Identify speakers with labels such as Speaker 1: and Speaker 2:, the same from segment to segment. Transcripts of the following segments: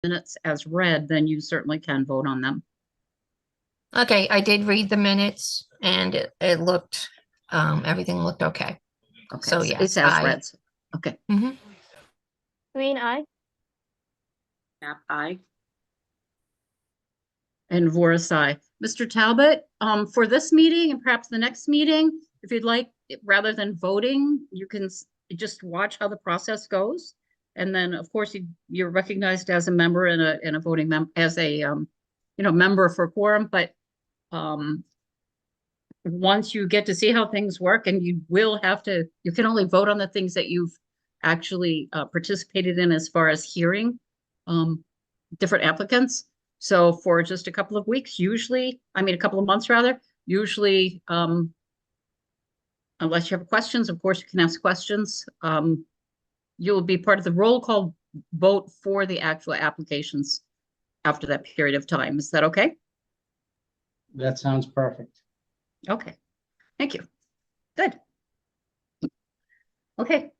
Speaker 1: minutes as read, then you certainly can vote on them.
Speaker 2: Okay, I did read the minutes and it looked, everything looked okay.
Speaker 1: Okay,
Speaker 2: So
Speaker 1: it's
Speaker 2: yes,
Speaker 1: as read. Okay.
Speaker 2: Mhm.
Speaker 3: Green eye.
Speaker 1: Knapp, aye. And Voris, aye. Mr. Talbot, for this meeting and perhaps the next meeting, if you'd like, rather than voting, you can just watch how the process goes. And then, of course, you're recognized as a member and a voting member, as a member for quorum. But once you get to see how things work, and you can only vote on the things that you've actually participated in as far as hearing different applicants. So for just a couple of weeks, a couple of months rather, usually, unless you have questions, of course, you can ask questions. You'll be part of the roll call vote for the actual applications after that period of time. Is that okay?
Speaker 4: That sounds perfect.
Speaker 1: Okay, thank you. Good. Okay.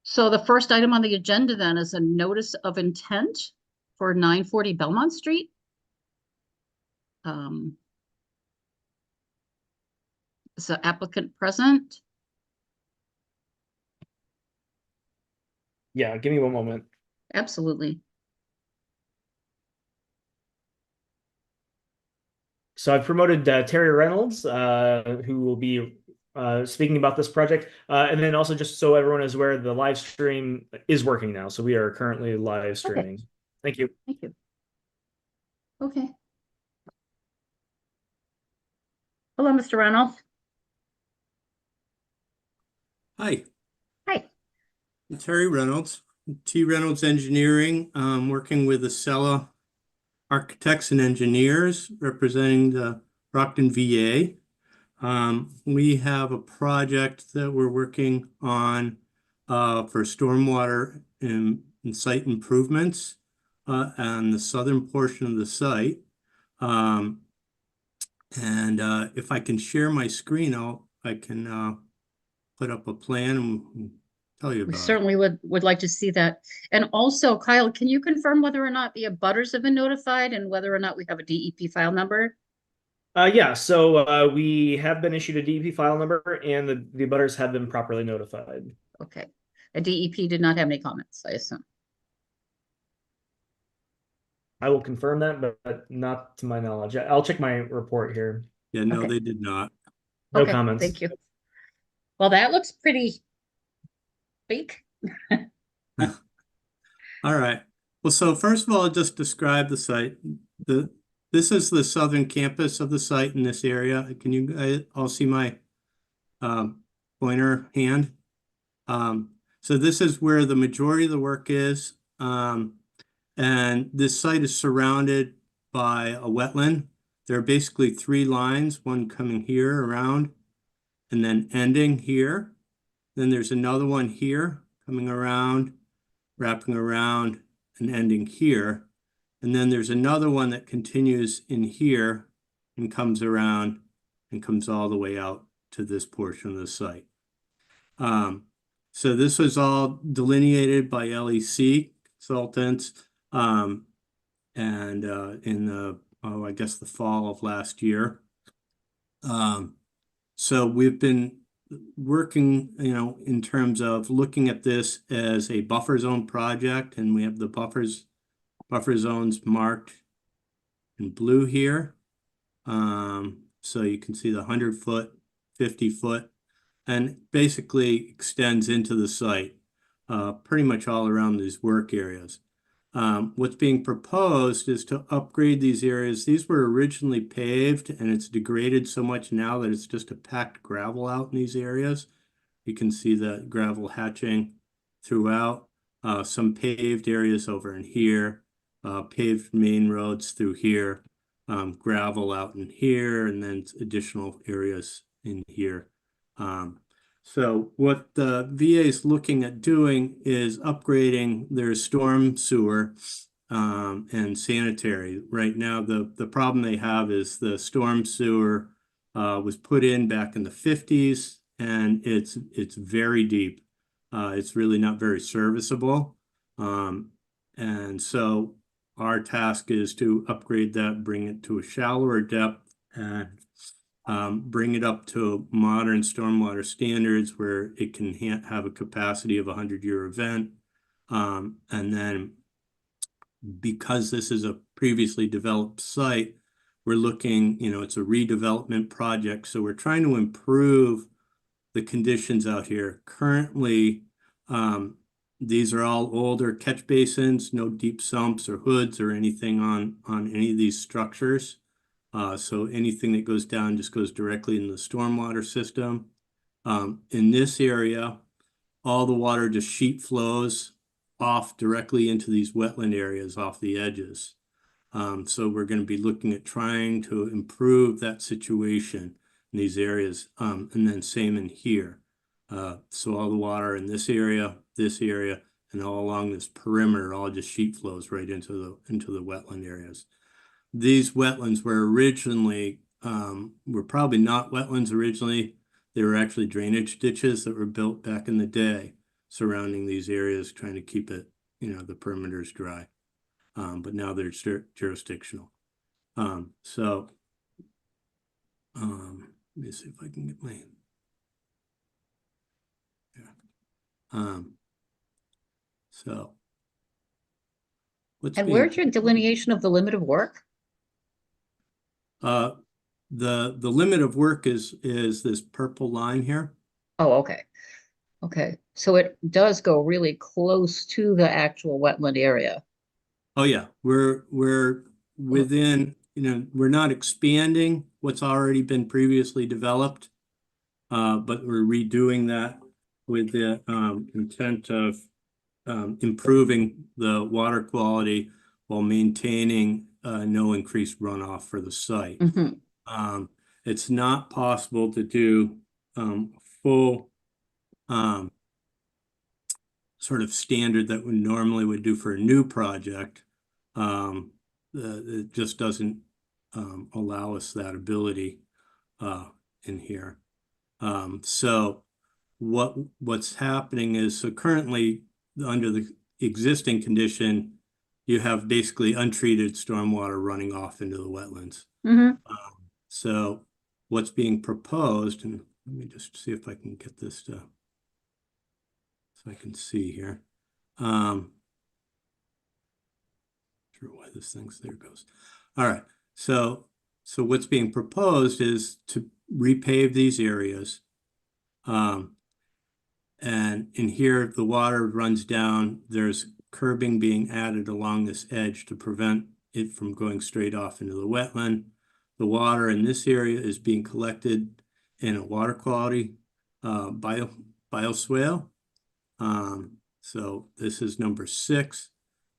Speaker 1: So the first item on the agenda then is a notice of intent for 940 Belmont Street. Is the applicant present?
Speaker 5: Yeah, give me one moment.
Speaker 1: Absolutely.
Speaker 5: So I've promoted Terry Reynolds, who will be speaking about this project. And then also, just so everyone is aware, the live stream is working now. So we are currently live streaming.
Speaker 1: Okay.
Speaker 5: Thank you.
Speaker 1: Thank you. Okay. Hello, Mr. Reynolds.
Speaker 6: Hi,
Speaker 1: Hi.
Speaker 6: I'm Terry Reynolds, T. Reynolds Engineering, working with Acela Architects and Engineers representing the Brockton, VA. We have a project that we're working on for stormwater and site improvements on the southern portion of the site. If I can share my screen, I can put up a plan and tell you
Speaker 1: We
Speaker 6: about it.
Speaker 1: certainly would like to see that. And also, Kyle, can you confirm whether or not the abutters have been notified and whether or not we have a DEP file number?
Speaker 5: Yeah, so we have been issued a DEP file number, and the abutters have been properly notified.
Speaker 1: Okay. A DEP did not have any comments, I assume.
Speaker 5: I will confirm that, but not to my knowledge. I'll check my report here.
Speaker 6: Yeah, no,
Speaker 1: Okay.
Speaker 6: they did not.
Speaker 5: No
Speaker 1: Okay,
Speaker 5: comments.
Speaker 1: thank you. Well, that looks pretty big.
Speaker 6: All right. Well, so first of all, I'll just describe the site. This is the southern campus of the site in this area. Can you guys all see my pointer hand? So this is where the majority of the work is. And this site is surrounded by a wetland. There are basically three lines, one coming here around and then ending here. Then there's another one here coming around, wrapping around and ending here. And then there's another one that continues in here and comes around and comes all the way out to this portion of the site. So this was all delineated by LEC consultants and in the, I guess the fall of last year. So we've been working, in terms of looking at this as a buffer zone project, and we have the buffer zones marked in blue here. So you can see the 100-foot, 50-foot, and basically extends into the site, pretty much all around these work areas. What's being proposed is to upgrade these areas. These were originally paved, and it's degraded so much now that it's just a packed gravel out in these areas. You can see the gravel hatching throughout. Some paved areas over in here, paved main roads through here, gravel out in here, and then additional areas in here. So what the VA is looking at doing is upgrading their storm sewer and sanitary. Right now, the problem they have is the storm sewer was put in back in the 50s, and it's very deep. It's really not very serviceable. And so our task is to upgrade that, bring it to a shallower depth, and bring it up to modern stormwater standards where it can have a capacity of a 100-year event. And then because this is a previously developed site, we're looking, it's a redevelopment project. So we're trying to improve the conditions out here. Currently, these are all older catch basins, no deep sumps or hoods or anything on any of these structures. So anything that goes down just goes directly in the stormwater system. In this area, all the water just sheet flows off directly into these wetland areas off the edges. So we're going to be looking at trying to improve that situation in these areas. And then same in here. So all the water in this area, and all along this perimeter, all just sheet flows right into the wetland areas. These wetlands were originally, were probably not wetlands originally. They were actually drainage ditches that were built back in the day surrounding these areas, trying to keep it, the perimeters dry. But now they're jurisdictional. Let me see if I can get my, so.
Speaker 1: And where's your delineation of the limit of work?
Speaker 6: The limit of work is this purple line here.
Speaker 1: Oh, okay. Okay, so it does go really close to the actual wetland area.
Speaker 6: Oh yeah, we're within, we're not expanding what's already been previously developed, but we're redoing that with the intent of improving the water quality while maintaining no increased runoff for the site.
Speaker 1: Mm-hmm.
Speaker 6: It's not possible to do full sort of standard that we normally would do for a new project. It just doesn't allow us that ability in here. So what's happening is, so currently under the existing condition, you have basically untreated stormwater running off into the wetlands.
Speaker 1: Mm-hmm.
Speaker 6: So what's being proposed, and let me just see if I can get this to, so I can see here. Sure why this thing's, there it goes. All right, so what's being proposed is to repave these areas. And in here, the water runs down. There's curbing being added along this edge to prevent it from going straight off into the wetland. The water in this area is being collected in a water quality bioswale. So this is number 6.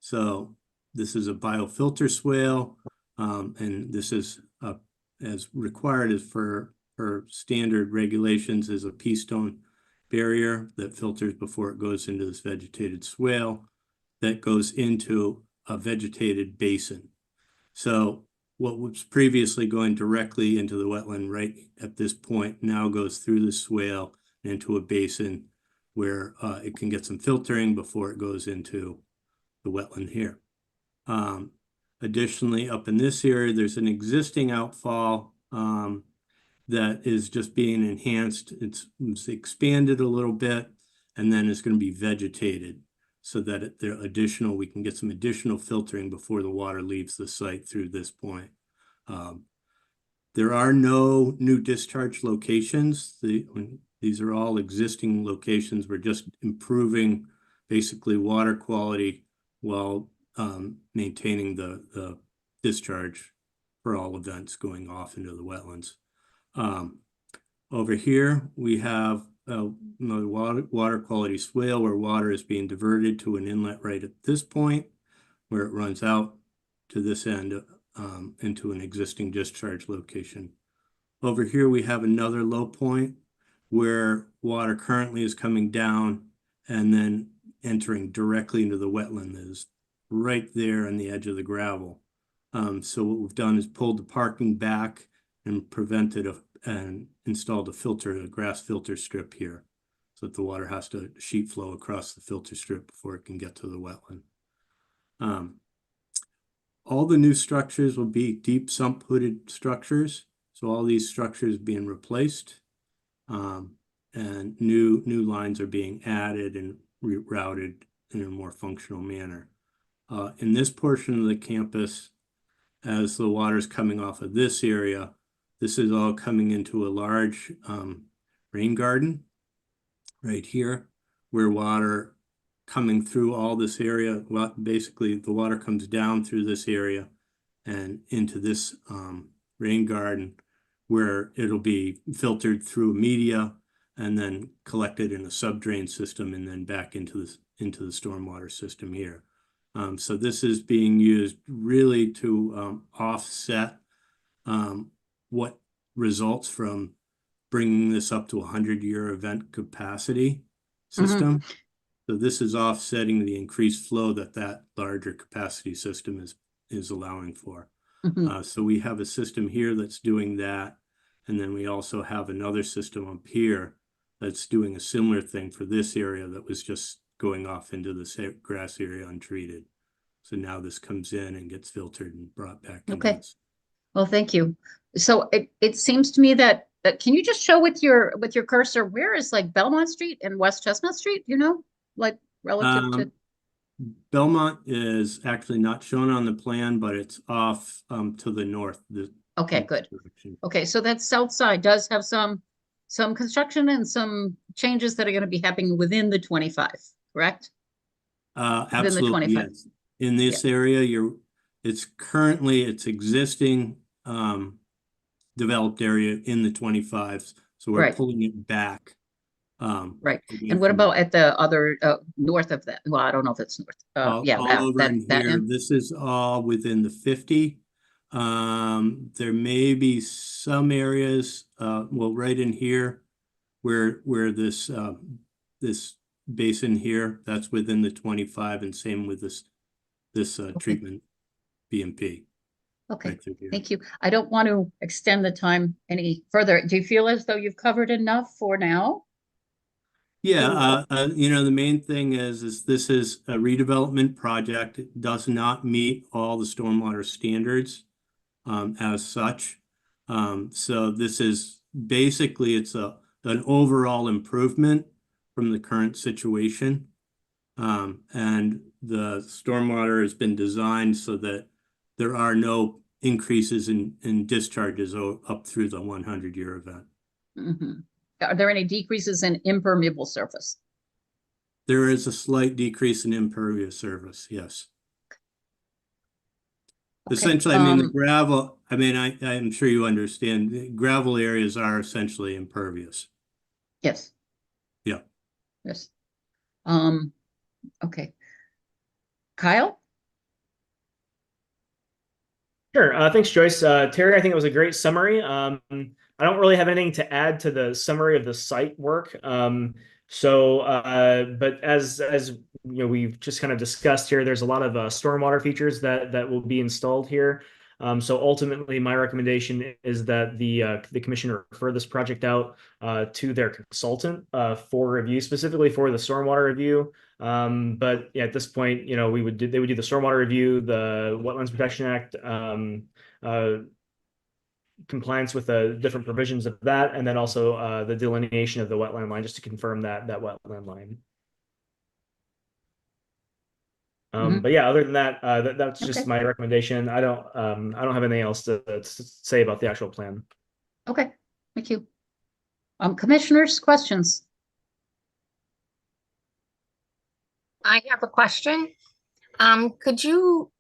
Speaker 6: So this is a biofilter swale, and this is as required as for standard regulations is a pea stone barrier that filters before it goes into this vegetated swale that goes into a vegetated basin. So what was previously going directly into the wetland right at this point now goes through the swale into a basin where it can get some filtering before it goes into the wetland here. Additionally, up in this area, there's an existing outfall that is just being enhanced. It's expanded a little bit, and then it's going to be vegetated so that we can get some additional filtering before the water leaves the site through this point. There are no new discharge locations. These are all existing locations. We're just improving basically water quality while maintaining the discharge for all events going off into the wetlands. Over here, we have another water quality swale where water is being diverted to an inlet right at this point, where it runs out to this end into an existing discharge location. Over here, we have another low point where water currently is coming down and then entering directly into the wetland that is right there on the edge of the gravel. So what we've done is pulled the parking back and prevented and installed a grass filter strip here so that the water has to sheet flow across the filter strip before it can get to the wetland. all the new structures will be deep sump hooded structures. So all these structures being replaced. And new lines are being added and rerouted in a more functional manner. In this portion of the campus, as the water's coming off of this area, this is all coming into a large rain garden right here, where water coming through all this area, well, basically the water comes down through this area and into this rain garden, where it'll be filtered through media and then collected in a subdrain system and then back into the stormwater system here. So this is being used really to offset what results from bringing this up to a 100-year event capacity system. So this is offsetting the increased flow that larger capacity system is allowing for. So we have a system here that's doing that. And then we also have another system up here that's doing a similar thing for this area that was just going off into the grass area untreated. So now this comes in and gets filtered and brought back into
Speaker 1: Okay.
Speaker 6: this.
Speaker 1: Well, thank you. So it seems to me that can you just show with your cursor, where is like Belmont Street and West Chestnut Street, you know, like relative to?
Speaker 6: Belmont is actually not shown on the plan, but it's off to the north.
Speaker 1: Okay, good.
Speaker 6: Direction.
Speaker 1: Okay, so that south side does have some construction and some changes that are going to be happening within the 25, correct?
Speaker 6: Absolutely,
Speaker 1: 25.
Speaker 6: yes. In this area, it's existing developed area in the 25s. So we're
Speaker 1: Right.
Speaker 6: pulling it back.
Speaker 1: Right.
Speaker 6: away
Speaker 1: And what
Speaker 6: from
Speaker 1: about at the other north of that? Well, I don't know if it's north. Yeah,
Speaker 6: all over in
Speaker 1: that
Speaker 6: here.
Speaker 1: end.
Speaker 6: This is all within the 50. There may be some areas, well, right in here where this this basin here, that's within the 25, and same with this treatment BMP.
Speaker 1: Okay,
Speaker 6: right through here.
Speaker 1: thank you. I don't want to extend the time any further. Do you feel as though you've covered enough for now?
Speaker 6: Yeah, the main thing is this is a redevelopment project. It does not meet all the stormwater standards as such. So this is basically, it's an overall improvement from the current situation. And the stormwater has been designed so that there are no increases in discharges up through the 100-year event.
Speaker 1: Mhm. Are there any decreases in impermeable surface?
Speaker 6: There is a slight decrease in impervious surface, yes.
Speaker 1: Okay,
Speaker 6: Essentially, I mean, the gravel, I mean, I'm sure you understand, the gravel areas are essentially impervious.
Speaker 1: Yes.
Speaker 6: Yeah.
Speaker 1: Yes. Okay. Kyle?
Speaker 5: Sure. Thanks, Joyce. Terry, I think it was a great summary. I don't really have anything to add to the summary of the site work. But as you know, we've just kind of discussed here, there's a lot of stormwater features that will be installed here. So ultimately, my recommendation is that the commission refer this project out to their consultant for review, specifically for the stormwater review. But yeah, at this point, you know, they would do the stormwater review, the Wetlands Protection Act, compliance with the different provisions of that, and then also the delineation of the wetland line, just to confirm that wetland line. But yeah, other than that, that's just
Speaker 1: Okay.
Speaker 5: my recommendation. I don't have anything else to say about the actual plan.
Speaker 1: Okay, thank you. Commissioners, questions?
Speaker 2: I have a question. Could you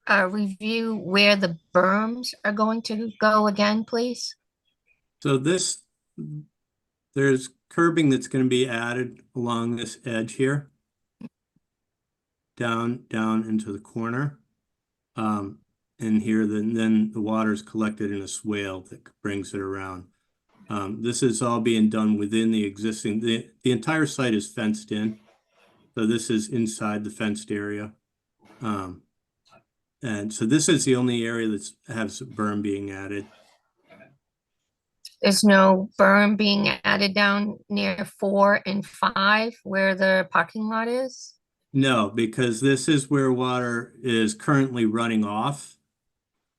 Speaker 2: review where the berms are going to go again, please?
Speaker 6: So there's curbing that's going to be added along this edge here, down into the corner. And here, then the water is collected in a swale that brings it around. This is all being done within the existing, the entire site is fenced in. So this is inside the fenced area. And so this is the only area that has berm being added.
Speaker 2: There's no berm being added down near 4 and 5 where the parking lot is?
Speaker 6: No, because this is where water is currently running off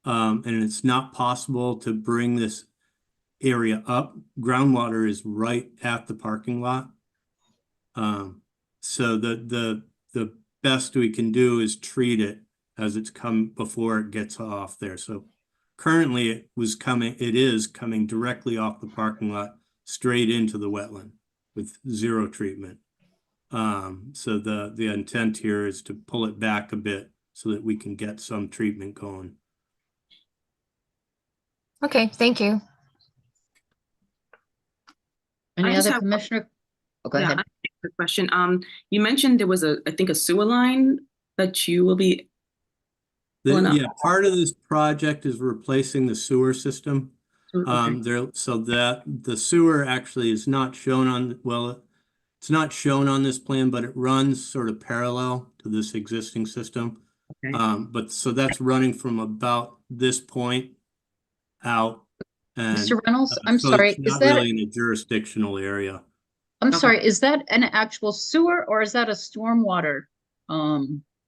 Speaker 6: And it's not possible to bring this area up. Groundwater is right at the parking lot. So the best we can do is treat it as it's come before it gets off there. So currently it is coming directly off the parking lot straight into the wetland with zero treatment. So the intent here is to pull it back a bit so that we can get some treatment going.
Speaker 2: Okay, thank you.
Speaker 1: Any
Speaker 7: I just
Speaker 1: other
Speaker 7: have-
Speaker 1: commissioner? Oh, go
Speaker 7: Yeah,
Speaker 1: ahead.
Speaker 7: I have a question. You mentioned there was I think a sewer line that you will be pulling up.
Speaker 6: Yeah, part of this project is replacing the sewer system.
Speaker 7: Okay.
Speaker 6: So that the sewer actually is not shown on, well, it's not shown on this plan, but it runs sort of parallel to this existing system.
Speaker 7: Okay.
Speaker 6: But so that's running from about this point out. And
Speaker 1: Mr. Reynolds, I'm
Speaker 6: so
Speaker 1: sorry,
Speaker 6: it's
Speaker 1: is
Speaker 6: not
Speaker 1: that,
Speaker 6: really in a jurisdictional area.
Speaker 1: I'm
Speaker 7: Okay.
Speaker 1: sorry, is that an actual sewer or is that a stormwater?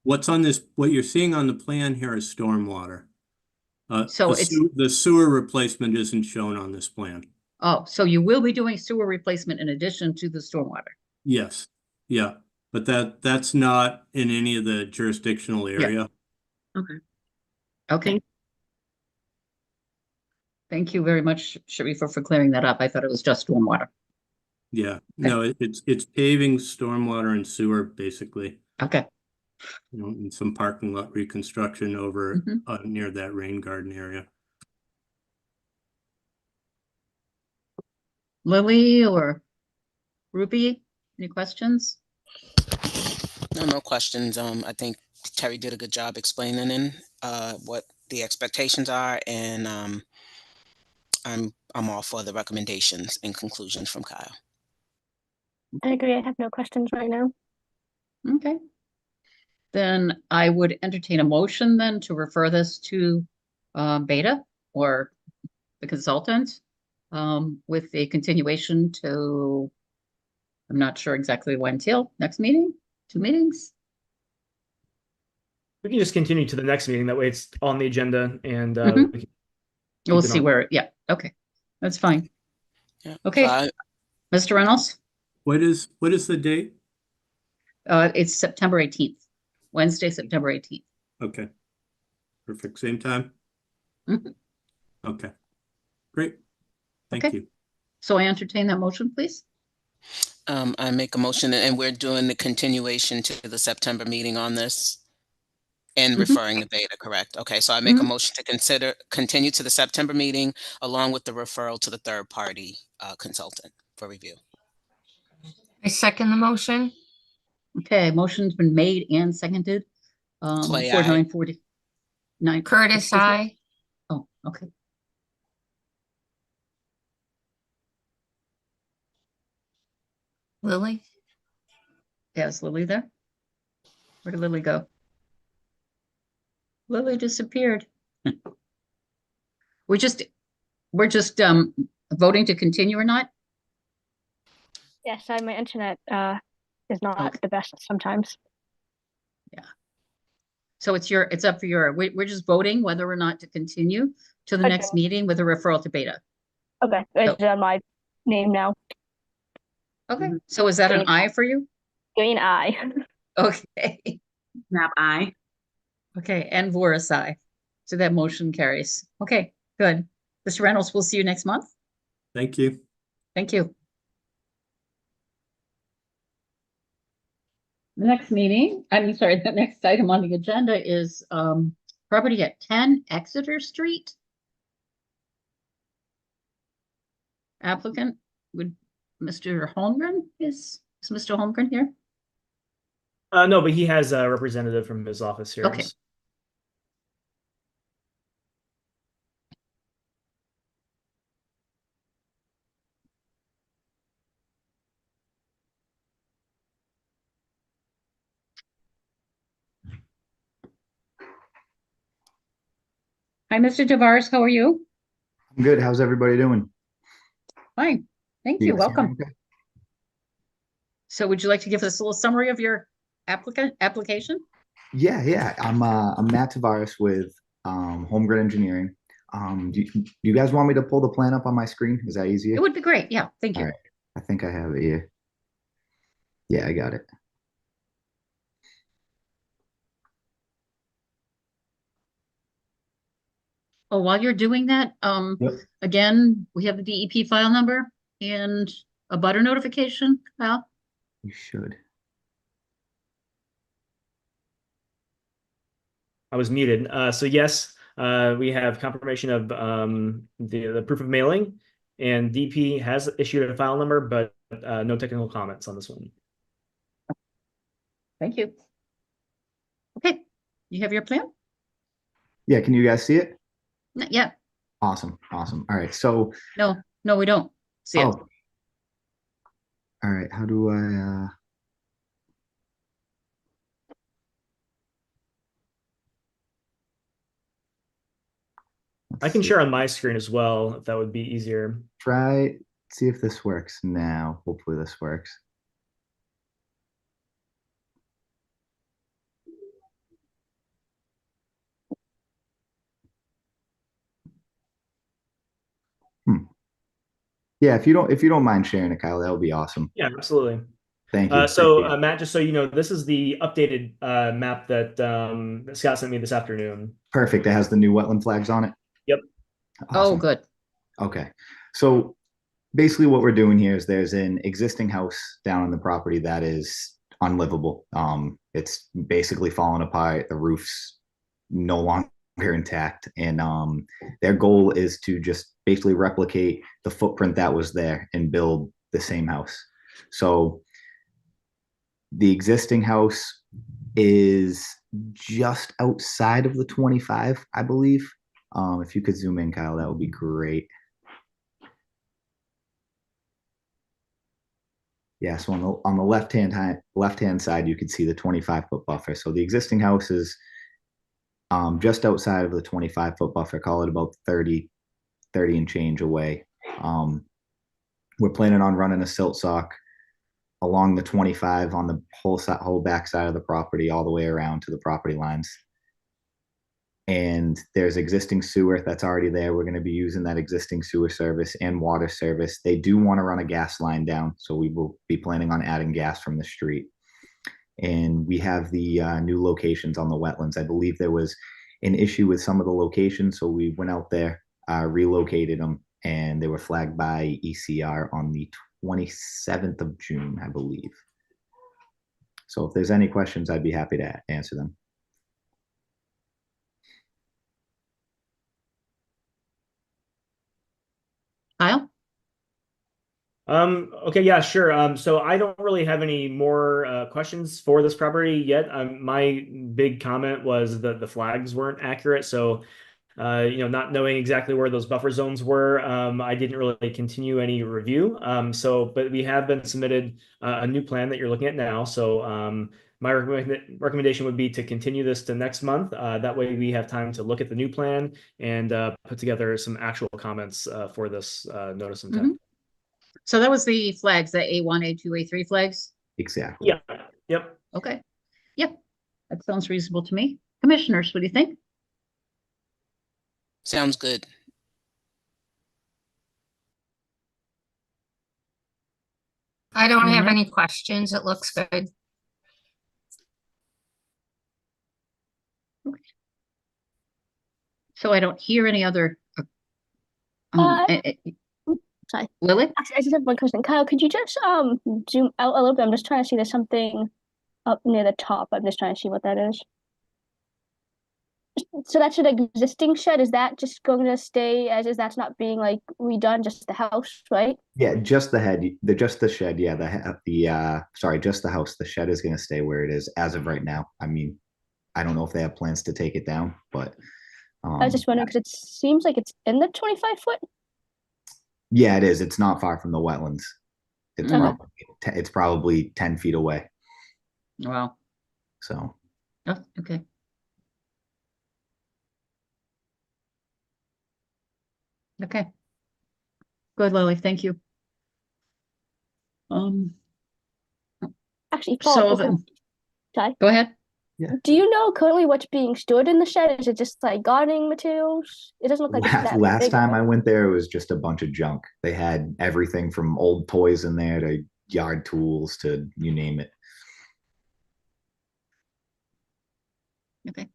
Speaker 6: What's on this, what you're seeing on the plan here is stormwater.
Speaker 1: So
Speaker 6: The sewer replacement isn't shown on this plan.
Speaker 1: oh, so you will be doing sewer replacement in addition to the stormwater?
Speaker 6: Yes, yeah, but that's not in any of the jurisdictional area.
Speaker 7: Okay.
Speaker 1: Okay. Thank you very much, Sharifa, for clearing that up. I thought it was just stormwater.
Speaker 6: Yeah, no, it's paving, stormwater and sewer basically,
Speaker 1: Okay.
Speaker 6: and some parking lot reconstruction over
Speaker 1: Mhm.
Speaker 6: near that rain garden area.
Speaker 1: Lily or Ruby, any questions?
Speaker 8: No questions. I think Terry did a good job explaining what the expectations are, and I'm all for the recommendations and conclusions from Kyle.
Speaker 3: I agree. I have no questions right now.
Speaker 1: Okay. Then I would entertain a motion then to refer this to Beta or the consultant with a continuation to, I'm not sure exactly when, till next meeting, 2 meetings?
Speaker 5: We can just continue to the next meeting. That way it's on the agenda and
Speaker 1: Mhm.
Speaker 5: we can
Speaker 1: We'll
Speaker 5: keep it
Speaker 1: see
Speaker 5: on.
Speaker 1: where, yeah, okay, that's fine.
Speaker 8: Yeah.
Speaker 1: Okay.
Speaker 8: So
Speaker 1: Mr. Reynolds,
Speaker 6: What is the date?
Speaker 1: it's September 18th, Wednesday, September 18th.
Speaker 6: Okay. Perfect, same time?
Speaker 1: Mhm.
Speaker 6: Okay, great. Thank
Speaker 1: Okay.
Speaker 6: you.
Speaker 1: So I entertain that motion, please.
Speaker 8: I make a motion, and we're doing the continuation to the September meeting on this and
Speaker 1: Mhm.
Speaker 8: referring to Beta, correct? Okay, so I make a
Speaker 1: Mhm.
Speaker 8: motion to continue to the September meeting along with the referral to the third party consultant for review.
Speaker 2: I second the motion.
Speaker 1: Okay, motion's been made and seconded.
Speaker 8: Clay,
Speaker 1: For
Speaker 8: aye.
Speaker 1: 9:49.
Speaker 2: Curtis,
Speaker 1: Excuse me?
Speaker 2: I.
Speaker 1: Oh, okay.
Speaker 2: Lily?
Speaker 1: Yeah, is Lily there? Where did Lily go? Lily disappeared. We're just voting to continue or not?
Speaker 3: Yes, my internet is not
Speaker 1: Okay.
Speaker 3: the best sometimes.
Speaker 1: So it's up for we're just voting whether or not to continue to the
Speaker 3: Okay.
Speaker 1: next meeting with a referral to Beta.
Speaker 3: Okay, it's on my name now.
Speaker 1: Okay,
Speaker 7: Mhm.
Speaker 1: so is that an
Speaker 3: Green.
Speaker 1: aye for you?
Speaker 3: Green eye.
Speaker 1: Okay,
Speaker 7: Snap eye.
Speaker 1: okay, and Vora's aye. So that motion carries. Okay, good. Mr. Reynolds, we'll see you next month.
Speaker 6: Thank you.
Speaker 1: Thank you. The next meeting, I'm sorry, the next item on the agenda is property at 10 Exeter Street. Applicant would Mr. Holmgren is Mr. Holmgren here?
Speaker 5: No, but he has a representative from his office here.
Speaker 1: Okay. Hi, Mr. Tavares, how are you?
Speaker 9: I'm good. How's everybody doing?
Speaker 1: Fine, thank you,
Speaker 9: guys hear me
Speaker 1: welcome.
Speaker 9: okay?
Speaker 1: So would you like to give us a little summary of your application?
Speaker 9: Yeah. I'm Matt Tavares with Home Grid Engineering. Do you guys want me to pull the plan up on my screen? Is that easier?
Speaker 1: It would be great. Yeah, thank
Speaker 9: All
Speaker 1: you.
Speaker 9: right. I think I have it here. Yeah, I got it.
Speaker 1: Oh, while you're doing that,
Speaker 9: Yep.
Speaker 1: again, we have the DEP file number and a butter notification, Kyle.
Speaker 9: You should.
Speaker 5: I was muted. So yes, we have confirmation of the proof of mailing, and DP has issued a file number, but no technical comments on this one.
Speaker 1: Thank you. Okay, you have your plan?
Speaker 9: Yeah, can you guys see it?
Speaker 1: Not yet.
Speaker 9: Awesome. Awesome. All right. So,
Speaker 1: No, we don't see it.
Speaker 9: oh, all right. How do I,
Speaker 5: I can share on my screen as well, if that would be easier.
Speaker 9: try, see if this works now. Hopefully this works. Yeah, if you don't mind sharing it, Kyle, that would be awesome.
Speaker 5: Yeah, absolutely.
Speaker 9: Thank you.
Speaker 5: So Matt, just so you know, this is the updated map that Scott sent me this afternoon.
Speaker 9: Perfect. It has the new wetland flags on it.
Speaker 5: Yep.
Speaker 1: Oh,
Speaker 9: Awesome.
Speaker 1: good.
Speaker 9: Okay. So basically what we're doing here is there's an existing house down on the property that is unlivable. It's basically fallen apart. The roof's no longer intact. And their goal is to just basically replicate the footprint that was there and build the same house. So the existing house is just outside of the 25, I believe. If you could zoom in, Kyle, that would be great. Yeah, so on the left-hand side, you could see the 25-foot buffer. So the existing house is just outside of the 25-foot buffer, call it about 30 and change away. We're planning on running a silt sock along the 25 on the whole back side of the property, all the way around to the property lines. And there's existing sewer that's already there. We're going to be using that existing sewer service and water service. They do want to run a gas line down, so we will be planning on adding gas from the street. And we have the new locations on the wetlands. I believe there was an issue with some of the locations, so we went out there, relocated them, and they were flagged by ECR on the 27th of June, I believe. So if there's any questions, I'd be happy to answer them.
Speaker 1: Kyle?
Speaker 5: Okay, yeah, sure. So I don't really have any more questions for this property yet. My big comment was that the flags weren't accurate. So, not knowing exactly where those buffer zones were, I didn't really continue any review. But we have been submitted a new plan that you're looking at now. So, my recommendation would be to continue this to next month. That way we have time to look at the new plan and put together some actual comments for this notice of intent.
Speaker 1: So that was the flags, the A1, A2, A3 flags?
Speaker 9: Exactly.
Speaker 5: Yeah. Yep.
Speaker 1: Okay. Yep. That sounds reasonable to me. Commissioners, what do you think?
Speaker 8: Sounds good.
Speaker 2: I don't have
Speaker 1: Mhm.
Speaker 2: any questions. It looks good.
Speaker 1: So I don't hear any other.
Speaker 3: Uh, Sorry.
Speaker 1: Lily?
Speaker 3: Actually, I just have one question. Kyle, could you just zoom out a little bit? I'm just trying to see there's something up near the top. I'm just trying to see what that is. So that's an existing shed. Is that just going to stay as is? That's not being like redone, just the house, right?
Speaker 9: Yeah, just the shed. Yeah, sorry, just the house. The shed is going to stay where it is as of right now. I mean, I don't know if they have plans to take it down, but
Speaker 3: I was just wondering because it seems like it's in the 25-foot.
Speaker 9: yeah, it is. It's not far from the wetlands. It's
Speaker 1: Okay.
Speaker 9: it's probably 10 feet away.
Speaker 1: Wow.
Speaker 9: So
Speaker 1: Oh, okay. Okay. Good, Lily. Thank you.
Speaker 3: Actually,
Speaker 1: So
Speaker 3: Paul,
Speaker 1: go ahead.
Speaker 3: Do you know currently what's being stored in the shed? Is it just like gardening materials? It doesn't look like it's that
Speaker 9: Last
Speaker 3: big.
Speaker 9: time I went there, it was just a bunch of junk. They had everything from old toys in there to yard tools to you name it.
Speaker 1: Okay.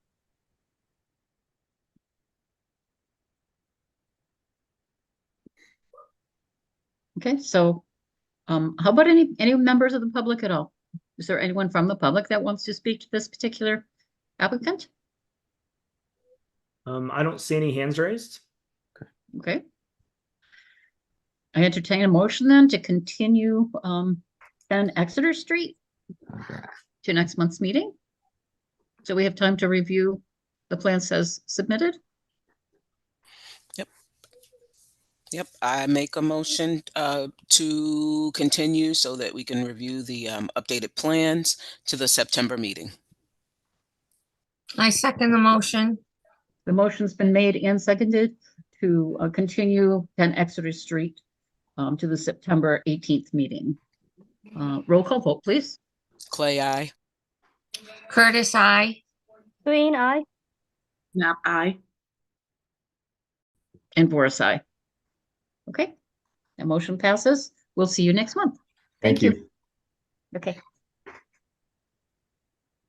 Speaker 1: Okay, so how about any members of the public at all? Is there anyone from the public that wants to speak to this particular applicant?
Speaker 5: I don't see any hands raised.
Speaker 1: Okay. I entertain a motion then to continue 10 Exeter Street to next month's meeting. So we have time to review the plans as submitted.
Speaker 8: Yep, I make a motion to continue so that we can review the updated plans to the September meeting.
Speaker 2: I second the motion.
Speaker 1: The motion's been made and seconded to continue 10 Exeter Street to the September 18th meeting. Roll call vote, please.
Speaker 8: Clay, aye.
Speaker 2: Curtis, I.
Speaker 3: Green eye.
Speaker 7: Snap eye.
Speaker 1: And Boris, aye. Okay, that motion passes. We'll see you next month.
Speaker 9: Thank you.
Speaker 1: Okay.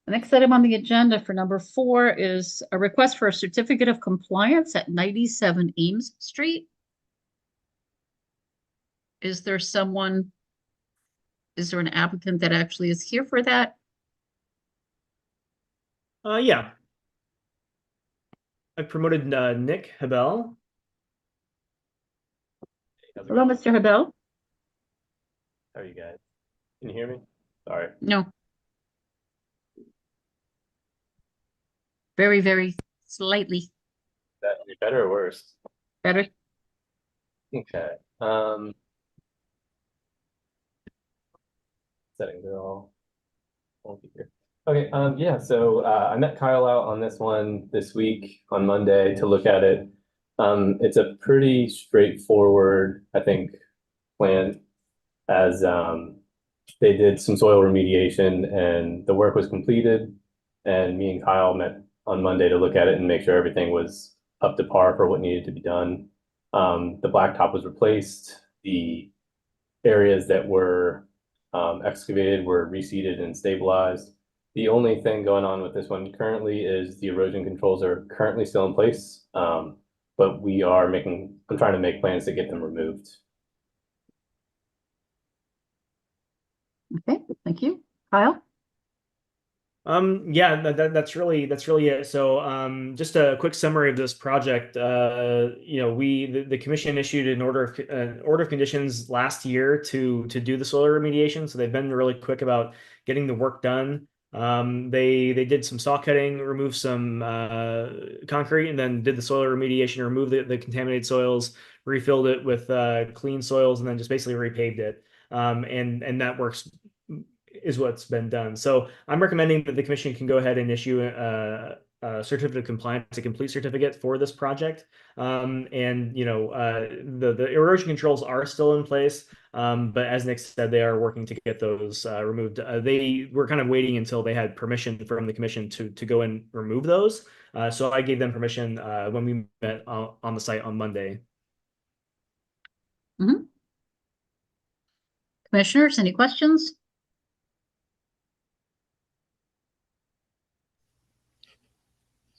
Speaker 1: The next item on the agenda for number 4 is a request for a certificate of compliance at 97 Ames Street. Is there an applicant that actually is here for that?
Speaker 5: Yeah. I promoted Nick Hebel.
Speaker 1: Hello, Mr. Hebel?
Speaker 10: How are you guys? Can you hear me? Sorry.
Speaker 1: No. Very, very slightly
Speaker 10: Is that any better or worse?
Speaker 1: better.
Speaker 10: Okay. Settings are all wonky here. Okay, yeah, so I met Kyle out on this one this week on Monday to look at it. It's a pretty straightforward, I think, plan, as they did some soil remediation and the work was completed, and me and Kyle met on Monday to look at it and make sure everything was up to par for what needed to be done. The blacktop was replaced. The areas that were excavated were reseeded and stabilized. The only thing going on with this one currently is the erosion controls are currently still in place, but I'm trying to make plans to get them removed.
Speaker 1: Okay, thank you. Kyle?
Speaker 5: Yeah, that's really it. So just a quick summary of this project. The commission issued an order of conditions last year to do the solar remediation. So they've been really quick about getting the work done. They did some saw cutting, removed some concrete, and then did the soil remediation, removed the contaminated soils, refilled it with clean soils, and then just basically repaved it. And that works is what's been done. So I'm recommending that the commission can go ahead and issue a certificate of compliance, a complete certificate for this project. The erosion controls are still in place, but as Nick said, they are working to get those removed. They were kind of waiting until they had permission from the commission to go and remove those. So I gave them permission when we met on the site on Monday.
Speaker 1: Mm-hmm. Commissioners, any questions?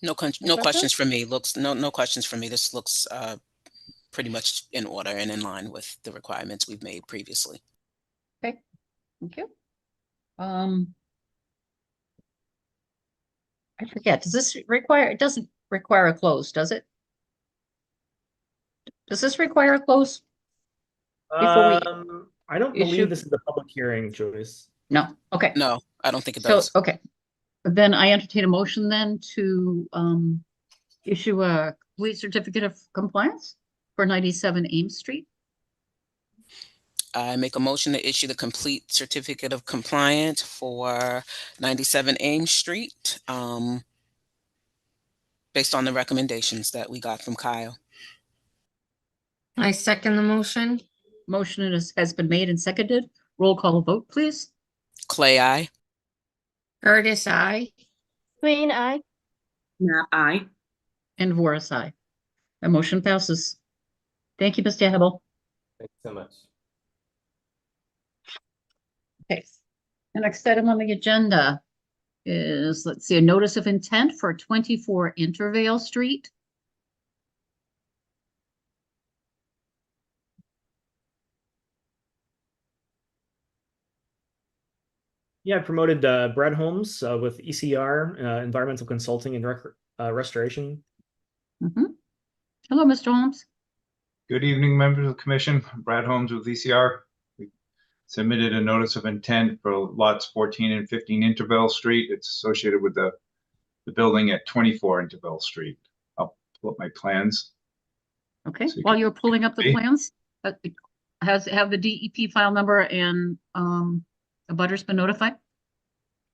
Speaker 8: No questions from me. No questions from me. This looks pretty much in order and in line with the requirements we've made previously.
Speaker 1: Okay, thank you. I forget, it doesn't require a close, does it? Does this require a close?
Speaker 5: I don't
Speaker 1: issue-
Speaker 5: believe this is a public hearing, Joyce.
Speaker 1: No, okay.
Speaker 8: No, I don't think it
Speaker 1: So,
Speaker 8: does.
Speaker 1: okay, then I entertain a motion then to issue a complete certificate of compliance for 97 Ames Street.
Speaker 8: I make a motion to issue the complete certificate of compliance for 97 Ames Street, based on the recommendations that we got from Kyle.
Speaker 2: I second the motion.
Speaker 1: Motion has been made and seconded. Roll call vote, please.
Speaker 8: Clay, aye.
Speaker 2: Curtis, I.
Speaker 3: Green eye.
Speaker 7: Knapp, aye.
Speaker 1: And Voris, aye. The motion passes. Thank you, Mr. Hebel.
Speaker 10: Thanks so much.
Speaker 1: Okay. The next item on the agenda is, let's see, a notice of intent for 24 Intervale Street.
Speaker 5: Yeah, I promoted Brad Holmes with ECR, Environmental Consulting and Restoration.
Speaker 1: Mhm. Hello, Mr. Holmes.
Speaker 11: Good evening, members of the commission. Brad Holmes with ECR. We submitted a notice of intent for lots 14 and 15 Intervale Street. It's associated with the building at 24 Intervale Street. I'll pull up my plans.
Speaker 1: Okay,
Speaker 11: So you
Speaker 1: while
Speaker 11: can
Speaker 1: you're pulling up the
Speaker 11: see.
Speaker 1: plans, have the DEP file number and the butters been notified?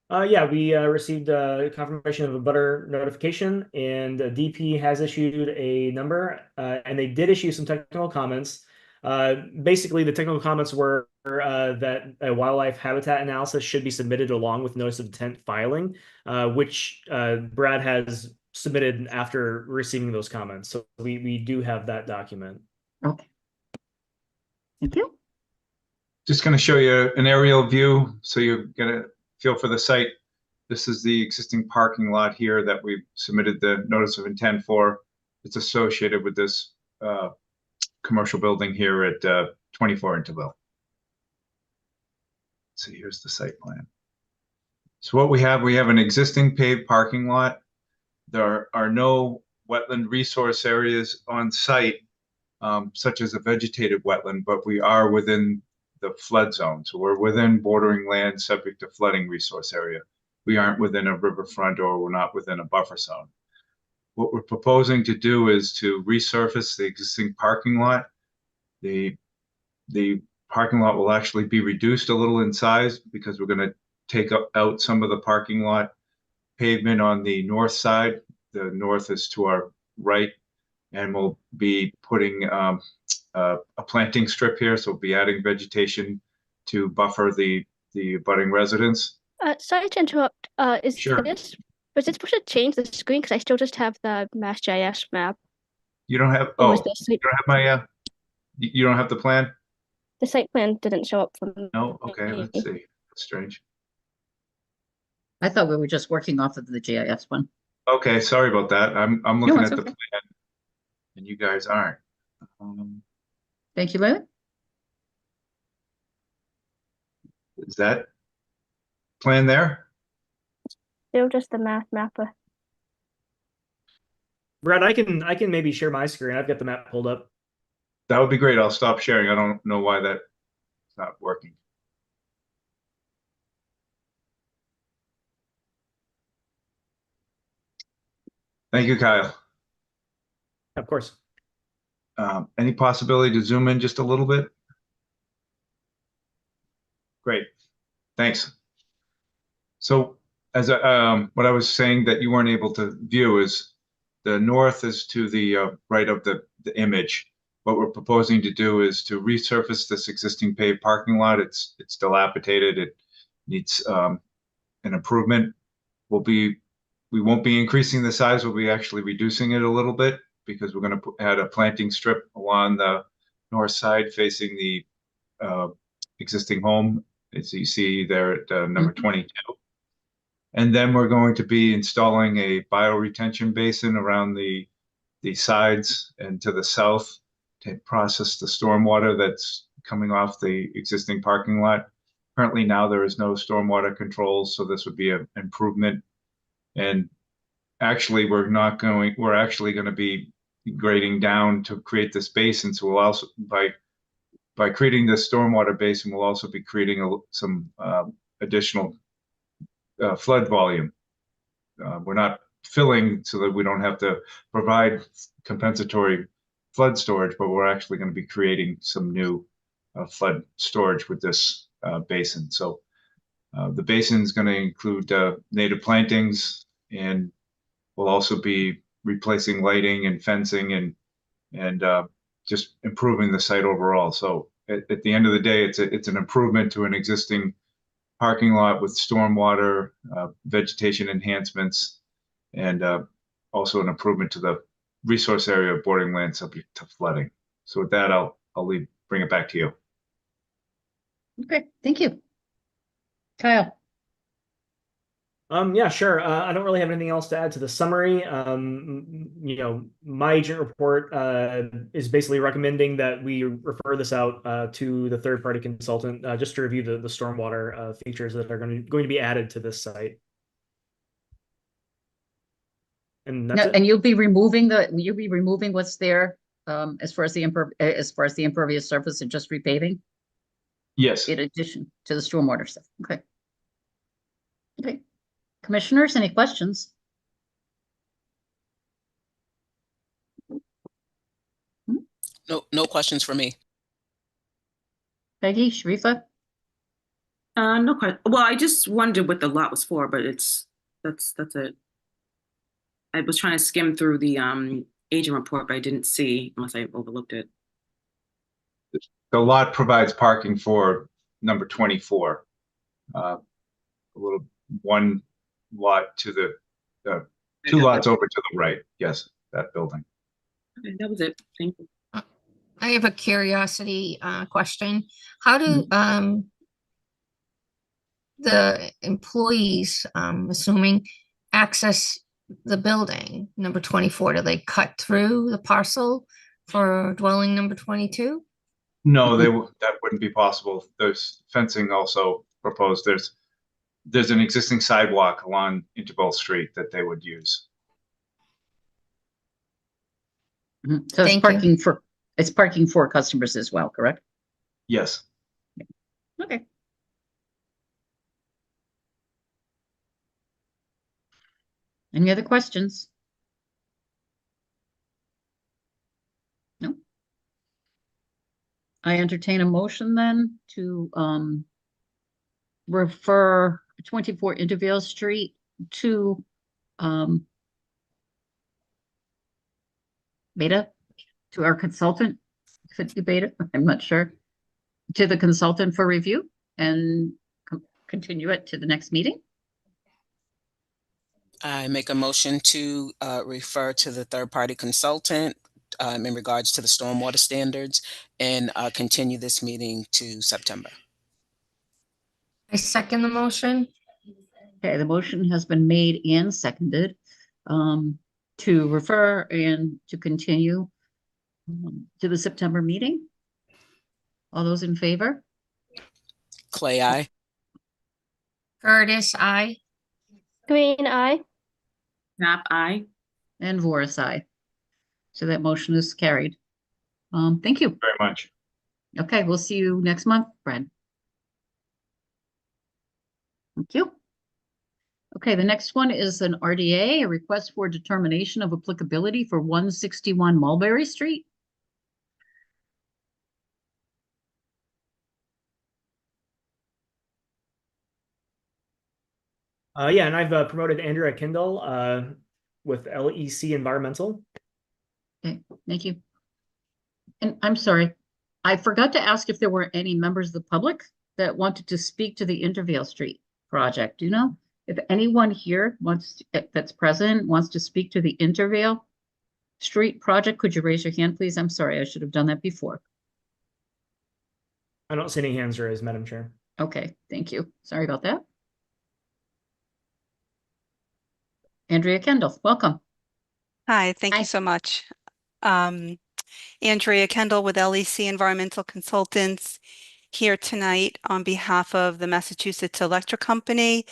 Speaker 5: Yeah, we received confirmation of a butter notification, and DP has issued a number, and they did issue some technical comments. Basically, the technical comments were that a wildlife habitat analysis should be submitted along with notice of intent filing, which Brad has submitted after receiving those comments. So we do have that document.
Speaker 1: Okay. Thank you.
Speaker 11: Just going to show you an aerial view so you get a feel for the site. This is the existing parking lot here that we submitted the notice of intent for. It's associated with this commercial building here at 24 Intervale. So here's the site plan. So what we have an existing paved parking lot. There are no wetland resource areas on site, such as a vegetated wetland, but we are within the flood zone. So we're within bordering land subject to flooding resource area. We aren't within a riverfront, or we're not within a buffer zone. What we're proposing to do is to resurface the existing parking lot. The parking lot will actually be reduced a little in size because we're going to take out some of the parking lot pavement on the north side. The north is to our right, and we'll be putting a planting strip here. So we'll be adding vegetation to buffer the abutting residents.
Speaker 3: Sorry to interrupt.
Speaker 11: Sure.
Speaker 3: Was this supposed to change the screen? Because I still just have the MassGIS map.
Speaker 11: You don't have,
Speaker 3: Or was
Speaker 11: oh,
Speaker 3: the
Speaker 11: you don't have my, you don't have the plan?
Speaker 3: the site plan didn't show up for me.
Speaker 11: No, okay, let's see. That's strange.
Speaker 1: I thought we were just working off of the GIS one.
Speaker 11: Okay, sorry about that. I'm looking
Speaker 1: it's
Speaker 11: at the
Speaker 1: okay.
Speaker 11: plan, and you guys aren't.
Speaker 1: Thank you, Larry.
Speaker 11: Is that plan there?
Speaker 3: Still just the mapper.
Speaker 5: Brad, I can maybe share my screen. I've got the map pulled up.
Speaker 11: That would be great. I'll stop sharing. I don't know why that's not working. Thank you, Kyle.
Speaker 5: Of course.
Speaker 11: Any possibility to zoom in just a little bit? Great. Thanks. So as what I was saying that you weren't able to view is the north is to the right of the image. What we're proposing to do is to resurface this existing paved parking lot. It's dilapidated. It needs an improvement. We won't be increasing the size. We'll be actually reducing it a little bit because we're going to add a planting strip along the north side facing the existing home, as you see there at number 22. And then we're going to be installing a bioretention basin around the sides and to the south to process the stormwater that's coming off the existing parking lot. Currently now there is no stormwater controls, so this would be an improvement. And actually we're actually going to be grading down to create this basin. So we'll also, by creating this stormwater basin, we'll also be creating some additional flood volume. We're not filling so that we don't have to provide compensatory flood storage, but we're actually going to be creating some new flood storage with this basin. So the basin is going to include native plantings, and we'll also be replacing lighting and fencing and just improving the site overall. So at the end of the day, it's an improvement to an existing parking lot with stormwater, vegetation enhancements, and also an improvement to the resource area of boarding land subject to flooding. So with that, I'll bring it back to you.
Speaker 1: Okay, thank you. Kyle.
Speaker 5: Yeah, sure. I don't really have anything else to add to the summary. My agent report is basically recommending that we refer this out to the third-party consultant just to review the stormwater features that are going to be added to this site. And that's it.
Speaker 1: And you'll be removing what's there as far as the impervious surface and just repaving
Speaker 11: Yes.
Speaker 1: in addition to the stormwater stuff. Okay. Okay. Commissioners, any questions?
Speaker 8: No questions for me.
Speaker 1: Peggy, Sharifa?
Speaker 7: No question. Well, I just wondered what the lot was for, but that's it. I was trying to skim through the agent report, but I didn't see, unless I overlooked it.
Speaker 11: The lot provides parking for number 24. A little one lot to the two lots over to the right. Yes, that building.
Speaker 7: Okay, that was it. Thank you.
Speaker 2: I have a curiosity question. How do the employees, assuming, access the building number 24? Do they cut through the parcel for dwelling number 22?
Speaker 11: No, that wouldn't be possible. There's fencing also proposed. There's an existing sidewalk along Interval Street that they would use.
Speaker 1: So it's
Speaker 2: Thank
Speaker 1: parking it's parking for customers as well, correct?
Speaker 11: Yes.
Speaker 1: Okay. Any other questions? No. I entertain a motion then to refer 24 Intervale Street to Beta, to our consultant. Could be Beta, I'm not sure. To the consultant for review and continue it to the next meeting.
Speaker 8: I make a motion to refer to the third-party consultant in regards to the stormwater standards and continue this meeting to September.
Speaker 2: I second the motion.
Speaker 1: Okay, the motion has been made and seconded to refer and to continue to the September meeting. All those in favor?
Speaker 8: Clay, aye.
Speaker 2: Curtis, aye.
Speaker 3: Green eye.
Speaker 7: Snap, aye.
Speaker 1: And Voris, aye. So that motion is carried. Thank you.
Speaker 11: Very much.
Speaker 1: Okay, we'll see you next month, Brad. Thank you. Okay, the next one is an RDA, a request for determination of applicability for 161 Mulberry Street.
Speaker 5: Yeah, and I've promoted Andrea Kendall with LEC Environmental.
Speaker 1: Okay, thank you. And I'm sorry, I forgot to ask if there were any members of the public that wanted to speak to the Intervale Street project. Do you know if anyone here that's present wants to speak to the Intervale Street project? Could you raise your hand, please? I'm sorry, I should have done that before.
Speaker 5: I don't see any hands raised, Madam Chair.
Speaker 1: Okay, thank you. Sorry about that. Andrea Kendall, welcome.
Speaker 12: Hi, thank
Speaker 1: Hi.
Speaker 12: you so much. Andrea Kendall with LEC Environmental Consultants here tonight on behalf of the Massachusetts Electric Company.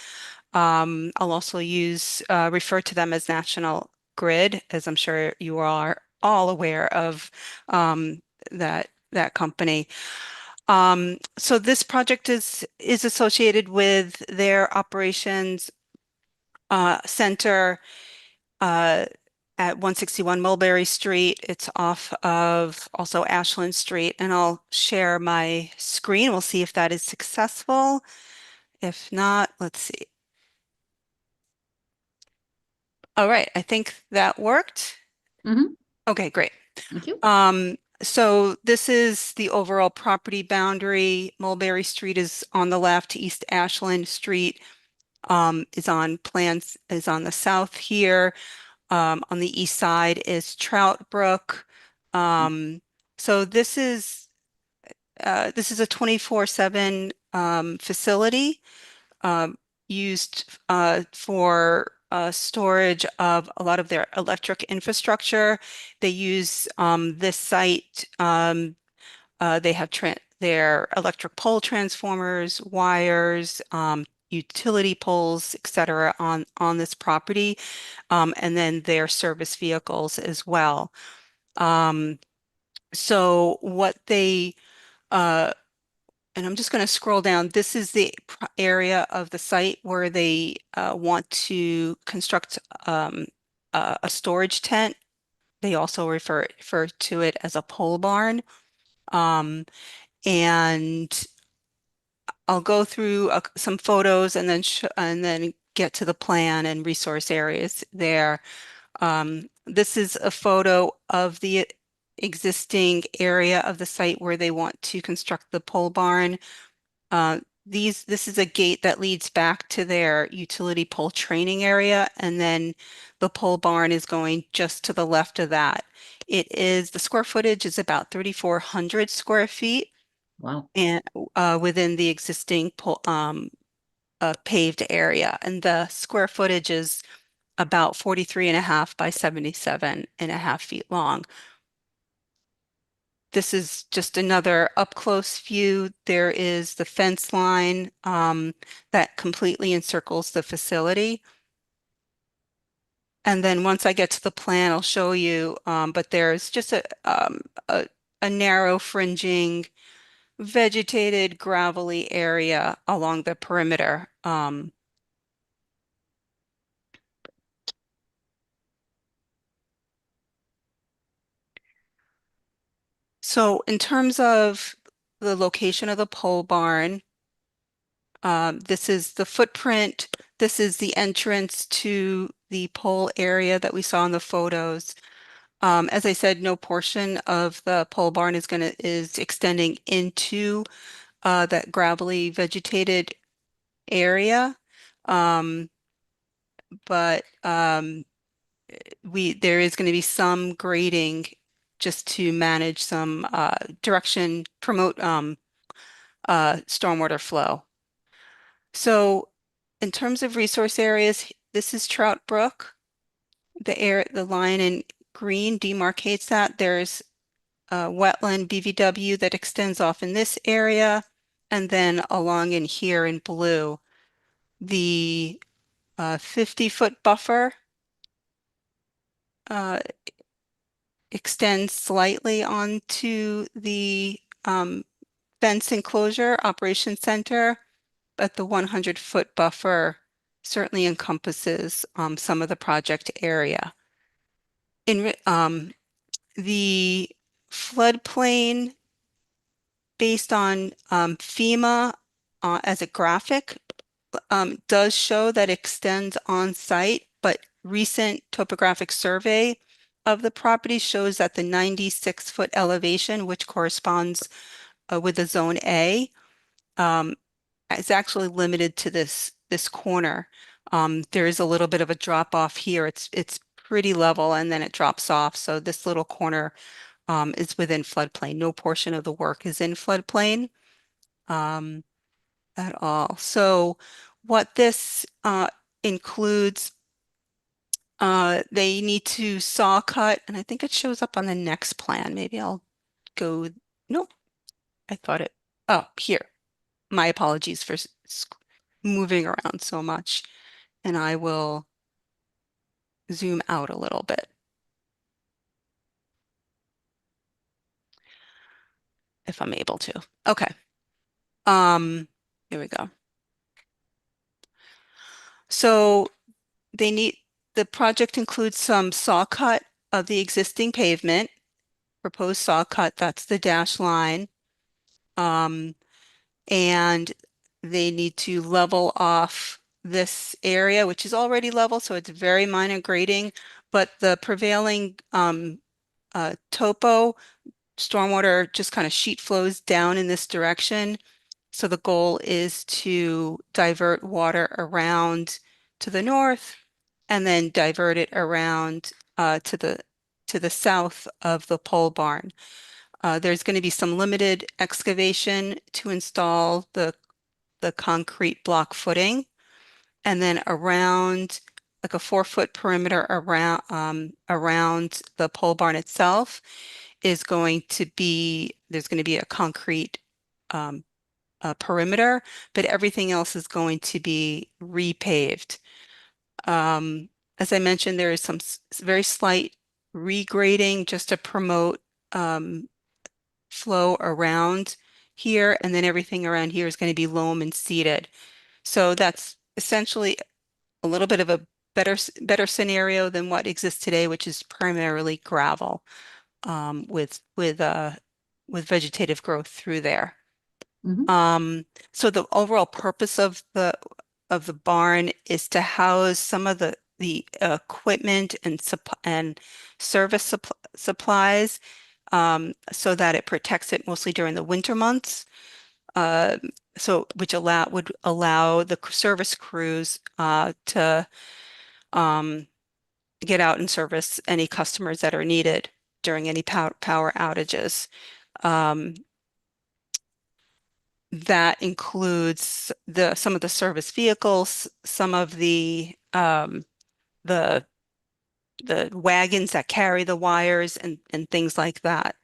Speaker 12: I'll also refer to them as National Grid, as I'm sure you are all aware of that company. So this project is associated with their operations center at 161 Mulberry Street. It's off of also Ashland Street, and I'll share my screen. We'll see if that is successful. If not, let's see. All right, I think that worked. Okay, great.
Speaker 1: Thank you.
Speaker 12: So this is the overall property boundary. Mulberry Street is on the left, East Ashland Street is on plans, is on the south here. On the east side is Trout Brook. So this is a 24/7 facility used for storage of a lot of their electric infrastructure. They use this site. They have their electric pole transformers, wires, utility poles, etc. on this property, and then their service vehicles as well. So what they and I'm just going to scroll down. This is the area of the site where they want to construct a storage tent. They also refer to it as a pole barn. And I'll go through some photos and then get to the plan and resource areas there. This is a photo of the existing area of the site where they want to construct the pole barn. This is a gate that leads back to their utility pole training area, and then the pole barn is going just to the left of that. The square footage is about 3,400 square feet.
Speaker 1: Wow.
Speaker 12: And within the existing paved area, and the square footage is about 43.5 by 77.5 feet long. This is just another up close view. There is the fence line that completely encircles the facility. And then once I get to the plan, I'll show you, but there's just a narrow fringing vegetated gravelly area along the perimeter. So in terms of the location of the pole barn, this is the footprint. This is the entrance to the pole area that we saw in the photos. As I said, no portion of the pole barn is extending into that gravelly vegetated area. But there is going to be some grading just to manage some promote stormwater flow. So in terms of resource areas, this is Trout Brook. The line in green demarcates that. There's a wetland BVW that extends off in this area, and then along in here in blue, the 50-foot buffer extends slightly onto the fence enclosure operation center, but the 100-foot buffer certainly encompasses some of the project area. In the floodplain based on FEMA as a graphic does show that extends on site, but recent topographic survey of the property shows that the 96-foot elevation, which corresponds with the zone A, is actually limited to this corner. There is a little bit of a drop off here. It's pretty level and then it drops off. So this little corner is within floodplain. No portion of the work is in floodplain at all. So what this includes, they need to saw cut, and I think it shows up on the next plan. Maybe I'll go, nope, I thought oh, here. My apologies for moving around so much, and I will zoom out a little bit. If I'm able to. Okay. Here we go. So the project includes some saw cut of the existing pavement, proposed saw cut, that's the dash line. And they need to level off this area, which is already level, so it's very minor grading, but the prevailing topo stormwater just kind of sheet flows down in this direction. So the goal is to divert water around to the north and then divert it around to the south of the pole barn. There's going to be some limited excavation to install the concrete block footing, and then around like a 4-foot perimeter around the pole barn itself is going to be, there's going to be a concrete perimeter, but everything else is going to be repaved. As I mentioned, there is some very slight regrading just to promote flow around here, and then everything around here is going to be loam and seeded. So that's essentially a little bit of a better scenario than what exists today, which is primarily gravel with vegetative growth through there. So the overall purpose of the barn is to house some of the equipment and service supplies, so that it protects it mostly during the winter months. So which would allow the service crews to get out and service any customers that are needed during any power outages. That includes some of the service vehicles, some of the wagons that carry the wires and things like that.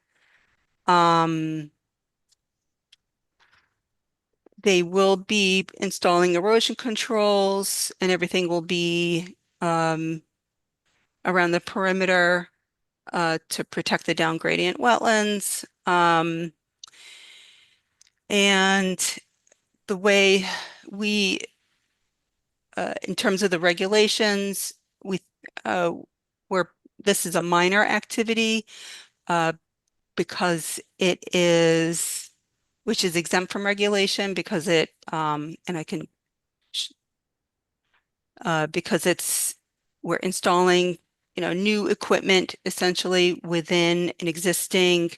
Speaker 12: They will be installing erosion controls, and everything will be around the perimeter to protect the down gradient wetlands. And the way we, in terms of the regulations, this is a minor activity because it is, which is exempt from regulation because because we're installing, new equipment essentially within an existing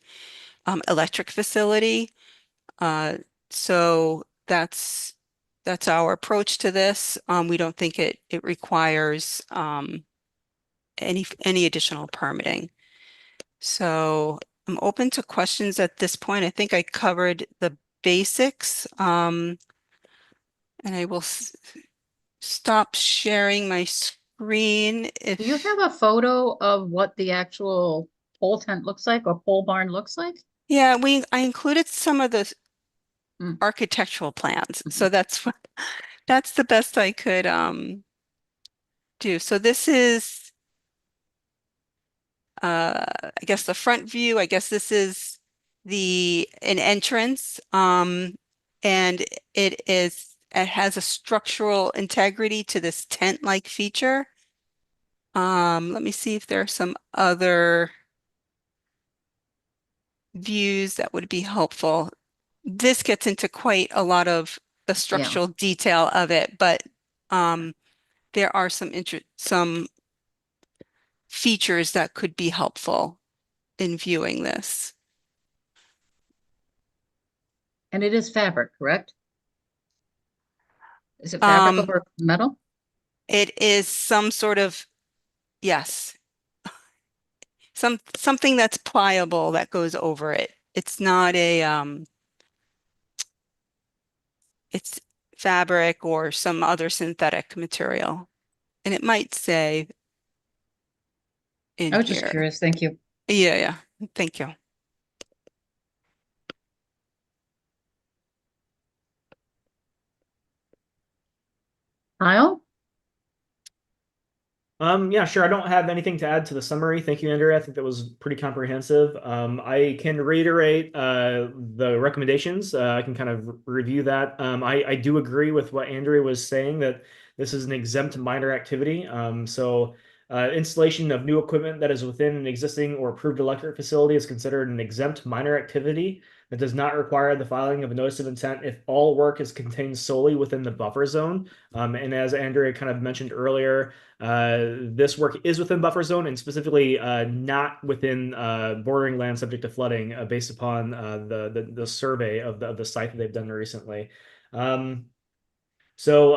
Speaker 12: electric facility. So that's our approach to this. We don't think it requires any additional permitting. So I'm open to questions at this point. I think I covered the basics. And I will stop sharing my screen if
Speaker 1: Do you have a photo of what the actual pole tent looks like or pole barn looks like?
Speaker 12: Yeah, I included some of the
Speaker 1: Mm.
Speaker 12: architectural plans. So that's the best I could do. So this is I guess the front view. I guess this is an entrance. And it has a structural integrity to this tent-like feature. Let me see if there are some other views that would be helpful. This gets into quite a lot of the structural detail of it, but there are some features that could be helpful in viewing this.
Speaker 1: And it is fabric, correct? Is it fabric over metal?
Speaker 12: It is some sort of, yes, something that's pliable that goes over it. It's not it's fabric or some other synthetic material. And it might say in
Speaker 1: I was
Speaker 12: here.
Speaker 1: just curious. Thank you.
Speaker 12: Yeah. Thank you.
Speaker 1: Kyle?
Speaker 5: Yeah, sure. I don't have anything to add to the summary. Thank you, Andrea. I think that was pretty comprehensive. I can reiterate the recommendations. I can kind of review that. I do agree with what Andrea was saying, that this is an exempt minor activity. So Installation of new equipment that is within an existing or approved electric facility is considered an exempt minor activity that does not require the filing of a notice of intent if all work is contained solely within the buffer zone. And as Andrea kind of mentioned earlier, this work is within buffer zone and specifically not within bordering land subject to flooding based upon the survey of the site that they've done recently. So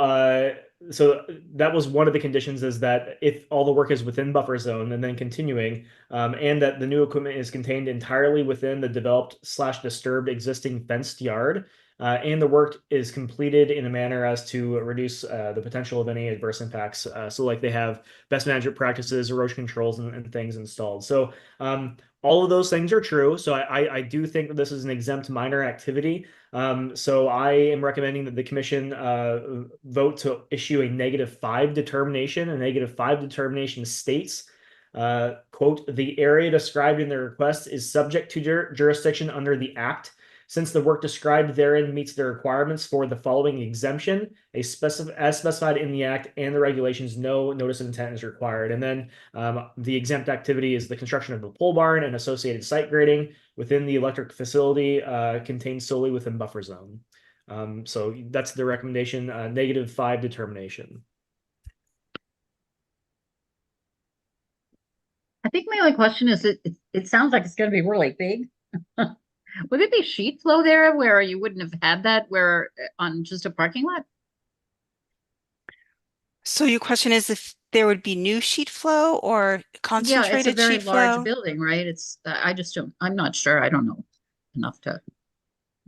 Speaker 5: that was one of the conditions, is that if all the work is within buffer zone, and then continuing, and that the new equipment is contained entirely within the developed/disturbed existing fenced yard, and the work is completed in a manner as to reduce the potential of any adverse impacts. So like they have best management practices, erosion controls, and things installed. So all of those things are true. So I do think that this is an exempt minor activity. So I am recommending that the commission vote to issue a -5 determination. A -5 determination states, quote, "The area described in the request is subject to jurisdiction under the Act. Since the work described therein meets the requirements for the following exemption, as specified in the Act and the regulations, no notice of intent is required." And then the exempt activity is the construction of a pole barn and associated site grading within the electric facility contained solely within buffer zone. So that's the recommendation, -5 determination.
Speaker 1: I think my only question is, it sounds like it's going to be really big. Would it be sheet flow there where you wouldn't have had that where on just a parking lot?
Speaker 12: So your question is if there would be new sheet flow or
Speaker 1: Yeah, it's a
Speaker 12: concentrated
Speaker 1: very
Speaker 12: sheet
Speaker 1: large
Speaker 12: flow?
Speaker 1: building, right? It's, I just don't, I'm not sure. I don't know enough to,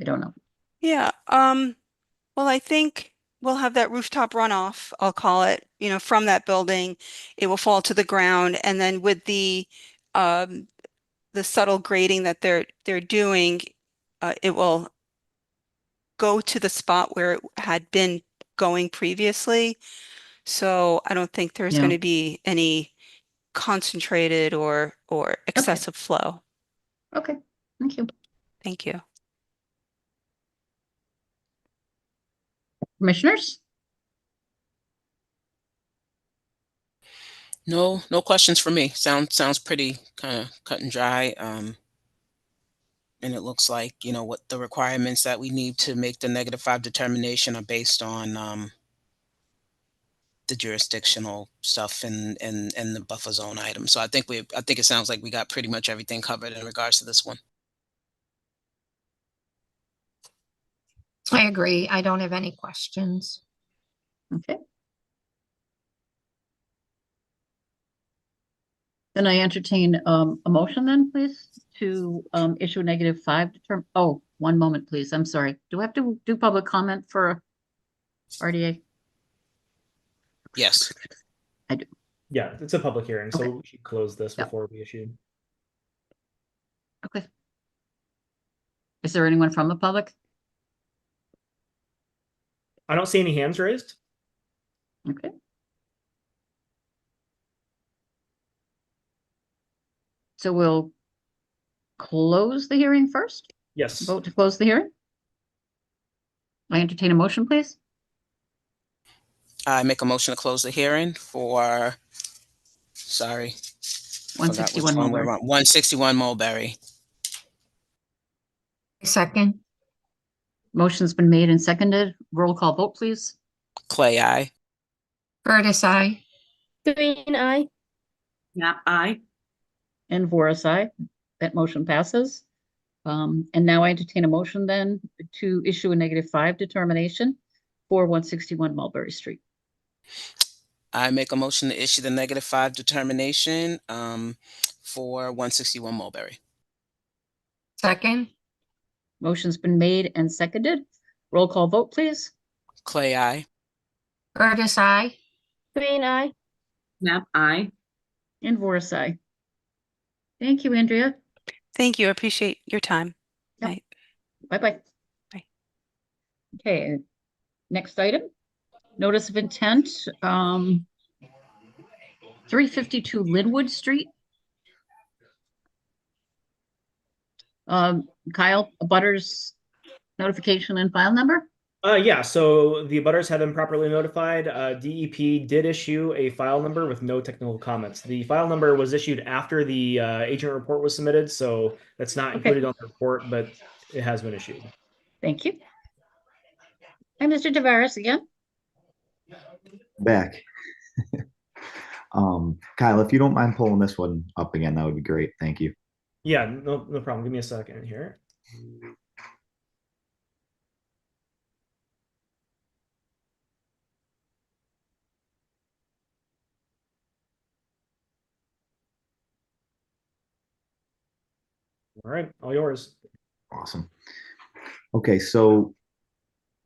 Speaker 1: I don't know.
Speaker 12: Yeah, well, I think we'll have that rooftop runoff, I'll call it, from that building. It will fall to the ground, and then with the subtle grading that they're doing, it will go to the spot where it had been going previously. So I don't think there's
Speaker 1: Yeah.
Speaker 12: going to be any concentrated or excessive flow.
Speaker 1: Okay, thank you.
Speaker 12: Thank you.
Speaker 1: Commissioners?
Speaker 8: No questions for me. Sounds pretty kind of cut and dry. And it looks like, what the requirements that we need to make the -5 determination are based on the jurisdictional stuff and the buffer zone items. So I think it sounds like we got pretty much everything covered in regards to this one.
Speaker 2: I agree. I don't have any questions.
Speaker 1: Okay. Then I entertain a motion then, please, to issue a -5 determ. Oh, one moment, please. I'm sorry. Do I have to do public comment for RDA?
Speaker 8: Yes.
Speaker 1: I do.
Speaker 5: Yeah, it's a public hearing, so
Speaker 1: Okay.
Speaker 5: we should close this
Speaker 1: Yeah.
Speaker 5: before we issue.
Speaker 1: Okay. Is there anyone from the public?
Speaker 5: I don't see any hands raised.
Speaker 1: Okay. So we'll close the hearing first?
Speaker 5: Yes.
Speaker 1: Vote to close the hearing? I entertain a motion, please.
Speaker 8: I make a motion to close the hearing for, sorry, forgot which
Speaker 1: 161
Speaker 8: one we're
Speaker 1: Mulberry.
Speaker 8: on. 161 Mulberry.
Speaker 2: Second,
Speaker 1: Motion's been made and seconded. Roll call vote, please.
Speaker 8: Clay, aye.
Speaker 2: Curtis, I.
Speaker 3: Green eye.
Speaker 7: Yeah, aye.
Speaker 1: And Voris, aye. That motion passes. And now I entertain a motion then to issue a -5 determination for 161 Mulberry Street.
Speaker 8: I make a motion to issue the -5 determination for 161 Mulberry.
Speaker 2: Second,
Speaker 1: Motion's been made and seconded. Roll call vote, please.
Speaker 8: Clay, aye.
Speaker 2: Curtis, I.
Speaker 3: Green eye.
Speaker 7: Yeah, aye.
Speaker 1: And Voris, aye. Thank you, Andrea.
Speaker 12: Thank you. I appreciate your time.
Speaker 1: Yep.
Speaker 12: Night.
Speaker 1: Bye-bye.
Speaker 12: Bye.
Speaker 1: Okay, next item. Notice of intent, 352 Linwood Street. Kyle, abutters notification and file number?
Speaker 5: Yeah, so the abutters have been properly notified. DEP did issue a file number with no technical comments. The file number was issued after the agent report was submitted, so that's not included on the report, but it has been issued.
Speaker 1: Thank you. And Mr. Tavares again.
Speaker 9: Back. Kyle, if you don't mind pulling this one up again, that would be great. Thank you.
Speaker 5: Yeah, no problem. Give me a second here. All right, all yours.
Speaker 9: Awesome. Okay, so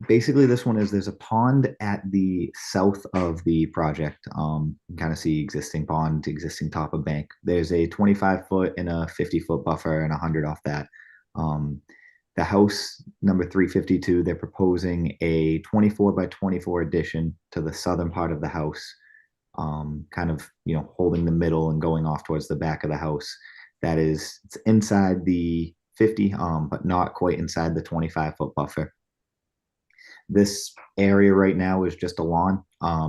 Speaker 9: basically this one is there's a pond at the south of the project. You can kind of see existing pond, existing top of bank. There's a 25-foot and a 50-foot buffer and 100 off that. The house number 352, they're proposing a 24 by 24 addition to the southern part of the house, kind of, holding the middle and going off towards the back of the house. That is, it's inside the 50, but not quite inside the 25-foot buffer. This area right now is just a lawn.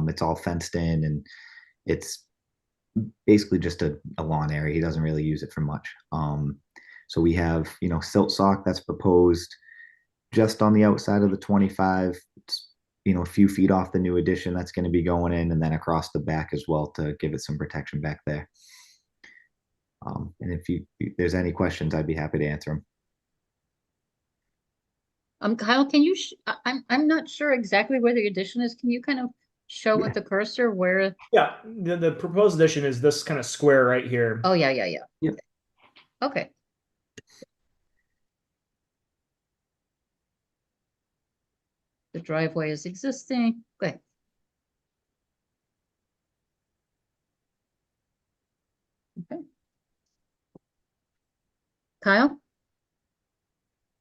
Speaker 9: It's all fenced in and it's basically just a lawn area. He doesn't really use it for much. So we have, silt sock that's proposed just on the outside of the 25. It's, a few feet off the new addition that's going to be going in, and then across the back as well to give it some protection back there. And if there's any questions, I'd be happy to answer them.
Speaker 1: Kyle, can you, I'm not sure exactly where the addition is. Can you kind of show with the cursor where?
Speaker 5: Yeah, the proposed addition is this kind of square right here.
Speaker 1: Oh, yeah.
Speaker 9: Yep.
Speaker 1: Okay. The driveway is existing. Good. Okay. Kyle?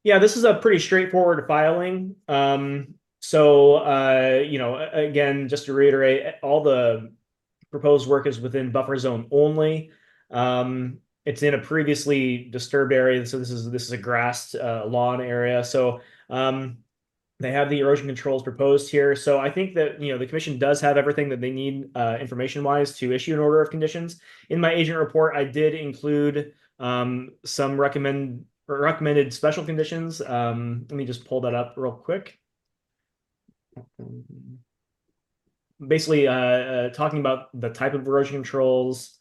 Speaker 5: Yeah, this is a pretty straightforward filing. Again, just to reiterate, all the proposed work is within buffer zone only. It's in a previously disturbed area, so this is a grassed lawn area. So they have the erosion controls proposed here. So I think that the commission does have everything that they need information-wise to issue an order of conditions. In my agent report, I did include some recommended special conditions. Let me just pull that up real quick. Basically, talking about the type of erosion controls,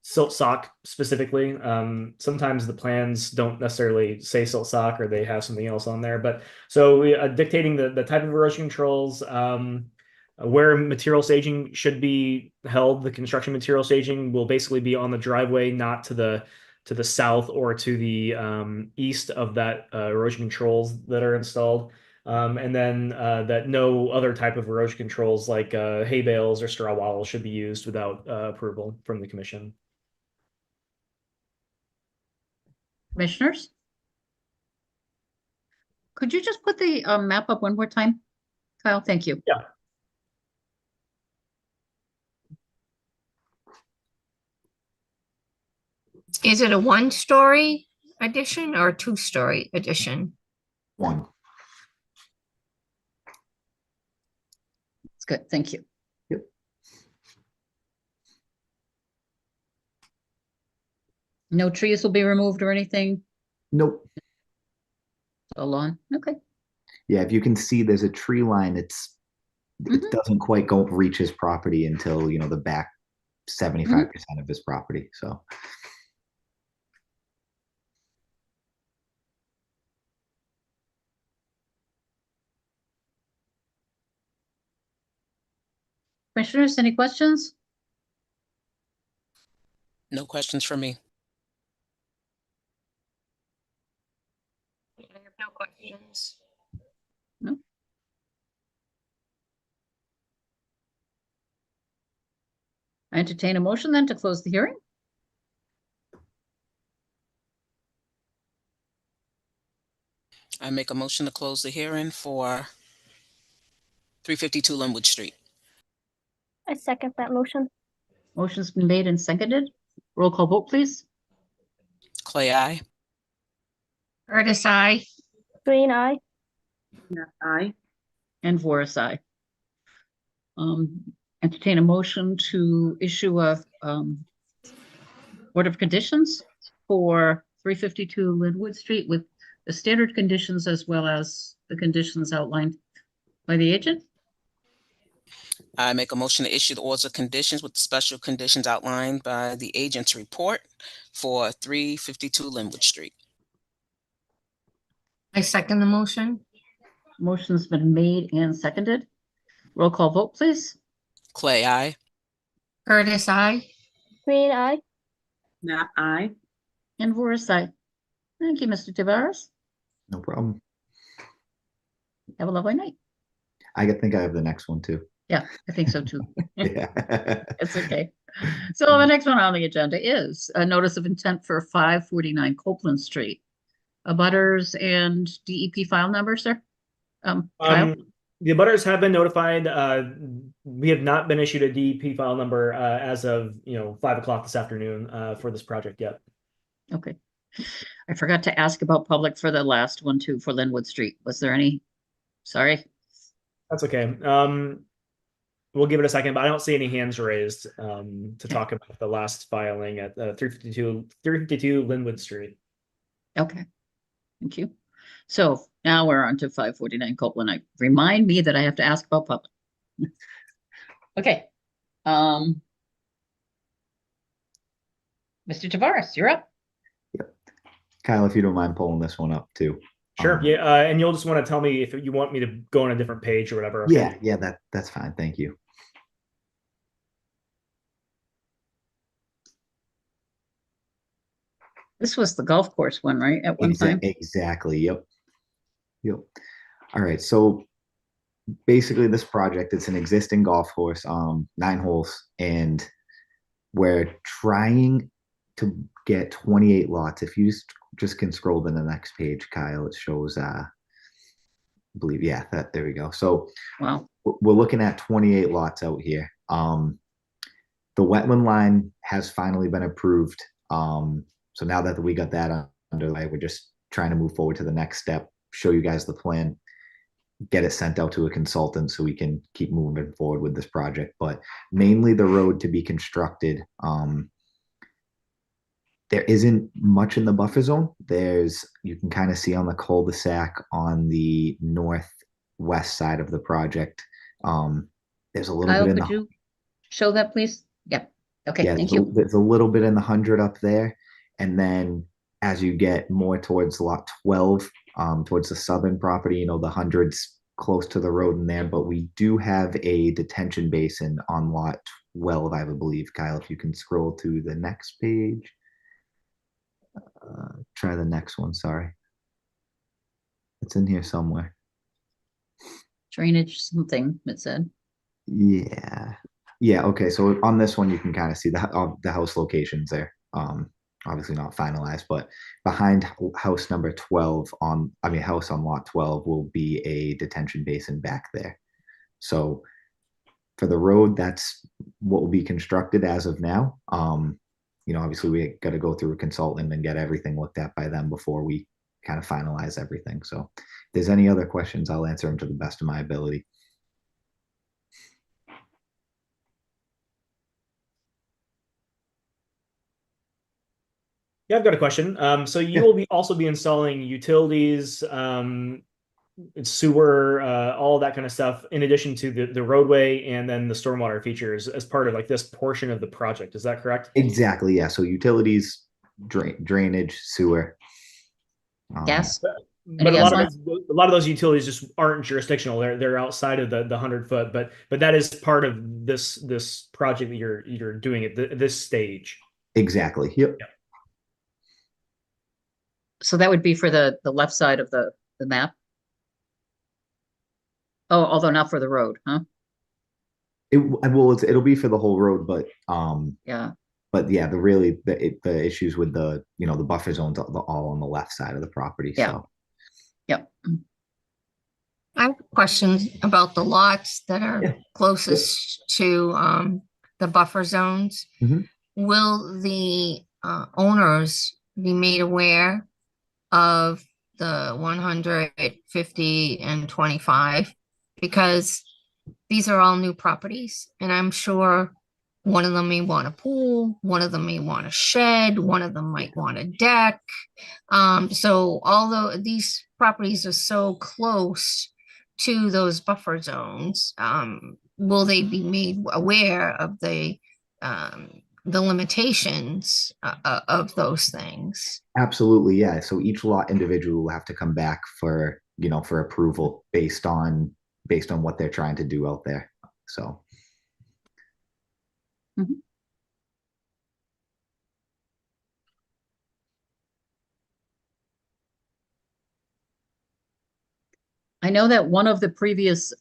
Speaker 5: silt sock specifically. Sometimes the plans don't necessarily say silt sock or they have something else on there. But so we dictating the type of erosion controls, where material staging should be held. The construction material staging will basically be on the driveway, not to the south or to the east of that erosion controls that are installed. And then that no other type of erosion controls like hay bales or straw wattles should be used without approval from the commission.
Speaker 1: Commissioners? Could you just put the map up one more time? Kyle, thank you.
Speaker 5: Yeah.
Speaker 2: Is it a one-story addition or a two-story addition?
Speaker 9: One.
Speaker 1: That's good. Thank you.
Speaker 9: Yep.
Speaker 1: No trees will be removed or anything?
Speaker 9: Nope.
Speaker 1: A lawn? Okay.
Speaker 9: Yeah, if you can see, there's a tree line. It doesn't quite reach his property until the back 75% of his property. So.
Speaker 1: Commissioners, any questions?
Speaker 8: No questions for me.
Speaker 2: I have no questions.
Speaker 1: No. I entertain a motion then to close the hearing.
Speaker 8: I make a motion to close the hearing for 352 Linwood Street.
Speaker 3: I second that motion.
Speaker 1: Motion's been made and seconded. Roll call vote, please.
Speaker 8: Clay, aye.
Speaker 2: Curtis, I.
Speaker 3: Green eye.
Speaker 7: Aye.
Speaker 1: And Voris, aye. Entertain a motion to issue a order of conditions for 352 Linwood Street with the standard conditions as well as the conditions outlined by the agent.
Speaker 8: I make a motion to issue the orders of conditions with the special conditions outlined by the agent's report for 352 Linwood Street.
Speaker 2: I second the motion.
Speaker 1: Motion's been made and seconded. Roll call vote, please.
Speaker 8: Clay, aye.
Speaker 2: Curtis, I.
Speaker 3: Green eye.
Speaker 7: Nap aye.
Speaker 1: And Voris, aye. Thank you, Mr. Tavares.
Speaker 9: No problem.
Speaker 1: Have a lovely night.
Speaker 9: think I have the next one too.
Speaker 1: Yeah, I think so too.
Speaker 9: Yeah.
Speaker 1: It's okay. So the next one on the agenda is a notice of intent for 549 Copeland Street. Abutters and DEP file number, sir? Kyle?
Speaker 5: The abutters have been notified. We have not been issued a DEP file number as of 5 o'clock this afternoon for this project yet.
Speaker 1: Okay. I forgot to ask about public for the last one too, for Linwood Street. Was there any? Sorry.
Speaker 5: That's okay. We'll give it a second, but I don't see any hands raised to talk about the last filing at 352 Linwood Street.
Speaker 1: Okay. Thank you. So now we're on to 549 Copeland. Remind me that I have to ask about public. Okay. Mr. Tavares, you're up.
Speaker 9: Kyle, if you don't mind pulling this one up too.
Speaker 5: Sure. Yeah. And you'll just want to tell me if you want me to go on a different page or whatever. Okay?
Speaker 9: Yeah, that's fine. Thank you.
Speaker 1: This was the golf course one, right? At one time?
Speaker 9: Exactly. Yep. All right. So basically this project, it's an existing golf course, 9 holes, and we're trying to get 28 lots. If you just can scroll to the next page, Kyle, it shows, I believe, there we go. So
Speaker 1: wow,
Speaker 9: we're looking at 28 lots out here. The wetland line has finally been approved. So now that we got that underway, we're just trying to move forward to the next step, show you guys the plan, get it sent out to a consultant so we can keep moving forward with this project. But mainly the road to be constructed, there isn't much in the buffer zone. You can kind of see on the cul-de-sac on the northwest side of the project. There's a little
Speaker 1: Kyle,
Speaker 9: bit in
Speaker 1: could you show that, please? Yeah. Okay,
Speaker 9: yeah,
Speaker 1: thank you.
Speaker 9: there's a little bit in the 100 up there. And then as you get more towards lot 12, towards the southern property, the 100's close to the road in there. But we do have a detention basin on lot 12, I believe. Kyle, if you can scroll to the next page. Try the next one, sorry. It's in here somewhere.
Speaker 1: Drainage something, it said.
Speaker 9: Yeah. Okay. So on this one, you can kind of see the house locations there. Obviously not finalized, but behind house number 12 house on lot 12 will be a detention basin back there. So for the road, that's what will be constructed as of now. Obviously we got to go through a consultant and get everything looked at by them before we kind of finalize everything. So if there's any other questions, I'll answer them to the best of my ability.
Speaker 5: Yeah, I've got a question. So you will also be installing utilities, sewer, all that kind of stuff, in addition to the roadway and then the stormwater features as part of this portion of the project. Is that correct?
Speaker 9: Exactly. Yeah. So utilities, drainage, sewer.
Speaker 1: Gas.
Speaker 5: But a lot of those utilities just aren't jurisdictional. They're outside of the 100 foot. But that is part of this project that you're doing at this stage.
Speaker 9: Exactly. Yep.
Speaker 1: So that would be for the left side of the map. Oh, although not for the road, huh?
Speaker 9: It'll be for the whole road, but
Speaker 1: yeah.
Speaker 9: But yeah, the issues with the the buffer zones are all on the left side of the property.
Speaker 1: Yeah.
Speaker 9: So.
Speaker 1: Yep.
Speaker 2: I have questions about the lots that are closest to the buffer zones.
Speaker 9: Mm-hmm.
Speaker 2: Will the owners be made aware of the 100, 50, and 25, because these are all new properties, and I'm sure one of them may want a pool, one of them may want a shed, one of them might want a deck. So although these properties are so close to those buffer zones, will they be made aware of the limitations of those things?
Speaker 9: Absolutely, yeah. So each lot individual will have to come back for, for approval based on what they're trying to do out there. So
Speaker 1: Mhm. I know that one of the previous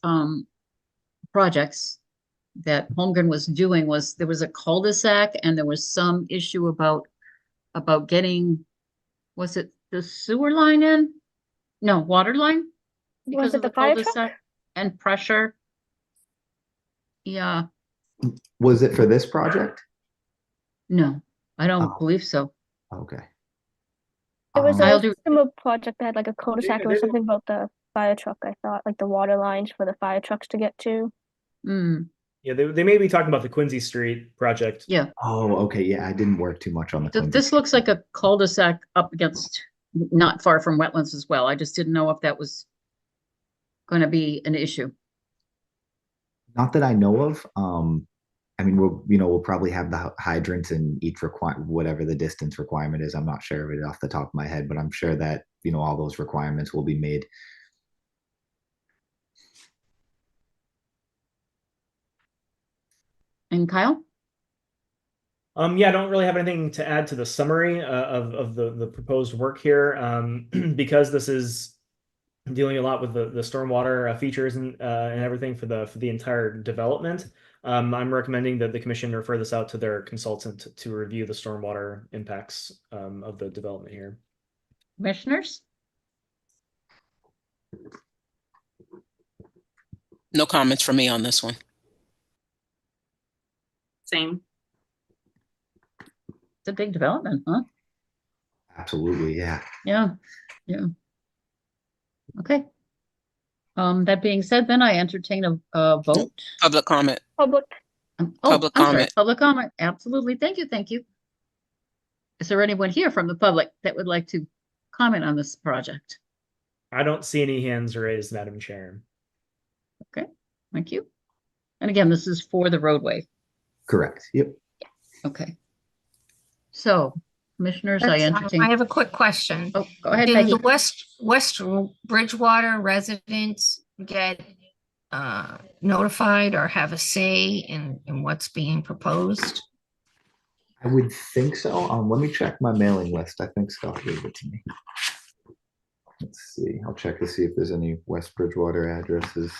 Speaker 1: projects that Holmgren was doing was there was a cul-de-sac and there was some issue about getting, was it the sewer line in? No, water line? Because
Speaker 3: Was it
Speaker 1: of the
Speaker 3: the fire truck?
Speaker 1: cul-de-sac and pressure. Yeah,
Speaker 9: was it for this project?
Speaker 1: no, I don't
Speaker 9: Oh.
Speaker 1: believe so.
Speaker 9: Okay.
Speaker 3: It was
Speaker 1: I'll
Speaker 3: a
Speaker 1: do-
Speaker 3: similar project that had like a cul-de-sac. It was something about the fire truck, I thought, like the water lines for the fire trucks to get to.
Speaker 1: Mm,
Speaker 5: Yeah, they may be talking about the Quincy Street project.
Speaker 1: yeah,
Speaker 9: Oh, okay. Yeah, I didn't work too much on the Quincy.
Speaker 1: this looks like a cul-de-sac up against, not far from wetlands as well. I just didn't know if that was going to be an issue.
Speaker 9: Not that I know of. I mean, we'll probably have the hydrants in each whatever the distance requirement is. I'm not sure of it off the top of my head, but I'm sure that, all those requirements will be made.
Speaker 1: And Kyle?
Speaker 5: Yeah, I don't really have anything to add to the summary of the proposed work here, because this is dealing a lot with the stormwater features and everything for the entire development. I'm recommending that the commission refer this out to their consultant to review the stormwater impacts of the development here.
Speaker 1: Commissioners?
Speaker 8: No comments from me on this one.
Speaker 7: Same.
Speaker 1: It's a big development, huh?
Speaker 9: Absolutely, yeah.
Speaker 1: Yeah, yeah. Okay. That being said, then I entertain a vote.
Speaker 8: Public comment.
Speaker 3: Public.
Speaker 1: Oh,
Speaker 8: Public
Speaker 1: I'm sorry,
Speaker 8: comment.
Speaker 1: public comment. Absolutely. Thank you, thank you. Is there anyone here from the public that would like to comment on this project?
Speaker 5: I don't see any hands raised, Madam Chair.
Speaker 1: Okay, thank you. And again, this is for the roadway.
Speaker 9: Correct. Yep.
Speaker 1: Okay. So, commissioners, I entertain.
Speaker 2: I have a quick question.
Speaker 1: Oh, go ahead,
Speaker 2: Do
Speaker 1: Peggy.
Speaker 2: the West Bridgewater residents get notified or have a say in what's being proposed?
Speaker 9: I would think so. Let me check my mailing list. I think Scott gave it to me. Let's see. I'll check to see if there's any West Bridgewater addresses.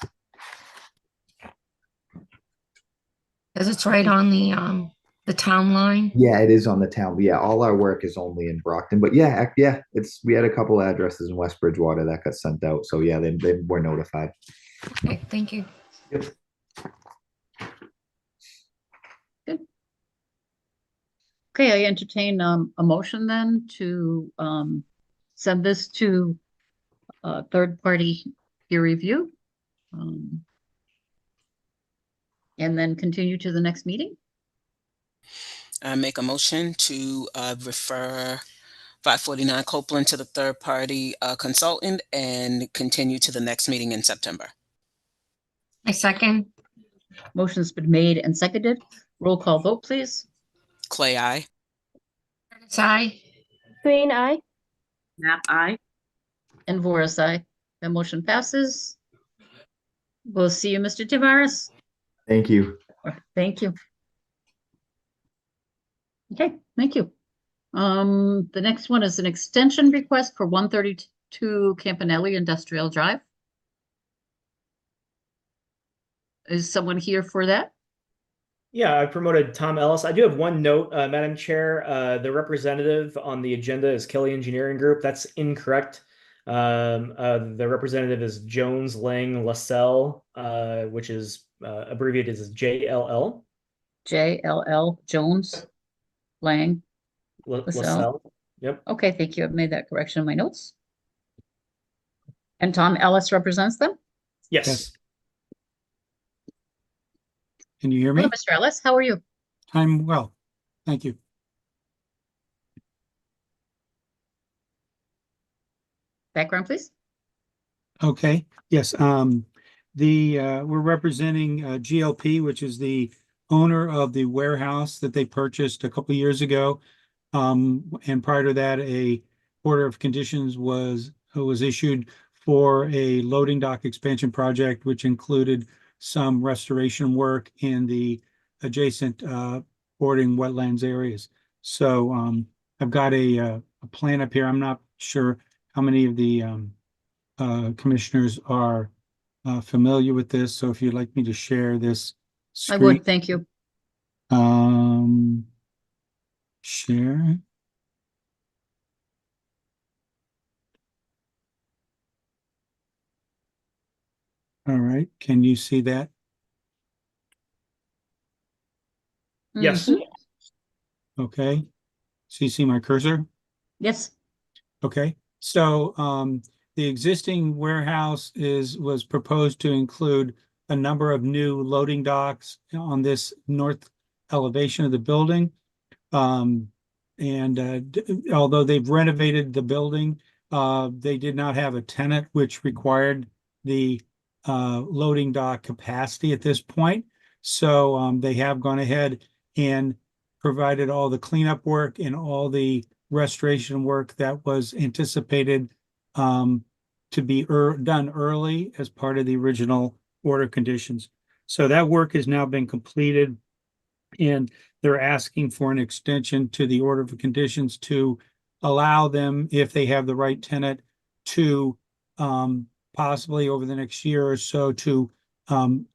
Speaker 2: Because it's right on the town line.
Speaker 9: Yeah, it is on the town. But yeah, all our work is only in Brockton. But yeah, we had a couple addresses in West Bridgewater that got sent out. So yeah, they were notified.
Speaker 2: Okay, thank you.
Speaker 9: Yep.
Speaker 1: Good. Okay, I entertain a motion then to send this to third-party peer review. And then continue to the next meeting.
Speaker 8: I make a motion to refer 549 Copeland to the third-party consultant and continue to the next meeting in September.
Speaker 2: I second.
Speaker 1: Motion's been made and seconded. Roll call vote, please.
Speaker 8: Clay, aye.
Speaker 2: Aye.
Speaker 3: Green eye.
Speaker 7: Nap aye.
Speaker 1: And Voris, aye. The motion passes. We'll see you, Mr. Tavares.
Speaker 9: Thank you.
Speaker 1: Thank you. Okay, thank you. The next one is an extension request for 132 Campanelli Industrial Drive. Is someone here for that?
Speaker 5: Yeah, I promoted Tom Ellis. I do have one note, Madam Chair. The representative on the agenda is Kelly Engineering Group. That's incorrect. The representative is Jones Lang LaSalle, which is abbreviated as JLL.
Speaker 1: JLL Jones Lang LaSalle.
Speaker 5: Yep.
Speaker 1: Okay, thank you. I've made that correction in my notes. And Tom Ellis represents them?
Speaker 5: Yes.
Speaker 13: Can you hear me?
Speaker 1: Hello, Mr. Ellis, how are you?
Speaker 13: I'm well. Thank you.
Speaker 1: Background, please.
Speaker 13: Okay, yes, we're representing GLP, which is the owner of the warehouse that they purchased a couple years ago. And prior to that, a order of conditions was issued for a loading dock expansion project, which included some restoration work in the adjacent bordering wetlands areas. So I've got a plan up here. I'm not sure how many of the commissioners are familiar with this. So if you'd like me to share this
Speaker 1: I
Speaker 13: screen.
Speaker 1: would, thank you.
Speaker 13: Share. All right, can you see that?
Speaker 5: Yes.
Speaker 1: Mhm.
Speaker 13: Okay, so you see my cursor?
Speaker 1: Yes.
Speaker 13: Okay, so the existing warehouse was proposed to include a number of new loading docks on this north elevation of the building. Although they've renovated the building, they did not have a tenant which required the loading dock capacity at this point. So they have gone ahead and provided all the cleanup work and all the restoration work that was anticipated to be done early as part of the original order conditions. So that work has now been completed, and they're asking for an extension to the order of conditions to allow them, if they have the right tenant, to possibly over the next year or so to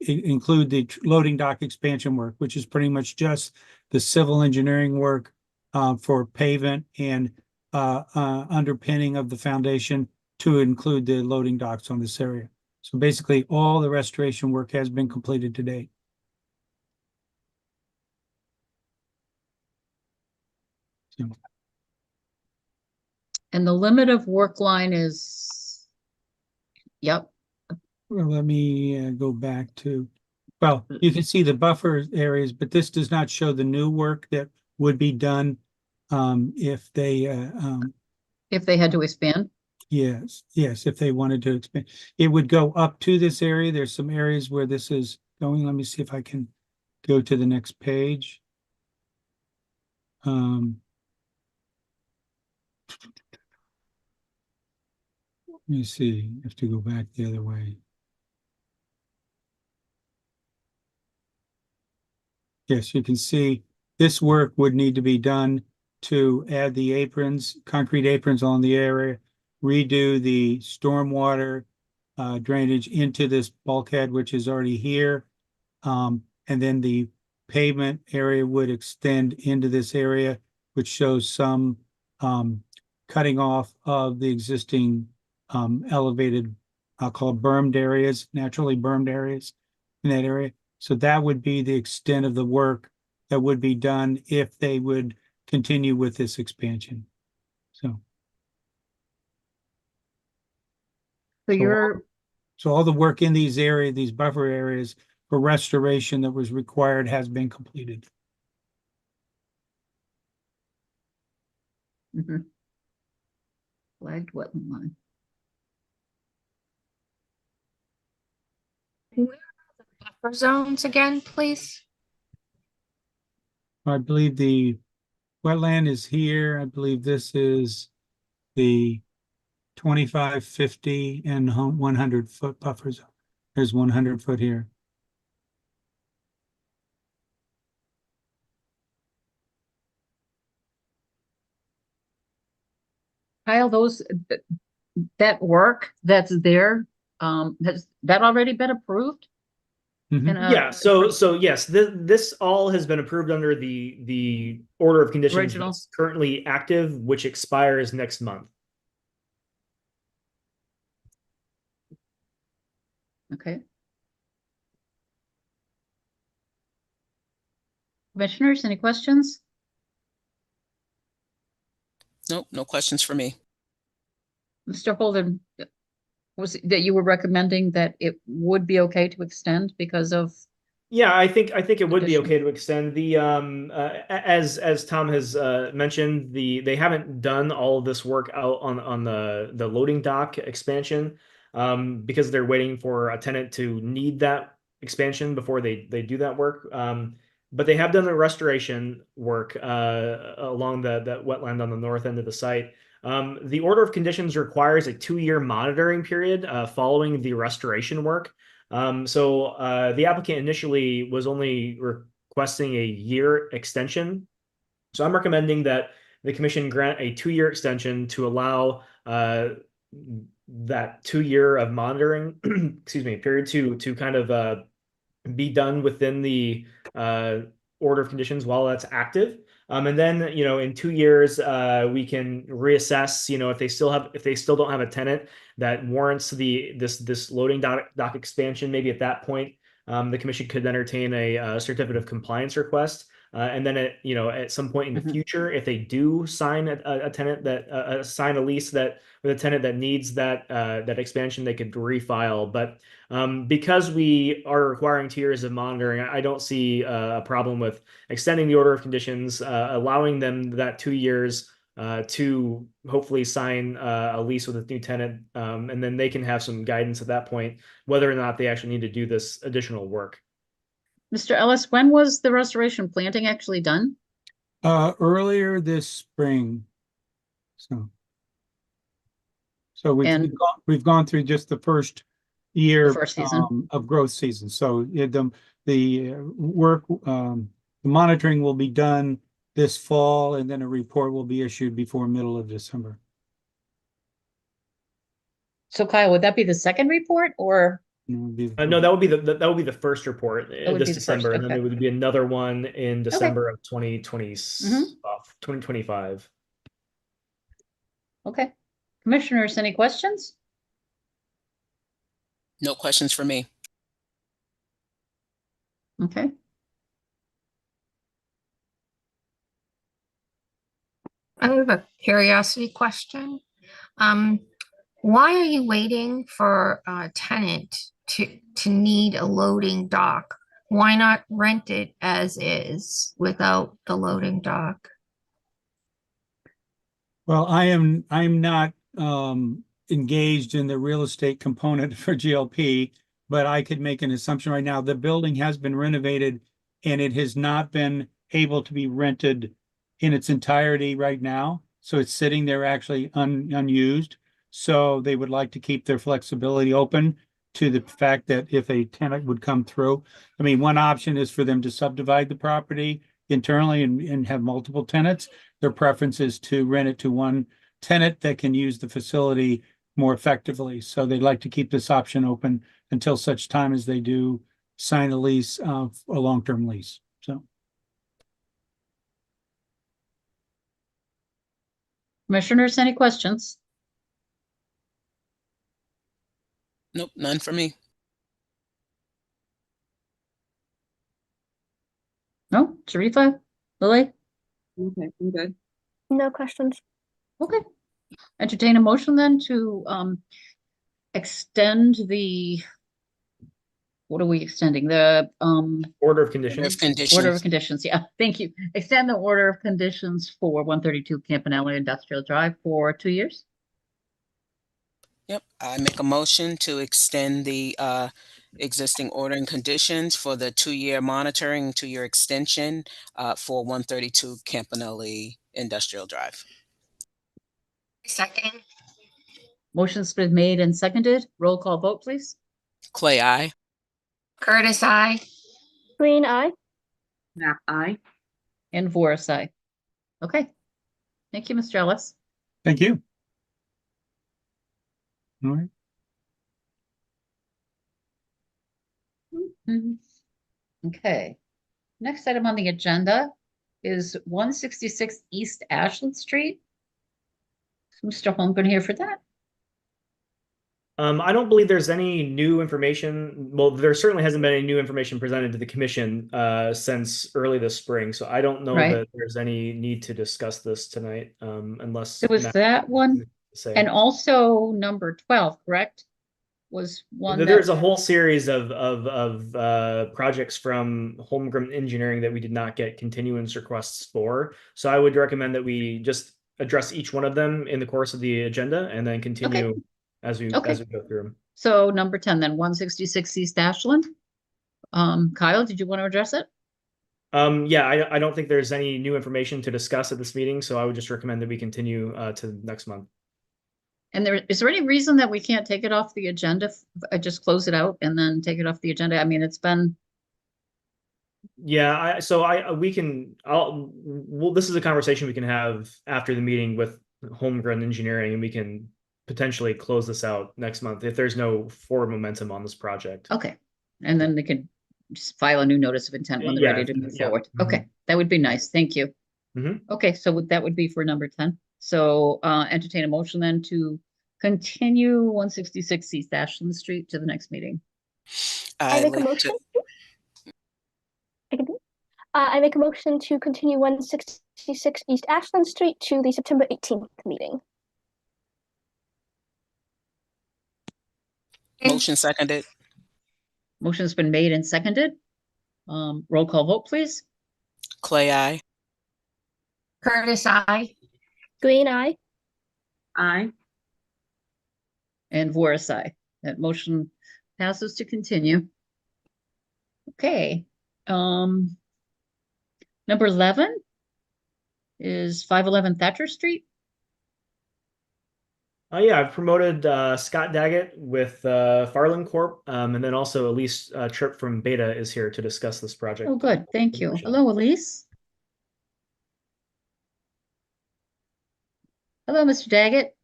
Speaker 13: include the loading dock expansion work, which is pretty much just the civil engineering work for pavement and underpinning of the foundation to include the loading docks on this area. So basically, all the restoration work has been completed to date. So,
Speaker 1: And the limit of work line is, yep,
Speaker 13: well, let me go back to, well, you can see the buffer areas, but this does not show the new work that would be done if they
Speaker 1: if they had to expand.
Speaker 13: yes, if they wanted to expand. It would go up to this area. There's some areas where this is going. Let me see if I can go to the next page. Let me see, I have to go back the other way. Yes, you can see this work would need to be done to add the aprons, concrete aprons on the area, redo the stormwater drainage into this bulkhead, which is already here. And then the pavement area would extend into this area, which shows some cutting off of the existing elevated, I'll call it bermed areas, naturally bermed areas in that area. So that would be the extent of the work that would be done if they would continue with this expansion. So
Speaker 1: you're,
Speaker 13: so all the work in these areas, these buffer areas for restoration that was required has been completed.
Speaker 1: mhm. Flagged wetland line.
Speaker 2: Buffer zones again, please.
Speaker 13: I believe the wetland is here. I believe this is the 25, 50, and 100-foot buffer zone. There's 100 foot here.
Speaker 1: Kyle, that work that's there, has that already been approved?
Speaker 13: Mhm.
Speaker 5: Yeah, so yes, this all has been approved under the order of conditions
Speaker 1: Original.
Speaker 5: that's currently active, which expires next month.
Speaker 1: Okay. Commissioners, any questions?
Speaker 8: Nope, no questions for me.
Speaker 1: Mr. Holden, Was it that you were recommending that it would be okay to extend because of,
Speaker 5: Yeah, I think it would be
Speaker 1: Addition.
Speaker 5: okay to extend the as Tom has mentioned, they haven't done all of this work out on the loading dock expansion because they're waiting for a tenant to need that expansion before they do that work. But they have done the restoration work along that wetland on the north end of the site. The order of conditions requires a 2-year monitoring period following the restoration work. So the applicant initially was only requesting a year extension. So I'm recommending that the commission grant a 2-year extension to allow that 2-year of monitoring, excuse me, period to kind of be done within the order of conditions while that's active. And then, in 2 years, we can reassess, if they still don't have a tenant that warrants this loading dock expansion. Maybe at that point, the commission could entertain a certificate of compliance request. And then at some point in the future, if they do sign a tenant that sign a lease with a tenant that needs that expansion, they could refile. But because we are requiring 2 years of monitoring, I don't see a problem with extending the order of conditions, allowing them that 2 years to hopefully sign a lease with a new tenant, and then they can have some guidance at that point whether or not they actually need to do this additional work.
Speaker 1: Mr. Ellis, when was the restoration planting actually done?
Speaker 13: Earlier this spring. So we've gone through just the first year
Speaker 1: The first season.
Speaker 13: of growth season. So the work, the monitoring will be done this fall, and then a report will be issued before middle of December.
Speaker 1: So Kyle, would that be the second report or?
Speaker 5: No, that would be the first report
Speaker 1: would
Speaker 5: this
Speaker 1: be the
Speaker 5: December,
Speaker 1: first,
Speaker 5: and then
Speaker 1: okay.
Speaker 5: there would be another one in December of 2025.
Speaker 1: Okay. Commissioners, any questions?
Speaker 8: No questions for me.
Speaker 1: Okay.
Speaker 2: I have a curiosity question. Why are you waiting for a tenant to need a loading dock? Why not rent it as is without the loading dock?
Speaker 13: Well, I'm not engaged in the real estate component for GLP, but I could make an assumption right now. The building has been renovated and it has not been able to be rented in its entirety right now. So it's sitting there actually unused. So they would like to keep their flexibility open to the fact that if a tenant would come through. I mean, one option is for them to subdivide the property internally and have multiple tenants. Their preference is to rent it to one tenant that can use the facility more effectively. So they'd like to keep this option open until such time as they do sign a lease, a long-term lease. So.
Speaker 1: Commissioners, any questions?
Speaker 8: Nope, none for me.
Speaker 1: No? Sharifa? Lily?
Speaker 7: Okay, I'm good.
Speaker 3: No questions.
Speaker 1: Okay. Entertain a motion then to extend what are we extending? The
Speaker 5: Order of
Speaker 8: Order
Speaker 5: conditions.
Speaker 8: of conditions.
Speaker 1: order of conditions. Yeah, thank you. Extend the order of conditions for 132 Campanella Industrial Drive for 2 years.
Speaker 8: Yep, I make a motion to extend the existing order and conditions for the 2-year monitoring, 2-year extension for 132 Campanelli Industrial Drive.
Speaker 2: Second.
Speaker 1: Motion's been made and seconded. Roll call vote, please.
Speaker 8: Clay, aye.
Speaker 2: Curtis, aye.
Speaker 3: Green eye.
Speaker 7: Knapp, aye.
Speaker 1: And Voris, aye. Okay. Thank you, Mr. Ellis.
Speaker 13: Thank you. All right.
Speaker 1: Okay. Next item on the agenda is 166 East Ashland Street. Is Mr. Holmgren here for that?
Speaker 5: I don't believe there's any new information. Well, there certainly hasn't been any new information presented to the commission since early this spring. So I don't know
Speaker 1: Right.
Speaker 5: that there's any need to discuss this tonight, unless
Speaker 1: It was
Speaker 5: Matt
Speaker 1: that one
Speaker 5: can say.
Speaker 1: and also number 12, correct? was one
Speaker 5: There's
Speaker 1: that,
Speaker 5: a whole series of projects from Holmgren Engineering that we did not get continuance requests for. So I would recommend that we just address each one of them in the course of the agenda and then continue as we
Speaker 1: Okay.
Speaker 5: go through them.
Speaker 1: so number 10 then, 166 East Ashland. Kyle, did you want to address it?
Speaker 5: Yeah, I don't think there's any new information to discuss at this meeting, so I would just recommend that we continue to next month.
Speaker 1: And is there any reason that we can't take it off the agenda? Just close it out and then take it off the agenda? I mean, it's been,
Speaker 5: Yeah, this is a conversation we can have after the meeting with Holmgren Engineering, and we can potentially close this out next month if there's no forward momentum on this project.
Speaker 1: okay. And then they can just file a new notice of intent when they're
Speaker 5: Yeah,
Speaker 1: ready to move
Speaker 5: yeah.
Speaker 1: forward.
Speaker 5: Mhm.
Speaker 1: Okay, that would be nice. Thank you. Okay, so that would be for number 10. So entertain a motion then to continue 166 East Ashland Street to the next meeting.
Speaker 3: I make a motion. I can do it. I make a motion to continue 166 East Ashland Street to the September 18th meeting.
Speaker 8: Motion seconded.
Speaker 1: Motion's been made and seconded. Roll call vote, please.
Speaker 8: Clay, aye.
Speaker 2: Curtis, I.
Speaker 3: Green, aye.
Speaker 7: Aye.
Speaker 1: And Voris, aye. That motion passes to continue. Okay. Number 11 is 511 Thatcher Street.
Speaker 5: Yeah, I've promoted Scott Daggett with Farland Corp. And then also Elise Tripp from Beta is here to discuss this project.
Speaker 1: Oh, good. Thank you. Hello, Elise. Hello, Mr. Daggett.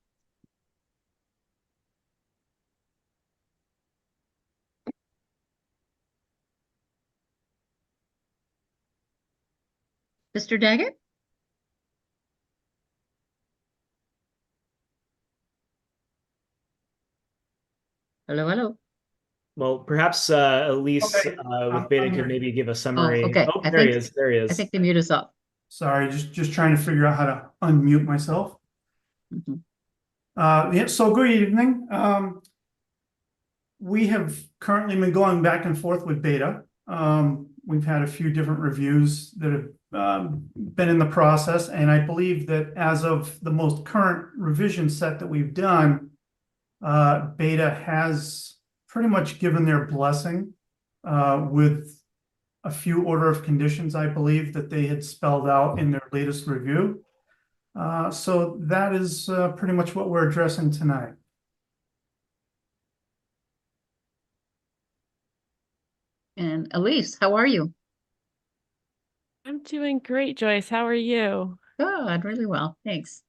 Speaker 1: Mr. Daggett? Hello, hello.
Speaker 5: Well, perhaps Elise with Beta could maybe give a summary.
Speaker 1: okay.
Speaker 5: Oh, there he is. There he is.
Speaker 1: I think the mute is up.
Speaker 14: Sorry, just trying to figure out how to unmute myself. Yeah, so good evening. We have currently been going back and forth with Beta. We've had a few different reviews that have been in the process, and I believe that as of the most current revision set that we've done, Beta has pretty much given their blessing with a few order of conditions, I believe, that they had spelled out in their latest review. So that is pretty much what we're addressing tonight.
Speaker 1: And Elise, how are you?
Speaker 15: I'm doing great, Joyce. How are you?
Speaker 1: Good, really well. Thanks.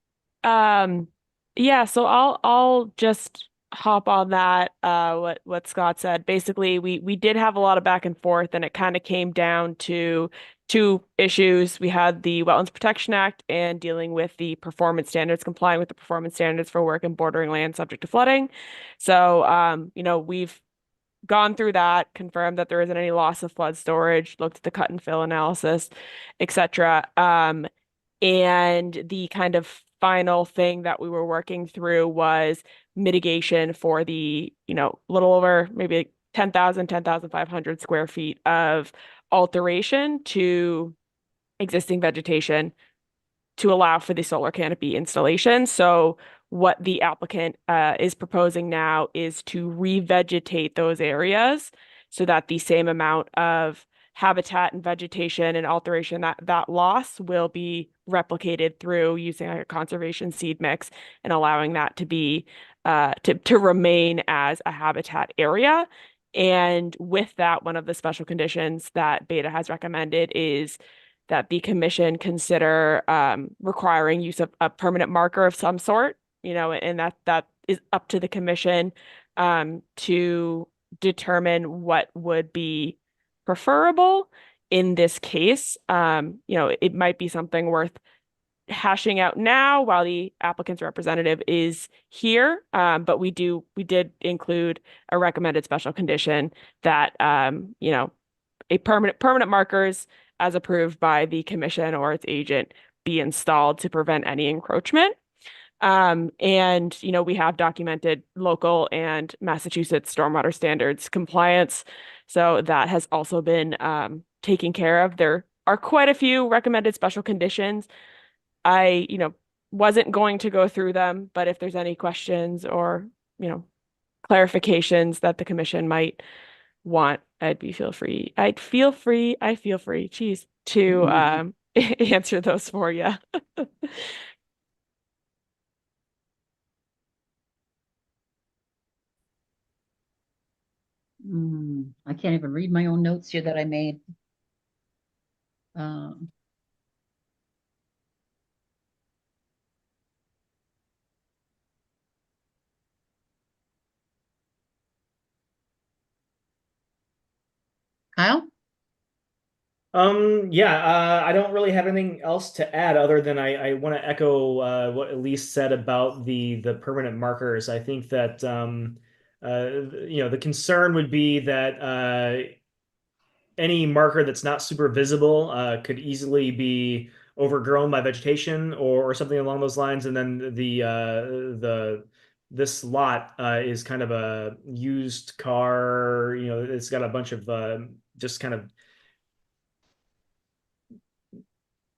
Speaker 15: Yeah, so I'll just hop on that what Scott said. Basically, we did have a lot of back and forth, and it kind of came down to two issues. We had the Wetlands Protection Act and dealing with the performance standards, complying with the performance standards for work in bordering land subject to flooding. So we've gone through that, confirmed that there isn't any loss of flood storage, looked at the cut and fill analysis, etc. And the kind of final thing that we were working through was mitigation for the, little over maybe 10,500 square feet of alteration to existing vegetation to allow for the solar canopy installation. So what the applicant is proposing now is to revegetate those areas so that the same amount of habitat and vegetation and alteration that loss will be replicated through using a conservation seed mix and allowing that to be to remain as a habitat area. And with that, one of the special conditions that Beta has recommended is that the commission consider requiring use of a permanent marker of some sort, and that is up to the commission to determine what would be preferable in this case. It might be something worth hashing out now while the applicant's representative is here. But we did include a recommended special condition that a permanent markers as approved by the commission or its agent be installed to prevent any encroachment. And, we have documented local and Massachusetts stormwater standards compliance. So that has also been taken care of. There are quite a few recommended special conditions. I, wasn't going to go through them, but if there's any questions or, clarifications that the commission might want, I feel free, geez, to answer those for you.
Speaker 1: I can't even read my own notes here that I made. Kyle?
Speaker 5: Yeah, I don't really have anything else to add other than I want to echo what Elise said about the permanent markers. I think that the concern would be that any marker that's not super visible could easily be overgrown by vegetation or something along those lines. And then this lot is kind of a used car. It's got a bunch of just kind of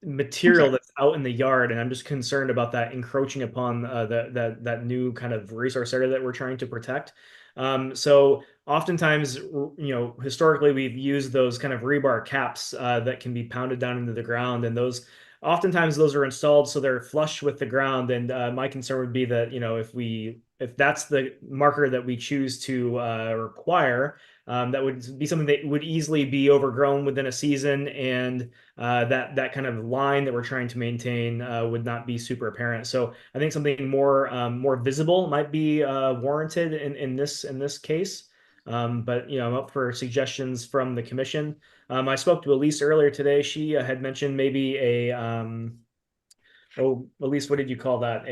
Speaker 5: material that's out in the yard, and I'm just concerned about that encroaching upon that new kind of resource area that we're trying to protect. So oftentimes, historically we've used those kind of rebar caps that can be pounded down into the ground, and oftentimes those are installed so they're flush with the ground. And my concern would be that if that's the marker that we choose to require, that would be something that would easily be overgrown within a season, and that kind of line that we're trying to maintain would not be super apparent. So I think something more visible might be warranted in this case. But I'm up for suggestions from the commission. I spoke to Elise earlier today. She had mentioned maybe Elise, what did you call that?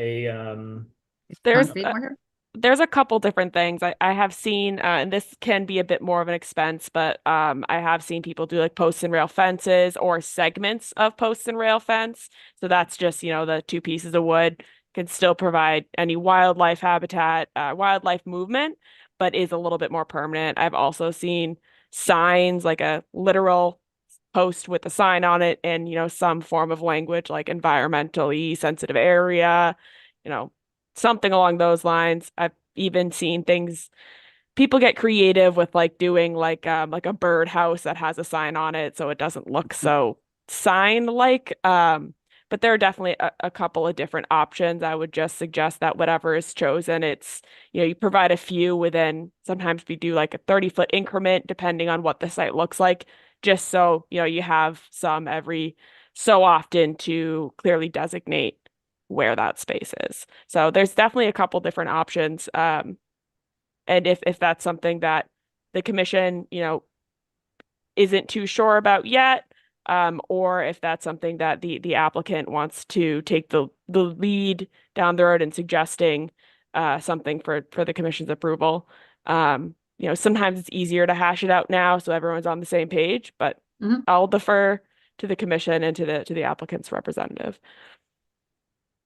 Speaker 15: There's
Speaker 1: Concrete marker?
Speaker 15: there's a couple different things I have seen, and this can be a bit more of an expense, but I have seen people do like posts and rail fences or segments of posts and rail fence. So that's just, the two pieces of wood can still provide any wildlife habitat, wildlife movement, but is a little bit more permanent. I've also seen signs, like a literal post with a sign on it and, some form of language like environmentally sensitive area, you know, something along those lines. I've even seen people get creative with like doing like a birdhouse that has a sign on it so it doesn't look so sign like. But there are definitely a couple of different options. I would just suggest that whatever is chosen, it's, you provide a few within, sometimes we do like a 30-foot increment depending on what the site looks like, just so, you have some every so often to clearly designate where that space is. So there's definitely a couple different options. And if that's something that the commission, isn't too sure about yet, or if that's something that the applicant wants to take the lead down the road in suggesting something for the commission's approval. Sometimes it's easier to hash it out now so everyone's on the same page, but I'll defer to the commission and to the applicant's representative.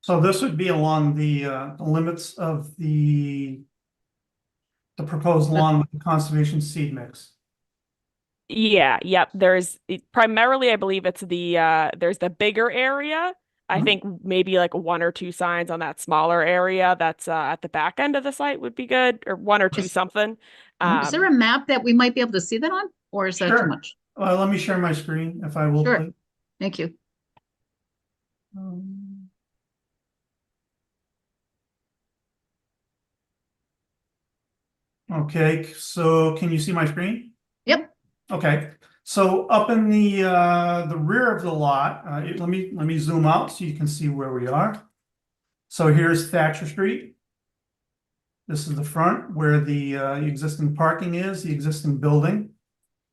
Speaker 14: So this would be along the limits of the proposed lawn with the conservation seed mix.
Speaker 15: Yeah, yep. Primarily, I believe it's there's the bigger area. I think maybe like one or two signs on that smaller area that's at the back end of the site would be good, or one or two something.
Speaker 1: Is there a map that we might be able to see that on, or is that too much?
Speaker 14: Let me share my screen if I will.
Speaker 1: Sure.
Speaker 14: Please.
Speaker 1: Thank you.
Speaker 14: Okay, so can you see my screen?
Speaker 1: Yep.
Speaker 14: Okay, so up in the rear of the lot, let me zoom out so you can see where we are. So here's Thatcher Street. This is the front where the existing parking is, the existing building.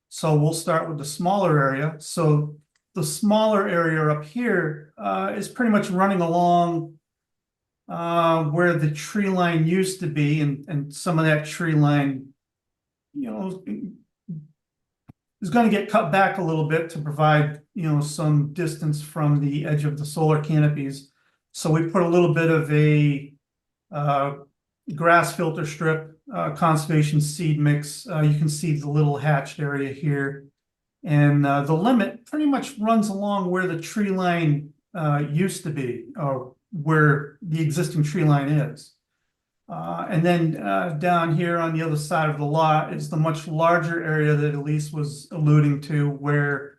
Speaker 14: So we'll start with the smaller area. So the smaller area up here is pretty much running along where the tree line used to be, and some of that tree line, is going to get cut back a little bit to provide, some distance from the edge of the solar canopies. So we put a little bit of a grass filter strip, conservation seed mix. You can see the little hatched area here. And the limit pretty much runs along where the tree line used to be, or where the existing tree line is. And then down here on the other side of the lot is the much larger area that Elise was alluding to, where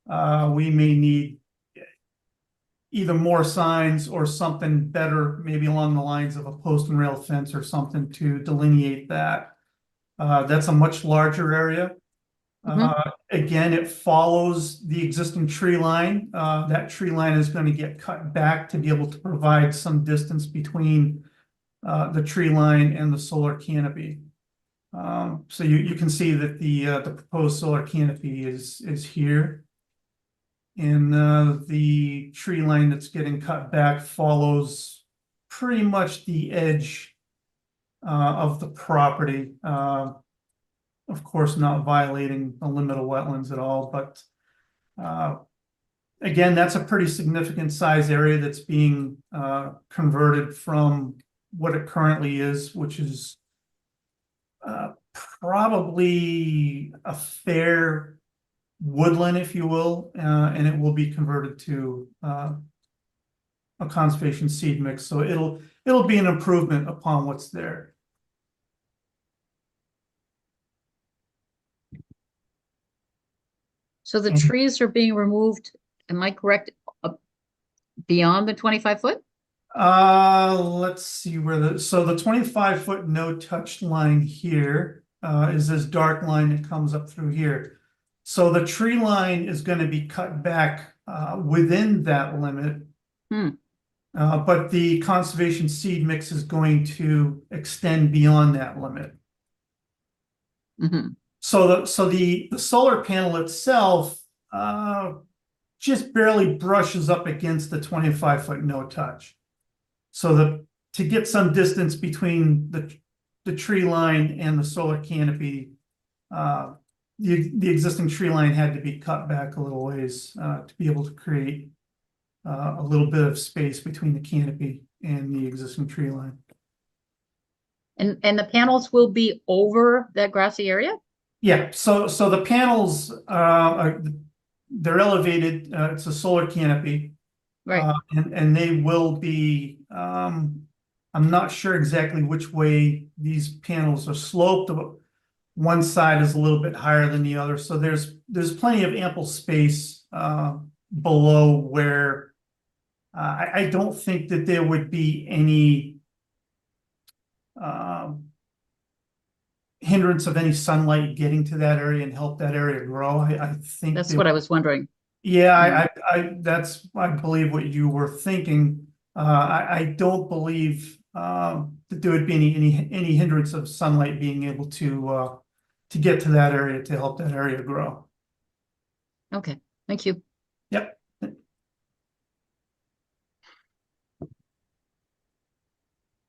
Speaker 14: we may need either more signs or something better, maybe along the lines of a post and rail fence or something to delineate that. That's a much larger area. Again, it follows the existing tree line. That tree line is going to get cut back to be able to provide some distance between the tree line and the solar canopy. So you can see that the proposed solar canopy is here. And the tree line that's getting cut back follows pretty much the edge of the property. Of course, not violating the limit of wetlands at all, but again, that's a pretty significant size area that's being converted from what it currently is, which is probably a fair woodland, if you will, and it will be converted to a conservation seed mix. So it'll be an improvement upon what's there.
Speaker 1: So the trees are being removed, am I correct, beyond the 25 foot?
Speaker 14: Let's see where the 25-foot no touch line here is this dark line that comes up through here. So the tree line is going to be cut back within that limit. But the conservation seed mix is going to extend beyond that limit. So the solar panel itself just barely brushes up against the 25-foot no touch. So to get some distance between the tree line and the solar canopy, the existing tree line had to be cut back a little ways to be able to create a little bit of space between the canopy and the existing tree line.
Speaker 1: And the panels will be over that grassy area?
Speaker 14: Yeah, so the panels they're elevated. It's a solar canopy,
Speaker 1: right?
Speaker 14: And they will be. I'm not sure exactly which way these panels are sloped. One side is a little bit higher than the other, so there's plenty of ample space below where I don't think that there would be any hindrance of any sunlight getting to that area and help that area grow. I think
Speaker 1: that's what I was wondering.
Speaker 14: Yeah, I believe what you were thinking. I don't believe that there would be any hindrance of sunlight being able to get to that area to help that area grow.
Speaker 1: Okay, thank you.
Speaker 14: Yep.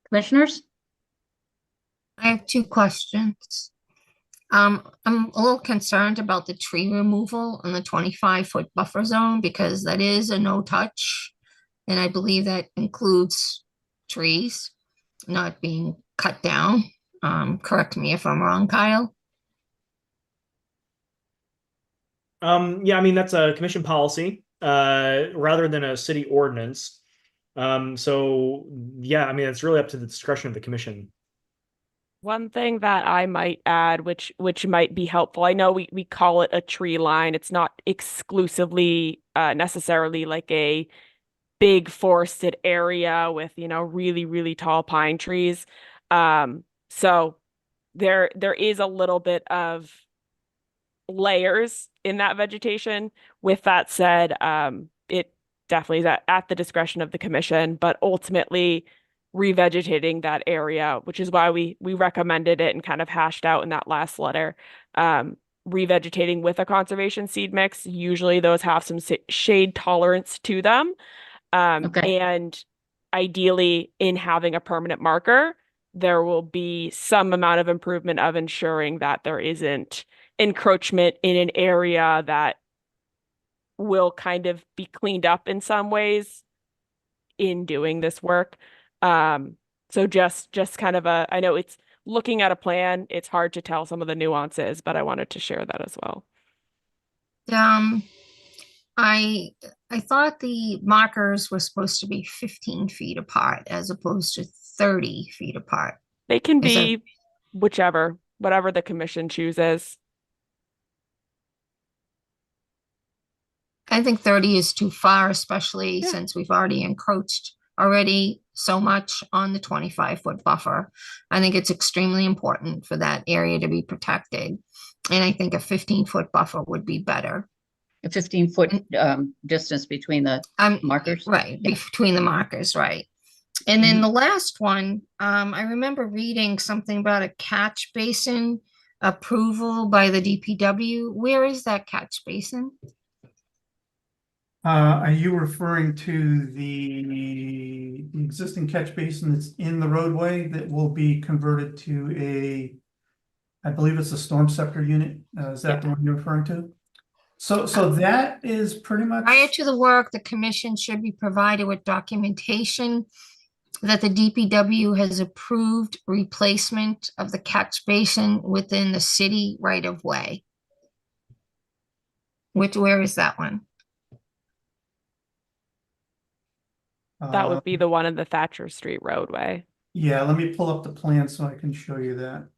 Speaker 1: Commissioners?
Speaker 2: I have two questions. I'm a little concerned about the tree removal in the 25-foot buffer zone because that is a no touch. And I believe that includes trees not being cut down. Correct me if I'm wrong, Kyle.
Speaker 5: Yeah, I mean, that's a commission policy rather than a city ordinance. So yeah, I mean, it's really up to the discretion of the commission.
Speaker 15: One thing that I might add, which might be helpful, I know we call it a tree line. It's not exclusively necessarily like a big forested area with, really, really tall pine trees. So there is a little bit of layers in that vegetation. With that said, it definitely is at the discretion of the commission, but ultimately revegetating that area, which is why we recommended it and kind of hashed out in that last letter. Revegetating with a conservation seed mix, usually those have some shade tolerance to them. And ideally, in having a permanent marker, there will be some amount of improvement of ensuring that there isn't encroachment in an area that will kind of be cleaned up in some ways in doing this work. So just kind of I know it's looking at a plan, it's hard to tell some of the nuances, but I wanted to share that as well.
Speaker 2: I thought the markers were supposed to be 15 feet apart as opposed to 30 feet apart.
Speaker 15: They can
Speaker 2: Is that-
Speaker 15: be whatever the commission chooses.
Speaker 2: I think 30 is too far, especially
Speaker 15: Yeah.
Speaker 2: since we've already encroached already so much on the 25-foot buffer. I think it's extremely important for that area to be protected. And I think a 15-foot buffer would be better.
Speaker 1: A 15-foot distance between the markers.
Speaker 2: Right,
Speaker 1: Yeah.
Speaker 2: between the markers, right. And then the last one, I remember reading something about a catch basin approval by the DPW. Where is that catch basin?
Speaker 14: Are you referring to the existing catch basin that's in the roadway that will be converted to I believe it's a storm scepter unit? Is that the one you're referring to? So that is pretty much.
Speaker 2: Prior to the work, the commission should be provided with documentation that the DPW has approved replacement of the catch basin within the city right of way. Where is that one?
Speaker 15: That would be the one in the Thatcher Street roadway.
Speaker 14: Yeah, let me pull up the plan so I can show you that.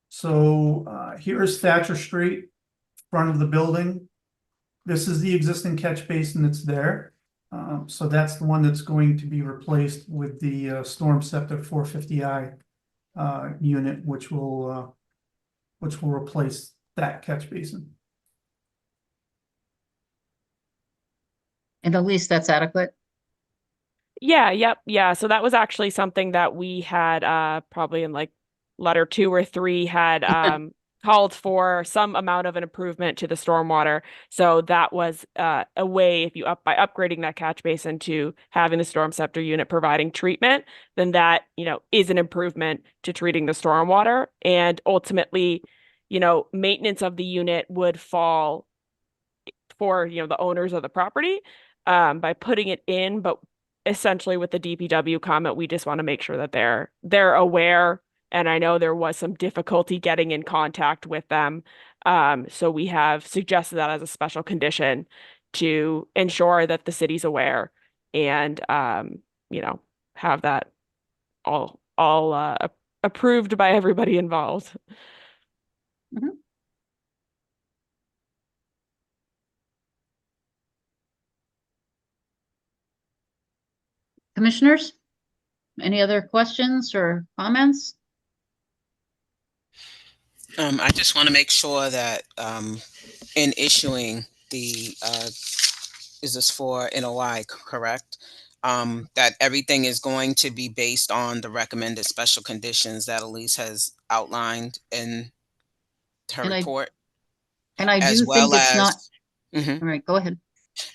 Speaker 14: So here's Thatcher Street, front of the building. This is the existing catch basin that's there. So that's the one that's going to be replaced with the Storm Scepter 450i unit, which will replace that catch basin.
Speaker 1: And at least that's adequate.
Speaker 15: Yeah. So that was actually something that we had probably in like letter 2 or 3 had called for some amount of an improvement to the stormwater. So that was a way, if you by upgrading that catch basin to having the storm scepter unit providing treatment, then that, is an improvement to treating the stormwater. And ultimately, maintenance of the unit would fall for, the owners of the property by putting it in. But essentially with the DPW comment, we just want to make sure that they're aware. And I know there was some difficulty getting in contact with them. So we have suggested that as a special condition to ensure that the city's aware and, have that all approved by everybody involved.
Speaker 1: Mhm. Commissioners, any other questions or comments?
Speaker 8: I just want to make sure that in issuing is this for NOI, correct? That everything is going to be based on the recommended special conditions that Elise has outlined in her report.
Speaker 1: I do
Speaker 8: as
Speaker 1: think
Speaker 8: well
Speaker 1: it's not.
Speaker 8: as Mhm.
Speaker 1: All right, go ahead.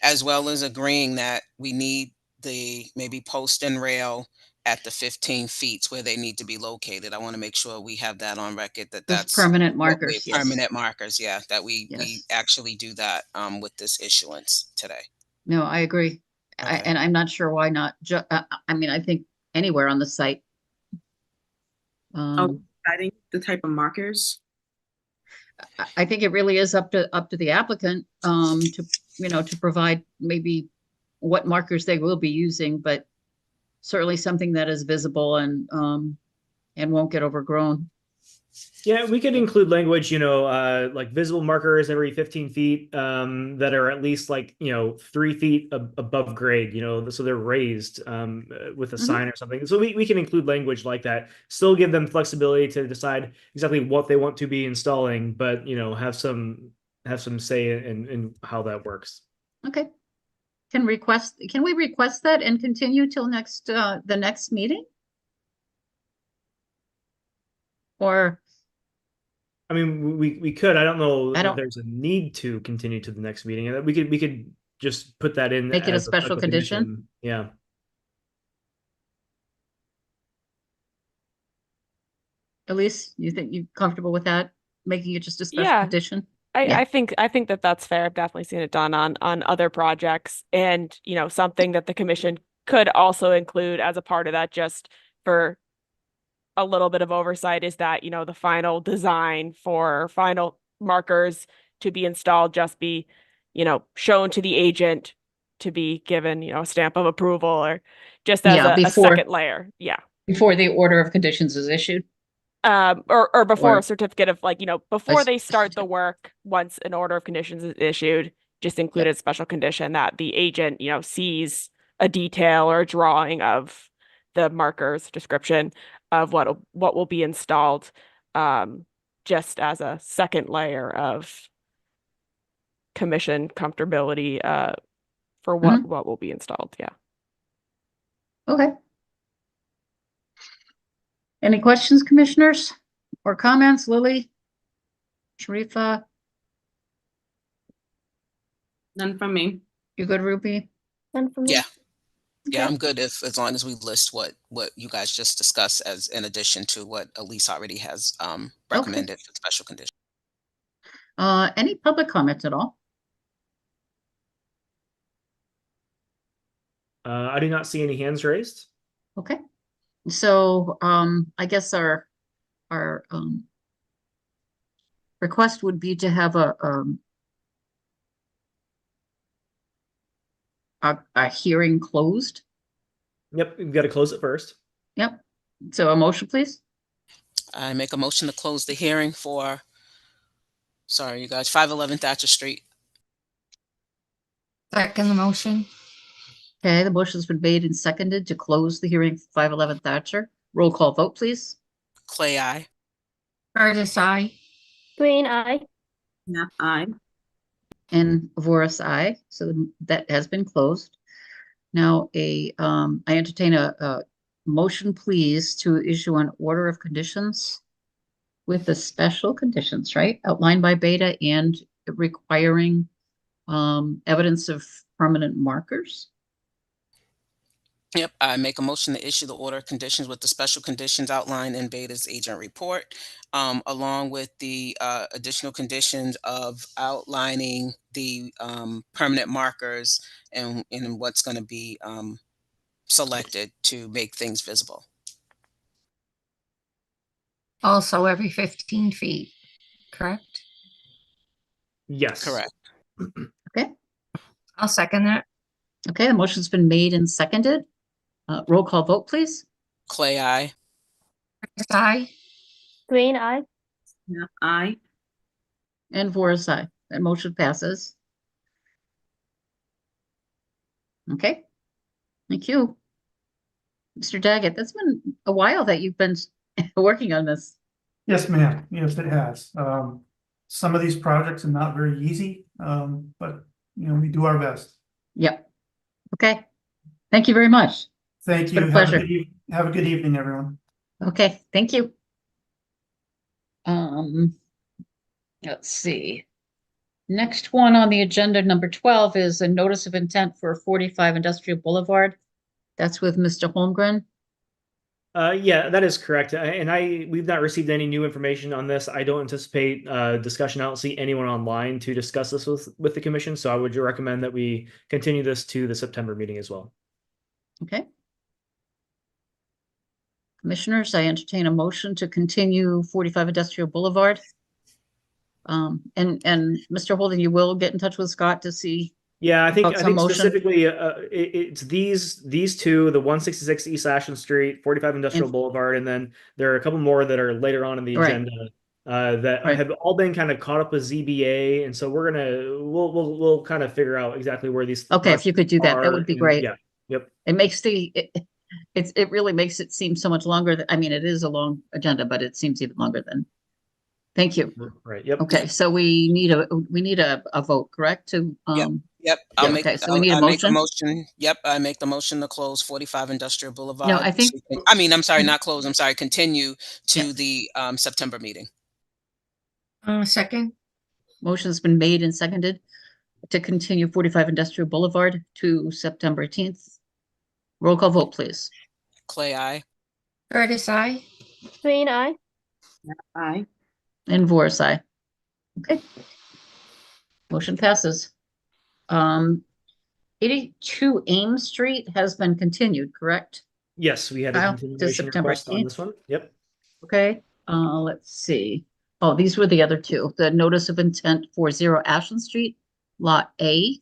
Speaker 8: As well as agreeing that we need the maybe post and rail at the 15 feet where they need to be located. I want to make sure we have that on record
Speaker 1: Those
Speaker 8: that's
Speaker 1: permanent
Speaker 8: what
Speaker 1: markers, yes.
Speaker 8: permanent markers, yeah, that we
Speaker 1: Yes.
Speaker 8: actually do that with this issuance today.
Speaker 1: No, I agree.
Speaker 8: Okay.
Speaker 1: And I'm not sure why not. I think anywhere on the site.
Speaker 7: I think the type of markers.
Speaker 1: I think it really is up to the applicant to provide maybe what markers they will be using, but certainly something that is visible and won't get overgrown.
Speaker 5: Yeah, we could include language, like visible markers every 15 feet that are at least 3 feet above grade, so they're raised with a sign or something. So we can include language like that, still give them flexibility to decide exactly what they want to be installing, but, have some say in how that works.
Speaker 1: Okay. Can we request that and continue till the next meeting? Or
Speaker 5: I mean, we could. I don't know
Speaker 1: I
Speaker 5: that
Speaker 1: don't-
Speaker 5: there's a need to continue to the next meeting. We could just put that in
Speaker 1: Make it a
Speaker 5: as
Speaker 1: special condition?
Speaker 5: Yeah.
Speaker 1: Elise, you think you're comfortable with that? Making it just a special
Speaker 15: Yeah.
Speaker 1: condition? Yeah.
Speaker 15: I think that that's fair. I've definitely seen it done on other projects, and something that the commission could also include as a part of that, just for a little bit of oversight, is that the final design for final markers to be installed just be shown to the agent to be given a stamp of approval, or just as
Speaker 1: Yeah,
Speaker 15: a second layer. Yeah.
Speaker 1: before the order of conditions is issued.
Speaker 15: Or before
Speaker 1: Or
Speaker 15: a certificate of before they start the
Speaker 1: certificate.
Speaker 15: work, once an order of conditions is issued, just include a special condition that the agent sees a detail or a drawing of the markers description of what will be installed, just as a second layer of commission comfortability for what will be installed. Yeah.
Speaker 1: Okay. Any questions, commissioners, or comments? Lily, Sharifa,
Speaker 7: None from me.
Speaker 1: you good, Ruby?
Speaker 3: None from me.
Speaker 8: Yeah. Yeah,
Speaker 1: Okay.
Speaker 8: I'm good as long as we list what you guys just discussed as in addition to what Elise already has recommended for special condition.
Speaker 1: Any public comments at all?
Speaker 5: I do not see any hands raised.
Speaker 1: Okay. So I guess our request would be to have a hearing closed.
Speaker 5: Yep, we've got to close it first.
Speaker 1: Yep. So a motion, please.
Speaker 8: I make a motion to close the hearing for, sorry, you guys, 511 Thatcher Street.
Speaker 2: Second the motion.
Speaker 1: Okay, the motion's been made and seconded to close the hearing for 511 Thatcher. Roll call vote, please.
Speaker 8: Clay, aye.
Speaker 2: Curtis, aye.
Speaker 3: Green, aye.
Speaker 7: Knapp, aye.
Speaker 1: And Voris, aye. So that has been closed. Now I entertain a motion, please, to issue an order of conditions with the special conditions, right? Outlined by Beta and requiring evidence of permanent markers.
Speaker 8: Yep, I make a motion to issue the order of conditions with the special conditions outlined in Beta's agent report, along with the additional conditions of outlining the permanent markers and what's going to be selected to make things visible.
Speaker 2: Also every 15 feet, correct?
Speaker 5: Yes.
Speaker 8: Correct.
Speaker 1: Okay.
Speaker 2: I'll second that.
Speaker 1: Okay, the motion's been made and seconded. Roll call vote, please.
Speaker 8: Clay, aye.
Speaker 2: Curtis, aye.
Speaker 3: Green, aye.
Speaker 7: Knapp, aye.
Speaker 1: And Voris, aye. That motion passes. Okay. Thank you. Mr. Daggett, that's been a while that you've been working on this.
Speaker 14: Yes, ma'am. Yes, it has. Some of these projects are not very easy, but we do our best.
Speaker 1: Yep. Okay. Thank you very much.
Speaker 14: Thank
Speaker 1: It's
Speaker 14: you.
Speaker 1: been a pleasure.
Speaker 14: Have a good evening, everyone.
Speaker 1: Okay, thank you. Let's see. Next one on the agenda, number 12, is a notice of intent for 45 Industrial Boulevard. That's with Mr. Holmgren.
Speaker 5: Yeah, that is correct. We've not received any new information on this. I don't anticipate discussion. I don't see anyone online to discuss this with the commission. So I would recommend that we continue this to the September meeting as well.
Speaker 1: Okay. Commissioners, I entertain a motion to continue 45 Industrial Boulevard. And Mr. Holden, you will get in touch with Scott to see.
Speaker 5: Yeah, I think
Speaker 1: motion.
Speaker 5: specifically it's these two, the 166 East Ashland Street, 45 Industrial Boulevard, and then there are a couple more that are later on in the agenda that have all been kind of caught up with ZBA, and so we'll kind of figure out exactly where these.
Speaker 1: Okay, if you could do that, that would be great.
Speaker 5: Yeah. Yep.
Speaker 1: It makes it really makes it seem so much longer. I mean, it is a long agenda, but it seems even longer than. Thank you.
Speaker 5: Right. Yep.
Speaker 1: Okay, so we need a vote, correct? To
Speaker 8: Yep.
Speaker 1: we need a motion.
Speaker 8: Make a motion. Yep. I make the motion to close 45 Industrial Boulevard.
Speaker 1: No, I think.
Speaker 8: I'm sorry, not close. I'm sorry. Continue to the September meeting.
Speaker 2: Second.
Speaker 1: Motion's been made and seconded to continue 45 Industrial Boulevard to September 18th. Roll call vote, please.
Speaker 8: Clay, aye.
Speaker 2: Curtis, aye.
Speaker 3: Green, aye.
Speaker 7: Knapp, aye.
Speaker 1: And Voris, aye. Okay. Motion passes. 82 Ames Street has been continued, correct?
Speaker 5: Yes, we had a
Speaker 1: Kyle, to
Speaker 5: continuation
Speaker 1: September
Speaker 5: request on
Speaker 1: 18th.
Speaker 5: this one. Yep.
Speaker 1: Okay, let's see. Oh, these were the other two. The notice of intent for 0 Ashland Street, Lot A,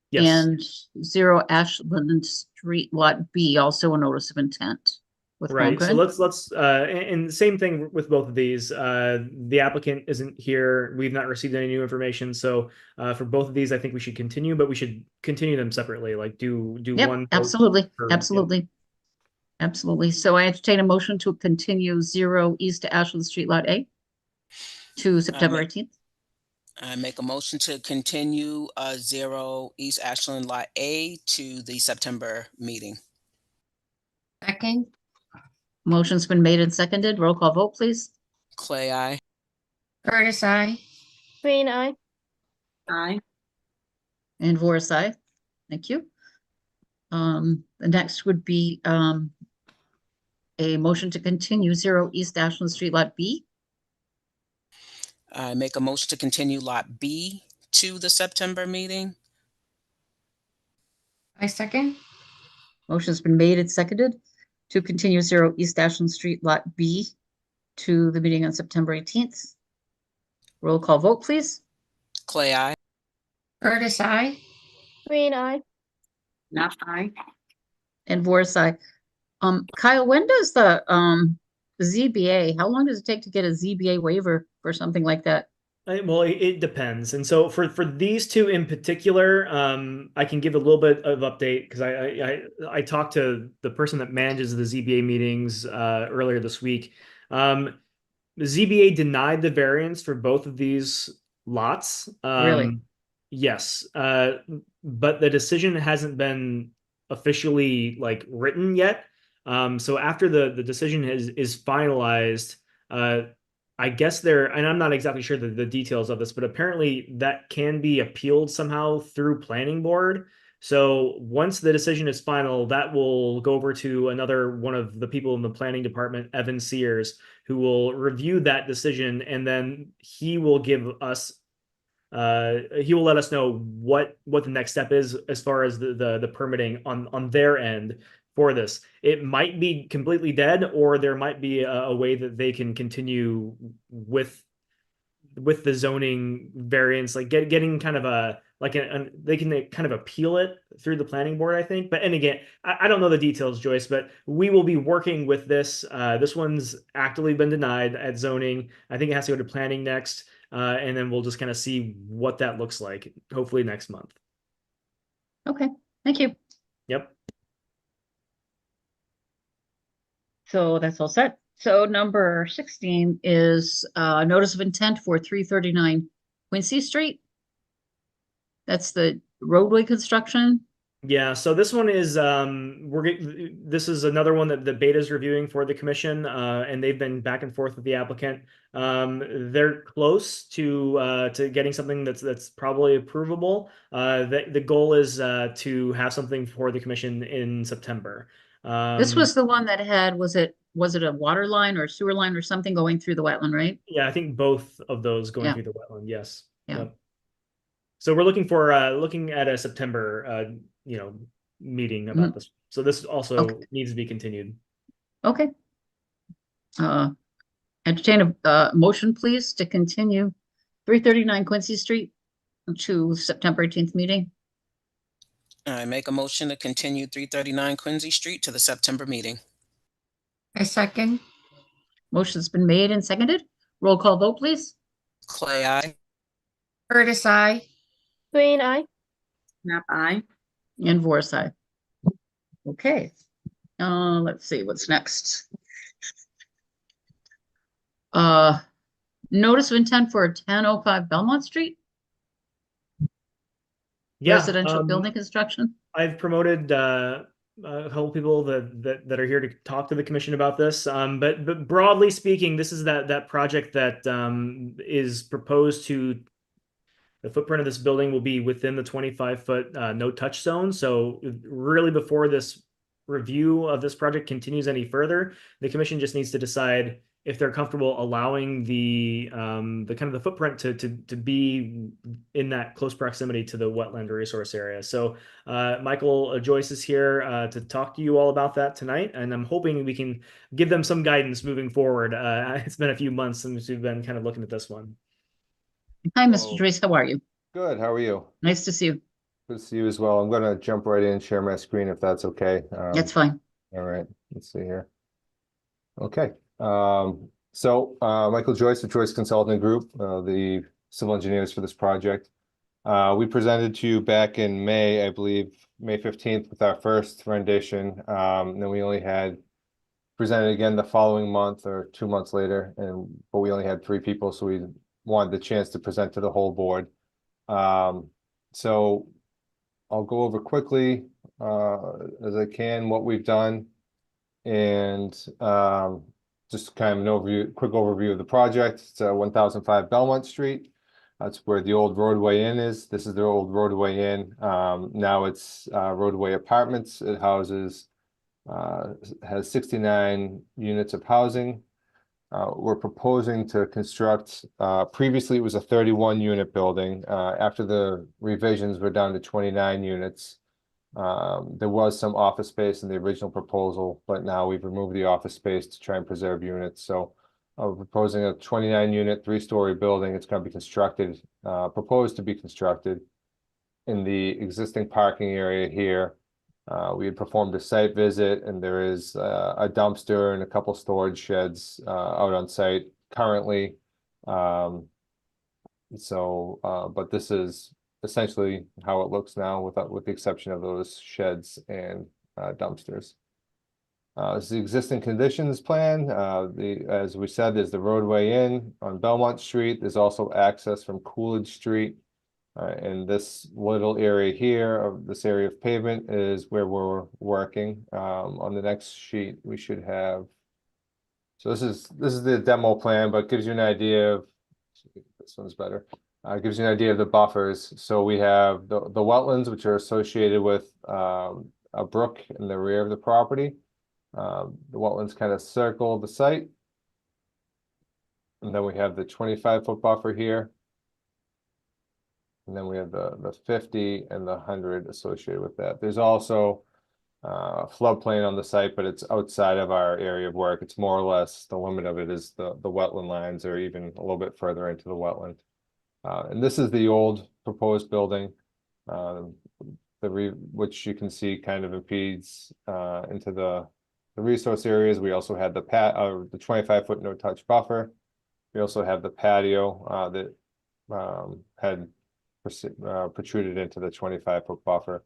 Speaker 5: Yes.
Speaker 1: and 0 Ashland Street, Lot B, also a notice of intent with
Speaker 5: Right. So
Speaker 1: Holmgren.
Speaker 5: let's and same thing with both of these. The applicant isn't here. We've not received any new information. So for both of these, I think we should continue, but we should continue them separately. Like do
Speaker 1: Yep,
Speaker 5: one vote
Speaker 1: absolutely,
Speaker 5: per- yeah.
Speaker 1: absolutely. Absolutely. So I entertain a motion to continue 0 East Ashland Street, Lot A to September 18th.
Speaker 8: I make a motion to continue 0 East Ashland Lot A to the September meeting.
Speaker 2: Second,
Speaker 1: Motion's been made and seconded. Roll call vote, please.
Speaker 8: Clay, aye.
Speaker 2: Curtis, I.
Speaker 3: Green eye.
Speaker 7: Aye.
Speaker 1: And Voris, aye. Thank you. The next would be a motion to continue 0 East Ashland Street, Lot B.
Speaker 8: I make a motion to continue Lot B to the September meeting.
Speaker 2: I second.
Speaker 1: Motion's been made and seconded to continue 0 East Ashland Street, Lot B to the meeting on September 18th. Roll call vote, please.
Speaker 8: Clay, aye.
Speaker 2: Curtis, I.
Speaker 3: Green eye.
Speaker 7: Not aye.
Speaker 1: And Voris, aye. Kyle, when does the ZBA, how long does it take to get a ZBA waiver for something like that?
Speaker 5: Well, it depends. And so for these two in particular, I can give a little bit of update because I talked to the person that manages the ZBA meetings earlier this week. The ZBA denied the variance for both of these lots.
Speaker 1: Really?
Speaker 5: Yes, but the decision hasn't been officially like written yet. So after the decision is finalized, I guess there, and I'm not exactly sure the details of this, but apparently that can be appealed somehow through planning board. So once the decision is final, that will go over to another one of the people in the planning department, Evan Sears, who will review that decision, and then he will give us he will let us know what the next step is as far as the permitting on their end for this. It might be completely dead, or there might be a way that they can continue with the zoning variance, like getting kind of a like they can kind of appeal it through the planning board, I think. But and again, I don't know the details, Joyce, but we will be working with this. This one's actively been denied at zoning. I think it has to go to planning next. And then we'll just kind of see what that looks like, hopefully next month.
Speaker 1: Okay, thank you.
Speaker 5: Yep.
Speaker 1: So that's all set. So number 16 is notice of intent for 339 Quincy Street. That's the roadway construction.
Speaker 5: Yeah, so this one is this is another one that the beta is reviewing for the commission, and they've been back and forth with the applicant. They're close to getting something that's probably approvable. The goal is to have something for the commission in September.
Speaker 1: This was the one that had, was it a water line or sewer line or something going through the wetland, right?
Speaker 5: Yeah, I think both of those going
Speaker 1: Yeah.
Speaker 5: through the wetland. Yes.
Speaker 1: Yeah.
Speaker 5: Yep. So we're looking at a September meeting about this. So this also needs to be continued.
Speaker 1: Okay. Entertain a motion, please, to continue 339 Quincy Street to September 18th meeting.
Speaker 8: I make a motion to continue 339 Quincy Street to the September meeting.
Speaker 2: I second.
Speaker 1: Motion's been made and seconded. Roll call vote, please.
Speaker 8: Clay, aye.
Speaker 2: Curtis, I.
Speaker 3: Green eye.
Speaker 7: Not aye.
Speaker 1: And Voris, aye. Okay. Let's see what's next. Notice of intent for 1005 Belmont Street.
Speaker 5: Yeah,
Speaker 1: Residential building construction.
Speaker 5: I've promoted a couple people that are here to talk to the commission about this. But broadly speaking, this is that project that is proposed to. The footprint of this building will be within the 25-foot no touch zone. So really, before this review of this project continues any further, the commission just needs to decide if they're comfortable allowing the kind of the footprint to be in that close proximity to the wetland resource area. So Michael Joyce is here to talk to you all about that tonight, and I'm hoping we can give them some guidance moving forward. It's been a few months since we've been kind of looking at this one.
Speaker 1: Hi, Mr. Joyce. How are you?
Speaker 16: Good. How are you?
Speaker 1: Nice to see you.
Speaker 16: Good to see you as well. I'm going to jump right in and share my screen if that's okay.
Speaker 1: That's fine.
Speaker 16: All right. Let's see here. Okay. Michael Joyce, the Joyce Consulting Group, the civil engineers for this project. We presented to you back in May, I believe, May 15th with our first rendition. Then we only had presented again the following month or 2 months later, but we only had 3 people, so we wanted the chance to present to the whole board. So I'll go over quickly as I can what we've done, and just kind of an quick overview of the project. It's 1005 Belmont Street. That's where the old Roadway Inn is. This is the old Roadway Inn. Now it's Roadway Apartments. It has 69 units of housing. We're proposing to construct, previously it was a 31 unit building. After the revisions, we're down to 29 units. There was some office space in the original proposal, but now we've removed the office space to try and preserve units. So we're proposing a 29 unit, 3-story building. It's going to be constructed, proposed to be constructed in the existing parking area here. We had performed a site visit, and there is a dumpster and a couple storage sheds out on site currently. But this is essentially how it looks now, with the exception of those sheds and dumpsters. This is the existing conditions plan. As we said, there's the roadway in on Belmont Street. There's also access from Coolidge Street. And this little area here of this area of pavement is where we're working. On the next sheet, we should have. So this is the demo plan, but gives you an idea of. This one's better. Gives you an idea of the buffers. So we have the wetlands, which are associated with a brook in the rear of the property. The wetlands kind of circle the site, and then we have the 25-foot buffer here. And then we have the 50 and the 100 associated with that. There's also floodplain on the site, but it's outside of our area of work. It's more or less the limit of it is the wetland lines, or even a little bit further into the wetland. And this is the old proposed building, which you can see kind of impedes into the resource areas. We also had the 25-foot no-touch buffer. We also have the patio that had protruded into the 25-foot buffer.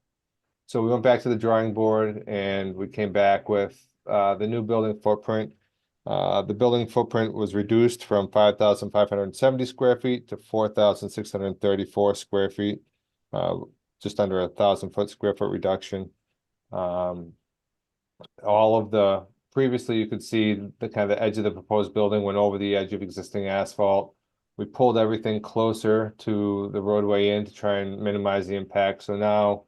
Speaker 16: So we went back to the drawing board, and we came back with the new building footprint. The building footprint was reduced from 5,570 square feet to 4,634 square feet, just under 1,000 square foot reduction. All of the previously, you could see the kind of the edge of the proposed building went over the edge of existing asphalt. We pulled everything closer to the roadway in to try and minimize the impact. So now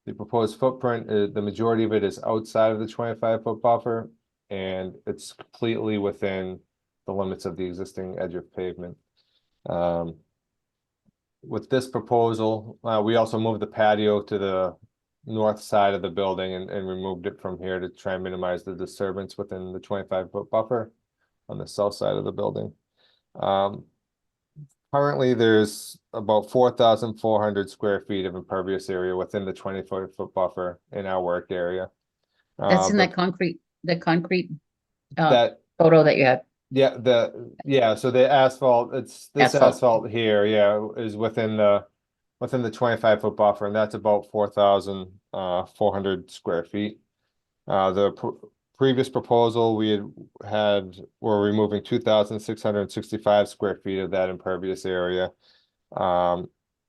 Speaker 16: the proposed footprint, the majority of it is outside of the 25-foot buffer, and it's completely within the limits of the existing edge of pavement. With this proposal, we also moved the patio to the north side of the building and removed it from here to try and minimize the disturbance within the 25-foot buffer on the south side of the building. Currently, there's about 4,400 square feet of impervious area within the 25-foot buffer in our work area.
Speaker 1: That's in that concrete photo that you had.
Speaker 16: Yeah, so the asphalt, it's this asphalt here, is within the 25-foot buffer, and that's about 4,400 square feet. The previous proposal we're removing 2,665 square feet of that impervious area.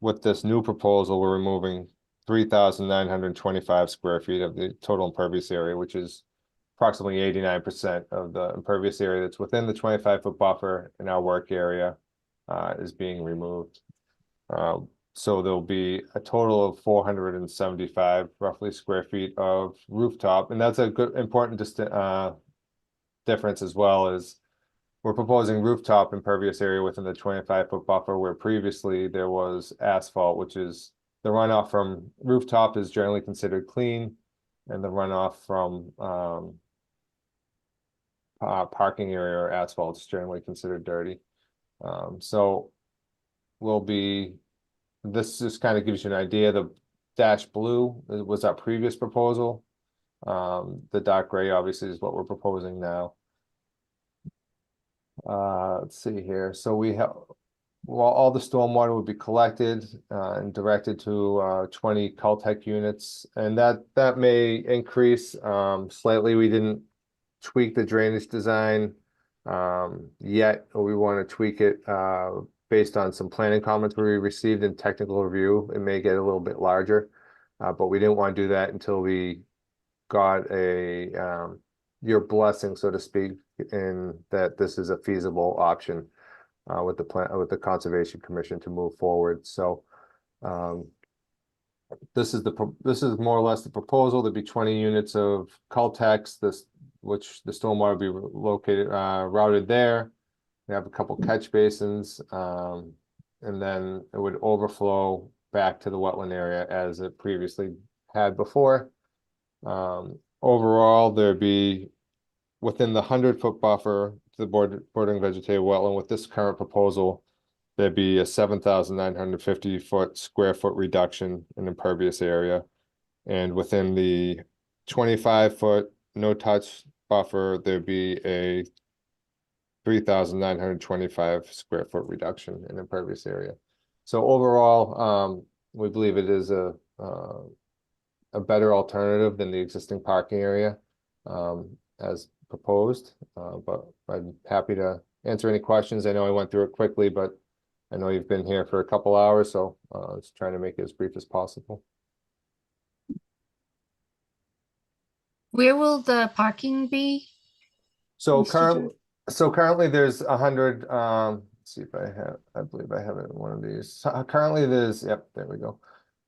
Speaker 16: With this new proposal, we're removing 3,925 square feet of the total impervious area, which is approximately 89% of the impervious area that's within the 25-foot buffer in our work area is being removed. So there'll be a total of 475 roughly square feet of rooftop, and that's a good important difference as well. As we're proposing rooftop impervious area within the 25-foot buffer, where previously there was asphalt, which is the runoff from rooftop is generally considered clean, and the runoff from parking area or asphalt is generally considered dirty. So we'll be, this just kind of gives you an idea. The dash blue was our previous proposal. The dark gray obviously is what we're proposing now. Let's see here. So we have, well, all the stormwater would be collected and directed to 20 Caltech units, and that may increase slightly. We didn't tweak the drainage design yet. We want to tweak it based on some planning comments we received in technical review. It may get a little bit larger, but we didn't want to do that until we got your blessing, so to speak, in that this is a feasible option with the Conservation Commission to move forward. So this is more or less the proposal. There'd be 20 units of Caltex, which the stormwater will be located routed there. We have a couple catch basins, and then it would overflow back to the wetland area as it previously had before. Overall, there'd be within the 100-foot buffer to the bordering vegetative wetland. With this current proposal, there'd be a 7,950 square foot reduction in impervious area. And within the 25-foot no-touch buffer, there'd be a 3,925 square foot reduction in impervious area. So overall, we believe it is a better alternative than the existing parking area as proposed, but I'm happy to answer any questions. I know I went through it quickly, but I know you've been here for a couple hours, so I was trying to make it as brief as possible.
Speaker 2: Where will the parking be?
Speaker 16: So currently there's 100, let's see if I believe I have it in one of these. Currently there's, yep, there we go.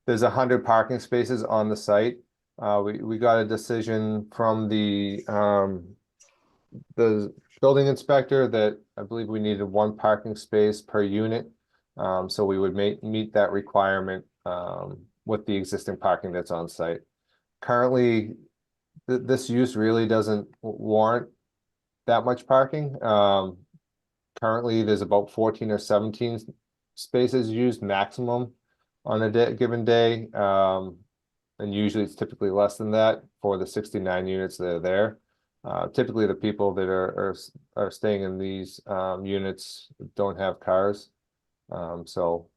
Speaker 16: There's 100 parking spaces on the site. We got a decision from the building inspector that I believe we needed 1 parking space per unit. So we would meet that requirement with the existing parking that's on site. Currently, this use really doesn't warrant that much parking. Currently, there's about 14 or 17 spaces used maximum on a given day. And usually it's typically less than that for the 69 units that are there. Typically the people that are staying in these units don't have cars. So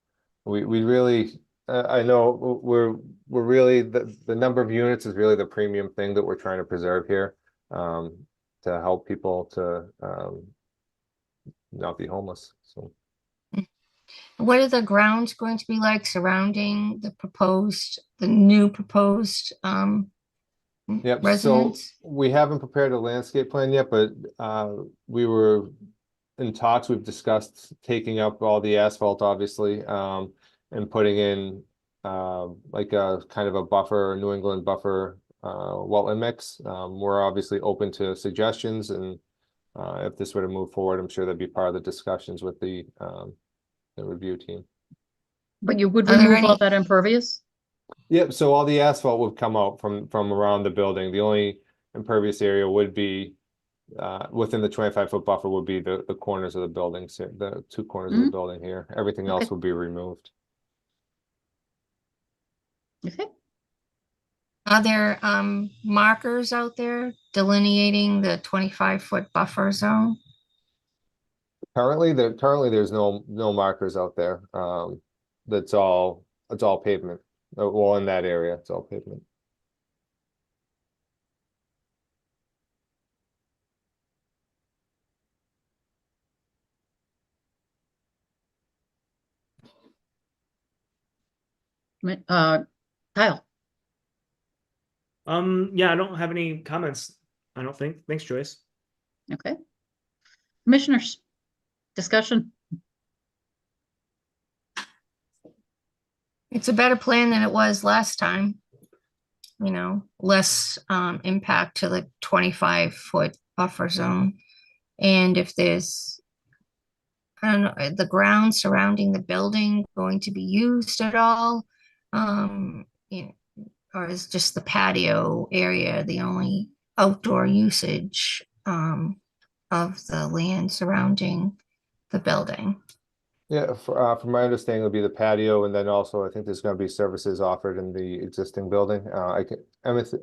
Speaker 16: we really, I know we're really, the number of units is really the premium thing that we're trying to preserve here, to help people to not be homeless. So.
Speaker 2: What are the grounds going to be like surrounding the new proposed
Speaker 16: Yep,
Speaker 2: residence?
Speaker 16: so we haven't prepared a landscape plan yet, but we were in talks. We've discussed taking up all the asphalt, obviously, and putting in like a kind of a buffer, New England buffer wetland mix. We're obviously open to suggestions, and if this were to move forward, I'm sure that'd be part of the discussions with the review team.
Speaker 1: But you would remove all that impervious?
Speaker 16: Yep, so all the asphalt would come out from around the building. The only impervious area would be within the 25-foot buffer would be the corners of the buildings, the 2 corners of the building here. Everything else would be removed.
Speaker 1: Okay.
Speaker 2: Are there markers out there delineating the 25-foot buffer zone?
Speaker 16: Currently there's no markers out there. It's all pavement. Well, in that area, it's all pavement.
Speaker 1: Kyle.
Speaker 5: Yeah, I don't have any comments. I don't think. Thanks, Joyce.
Speaker 1: Okay. Commissioners, discussion.
Speaker 2: It's a better plan than it was last time. Less impact to the 25-foot buffer zone. And if there's, I don't know, the ground surrounding the building going to be used at all? Or is just the patio area the only outdoor usage of the land surrounding the building?
Speaker 16: Yeah, from my understanding, it'll be the patio, and then also I think there's going to be services offered in the existing building.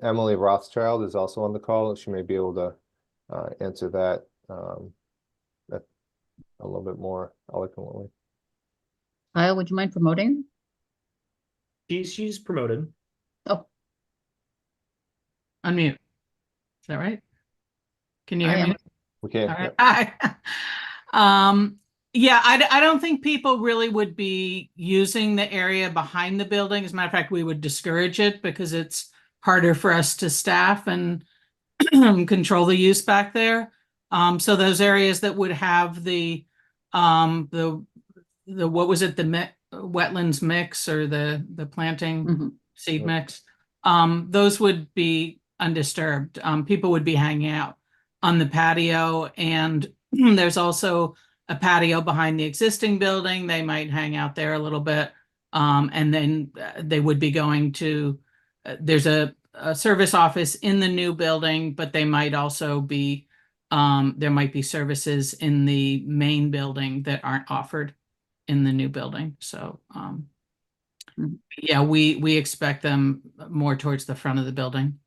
Speaker 16: Emily Rothschild is also on the call, and she may be able to answer that a little bit more eloquently.
Speaker 1: Kyle, would you mind promoting?
Speaker 5: She's promoted.
Speaker 1: Oh,
Speaker 17: Unmute. Is that right? Can you
Speaker 1: I
Speaker 17: hear me?
Speaker 1: am.
Speaker 16: We can.
Speaker 17: All right.
Speaker 16: Yep.
Speaker 17: Hi. Yeah, I don't think people really would be using the area behind the building. As a matter of fact, we would discourage it because it's harder for us to staff and control the use back there. So those areas that would have the what was it, the wetlands mix or the planting seed mix, those would be undisturbed. People would be hanging out on the patio, and there's also a patio behind the existing building. They might hang out there a little bit. And then they would be going to, there's a service office in the new building, but they might also be, there might be services in the main building that aren't offered in the new building. So, yeah, we expect them more towards the front of the building.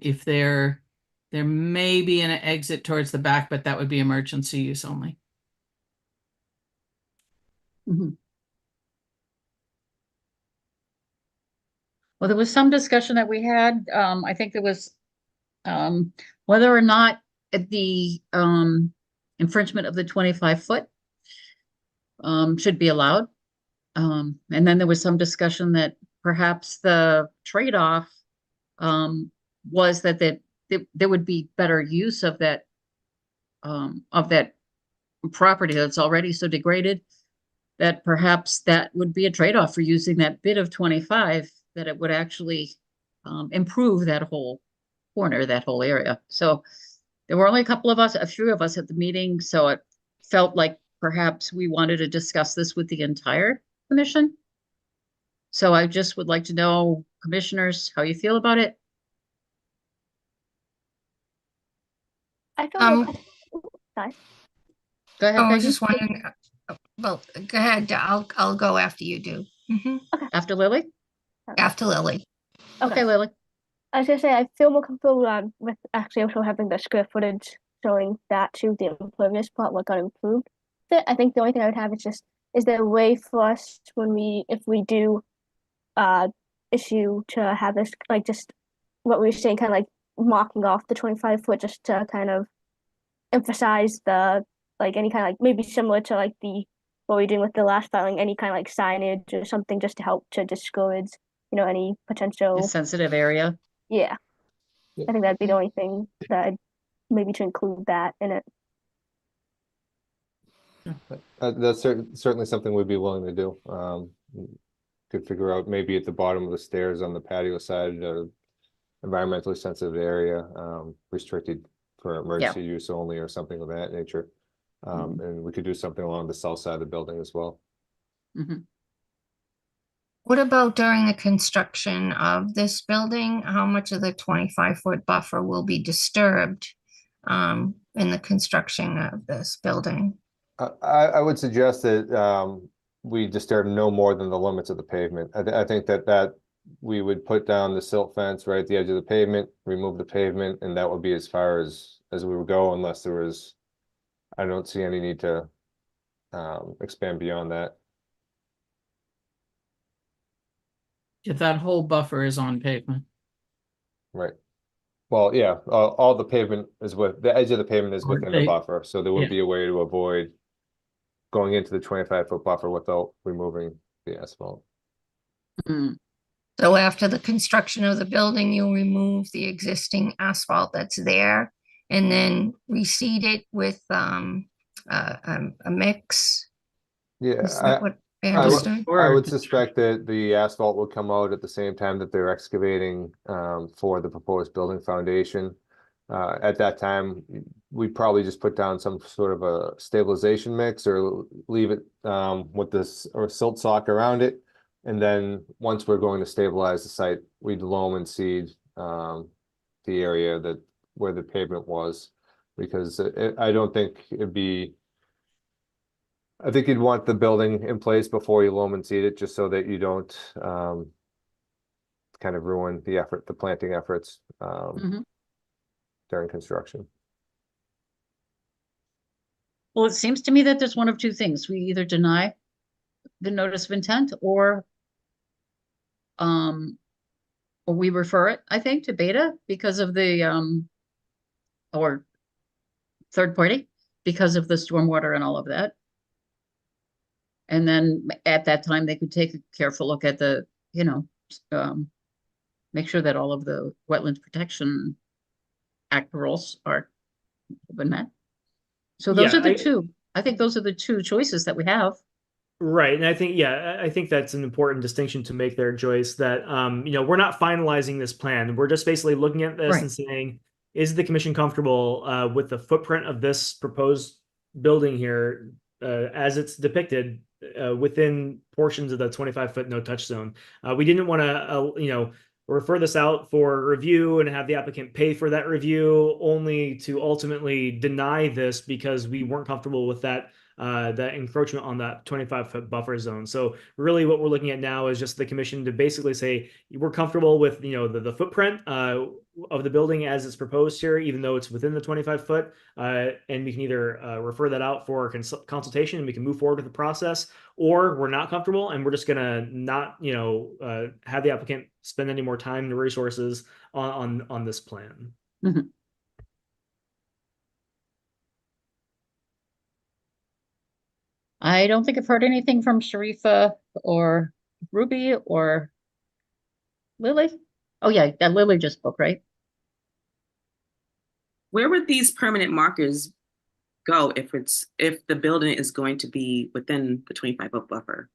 Speaker 17: If there may be an exit towards the back, but that would be emergency use only.
Speaker 1: Well, there was some discussion that we had. I think there was whether or not the infringement of the 25-foot should be allowed. And then there was some discussion that perhaps the trade-off was that there would be better use of that property that's already so degraded, that perhaps that would be a trade-off for using that bit of 25, that it would actually improve that whole corner, that whole area. So there were only a few of us at the meeting, so it felt like perhaps we wanted to discuss this with the entire commission. So I just would like to know, commissioners, how you feel about it.
Speaker 3: I feel sorry.
Speaker 1: Go ahead,
Speaker 2: I was
Speaker 1: Peggy.
Speaker 2: just wondering, well, go ahead. I'll go after you do.
Speaker 3: Okay.
Speaker 1: After Lily?
Speaker 2: After Lily.
Speaker 1: Okay, Lily.
Speaker 3: I was gonna say I feel more comfortable with actually also having the square footage showing that too, the impervious part, what got improved. I think the only thing I would have is there a way for us if we do issue to have this, like, just what we were saying, kind of like marking off the 25-foot, just to kind of emphasize the, like, any kind of, like, maybe similar to like what we're doing with the last filing, any kind of like signage or something, just to help to discourage, any potential
Speaker 1: sensitive area.
Speaker 3: Yeah. I think that'd be the only thing that maybe to include that in it.
Speaker 16: That's certainly something we'd be willing to do. Could figure out maybe at the bottom of the stairs on the patio side, environmentally sensitive area, restricted for emergency use only, or something of that nature. And we could do something along the south side of the building as well.
Speaker 2: What about during the construction of this building? How much of the 25-foot buffer will be disturbed in the construction of this building?
Speaker 16: I would suggest that we disturb no more than the limits of the pavement. I think that we would put down the silt fence right at the edge of the pavement, remove the pavement, and that would be as far as we would go, unless there was, I don't see any need to expand beyond that.
Speaker 17: If that whole buffer is on pavement.
Speaker 16: Right. Well, yeah, all the pavement is the edge of the pavement is within the buffer, so there would be a way to avoid going into the 25-foot buffer without removing the asphalt.
Speaker 2: So after the construction of the building, you'll remove the existing asphalt that's there and then reseed it with a mix?
Speaker 16: Yeah,
Speaker 2: Anderson?
Speaker 16: I would suspect that the asphalt will come out at the same time that they're excavating for the proposed building foundation. At that time, we probably just put down some sort of a stabilization mix or leave it with this or silt sock around it. And then once we're going to stabilize the site, we'd loam and seed the area that where the pavement was, because I don't think it'd be. I think you'd want the building in place before you loam and seed it, just so that you don't kind of ruin the effort, the planting efforts during construction.
Speaker 1: Well, it seems to me that there's one of two things. We either deny the notice of intent or we refer it, I think, to Beta because of the or third party because of the stormwater and all of that. And then at that time, they could take a careful look at the, make sure that all of the Wetlands Protection Act rules are been met. So those are the two. I think those are the two choices that we have.
Speaker 5: Right. And I think that's an important distinction to make there, Joyce, that, we're not finalizing this plan. We're just basically looking at this and saying, is the commission comfortable with the footprint of this proposed building here as it's depicted within portions of the 25-foot no-touch zone? We didn't want to, refer this out for review and have the applicant pay for that review only to ultimately deny this because we weren't comfortable with that encroachment on that 25-foot buffer zone. So really what we're looking at now is just the commission to basically say, we're comfortable with, the footprint of the building as it's proposed here, even though it's within the 25-foot, and we can either refer that out for consultation and we can move forward with the process, or we're not comfortable and we're just gonna not, have the applicant spend any more time and resources on this plan.
Speaker 1: Mm-hmm. I don't think I've heard anything from Sharifa or Ruby or Lily. Oh yeah, that Lily just spoke, right?
Speaker 7: Where would these permanent markers go if the building is going to be within the 25-foot buffer?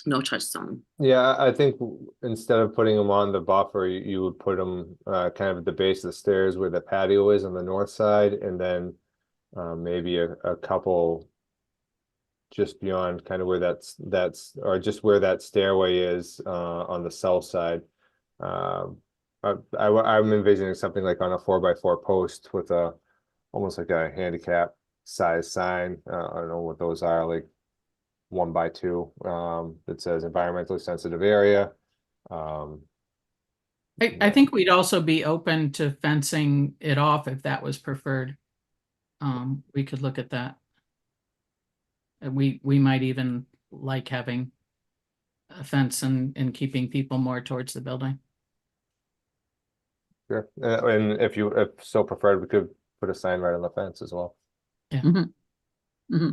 Speaker 7: No touch zone.
Speaker 16: Yeah, I think instead of putting them on the buffer, you would put them kind of at the base of the stairs where the patio is on the north side, and then maybe a couple just beyond kind of where that's or just where that stairway is on the south side. I'm envisioning something like on a 4x4 post with almost like a handicap size sign. I don't know what those are, like 1x2 that says environmentally sensitive area.
Speaker 17: I think we'd also be open to fencing it off if that was preferred. We could look at that. And we might even like having a fence and keeping people more towards the building.
Speaker 16: Sure. And if so preferred, we could put a sign right on the fence as well.
Speaker 17: Yeah.
Speaker 1: Mm-hmm. Mm-hmm.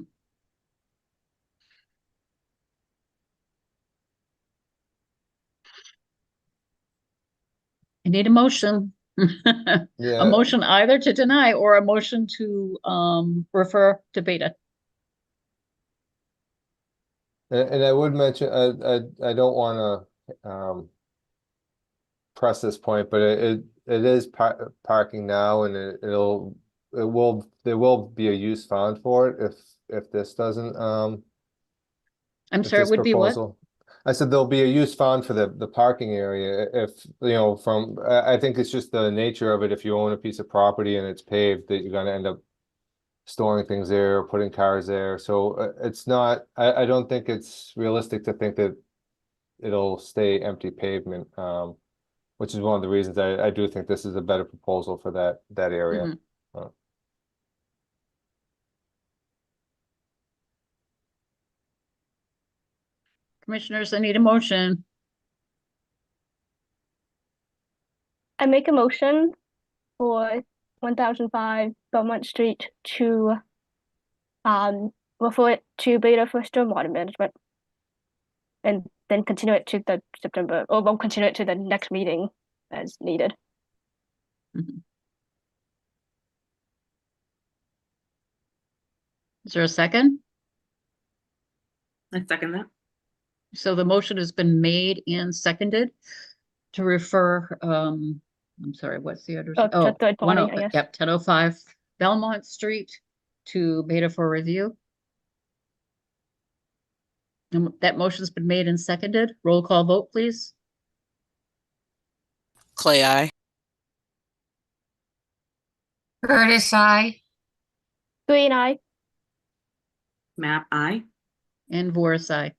Speaker 1: I need a motion.
Speaker 16: Yeah.
Speaker 1: A motion either to deny or a motion to refer to Beta.
Speaker 16: And I would mention, I don't want to press this point, but it is parking now, and there will be a use found for it if this doesn't
Speaker 1: I'm sorry, it would be what?
Speaker 16: I said there'll be a use found for the parking area if from I think it's just the nature of it. If you own a piece of property and it's paved, that you're going to end up storing things there or putting cars there. So it's not. I don't think it's realistic to think that it'll stay empty pavement. Which is one of the reasons I do think this is a better proposal for that area.
Speaker 1: Mm-hmm. Commissioners, I need a motion.
Speaker 3: I make a motion for 1005 Belmont Street to refer it to Beta for stormwater management. And then continue it to the September, or we'll continue it to the next meeting as needed.
Speaker 1: Mm-hmm. Is there a second?
Speaker 7: I second that.
Speaker 1: So the motion has been made and seconded to refer, I'm sorry, what's the address?
Speaker 3: Oh, to third party, I guess.
Speaker 1: Yep, 1005 Belmont Street to Beta for review. And that motion's been made and seconded. Roll call vote, please.
Speaker 8: Clay, I.
Speaker 2: Curtis, I.
Speaker 3: Green eye.
Speaker 7: Map I.
Speaker 1: And Voris, aye.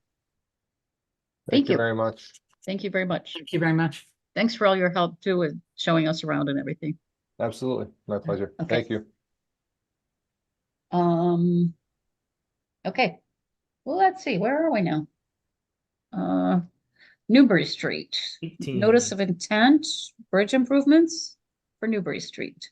Speaker 16: Thank you very much.
Speaker 1: Thank you very much.
Speaker 17: Thank you very much.
Speaker 1: Thanks for all your help too with showing us around and everything.
Speaker 16: Absolutely. My pleasure.
Speaker 1: Okay.
Speaker 16: Thank you.
Speaker 1: Okay. Well, let's see, where are we now? Newbury Street.
Speaker 5: 18.
Speaker 1: Notice of intent, bridge improvements for Newbury Street.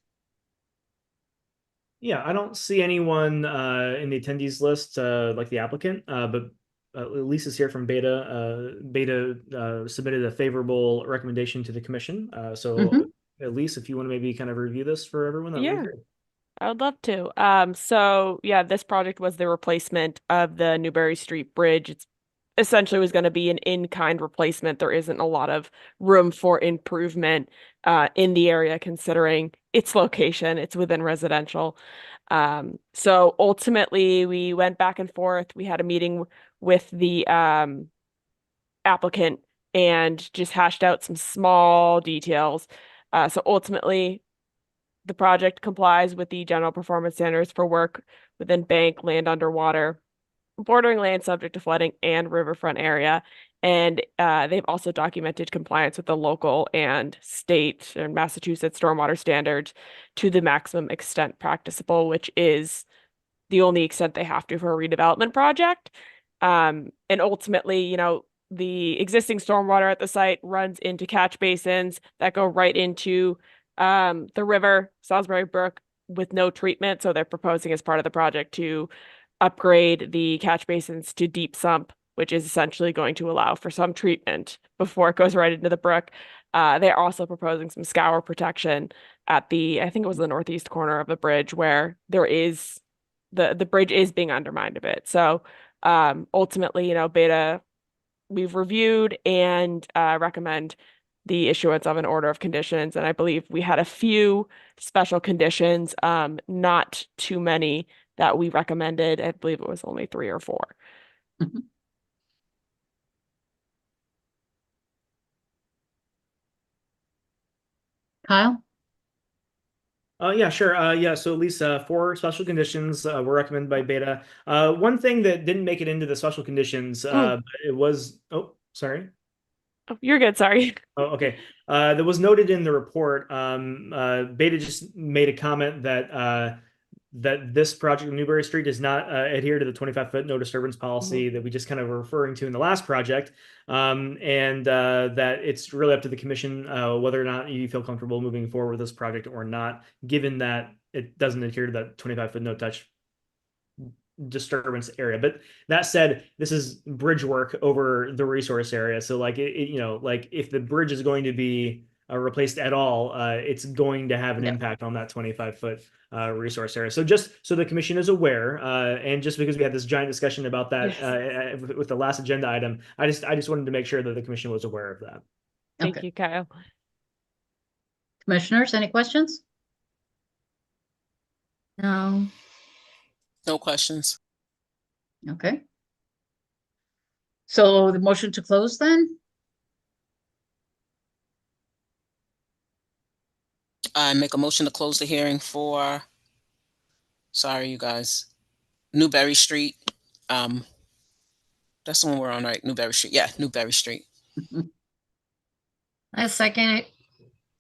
Speaker 5: Yeah, I don't see anyone in the attendees list like the applicant, but Lisa's here from Beta. Beta submitted a favorable recommendation to the commission. So Elise, if you want to maybe kind of review this for everyone, that would be great.
Speaker 15: I would love to. So yeah, this project was the replacement of the Newbury Street Bridge. It's essentially was going to be an in-kind replacement. There isn't a lot of room for improvement in the area considering its location. It's within residential. So ultimately we went back and forth. We had a meeting with the applicant and just hashed out some small details. So ultimately the project complies with the general performance standards for work within bank, land underwater, bordering land subject to flooding and riverfront area. And they've also documented compliance with the local and state and Massachusetts stormwater standards to the maximum extent practicable, which is the only extent they have to for a redevelopment project. And ultimately, you know, the existing stormwater at the site runs into catch basins that go right into the river, Salisbury Brook, with no treatment. So they're proposing as part of the project to upgrade the catch basins to deep sump, which is essentially going to allow for some treatment before it goes right into the brook. They're also proposing some scour protection at the, I think it was the northeast corner of the bridge where there is, the bridge is being undermined a bit. So ultimately, you know, Beta, we've reviewed and recommend the issuance of an order of conditions. And I believe we had a few special conditions, not too many that we recommended. I believe it was only 3 or 4.
Speaker 1: Kyle?
Speaker 5: Yeah, sure. Yeah, so at least 4 special conditions were recommended by Beta. One thing that didn't make it into the special conditions, but it was, oh, sorry.
Speaker 15: Oh, you're good, sorry.
Speaker 5: Oh, okay. That was noted in the report. Beta just made a comment that that this project, Newbury Street, does not adhere to the 25-foot no disturbance policy that we just kind of were referring to in the last project, and that it's really up to the commission whether or not you feel comfortable moving forward with this project or not, given that it doesn't adhere to that 25-foot no touch disturbance area. But that said, this is bridge work over the resource area, so like you know, like if the bridge is going to be replaced at all, it's going to have an impact on that 25-foot resource area. So just so the commission is aware, and just because we had this giant discussion about that with the last agenda item, I just wanted to make sure that the commission was aware of that.
Speaker 15: Thank you, Kyle.
Speaker 1: Commissioners, any questions?
Speaker 2: No.
Speaker 8: No questions.
Speaker 1: Okay. So the motion to close then?
Speaker 8: I make a motion to close the hearing for, sorry, you guys, Newbury Street. That's the one we're on, right? Newbury Street. Yeah, Newbury Street.
Speaker 2: I second it.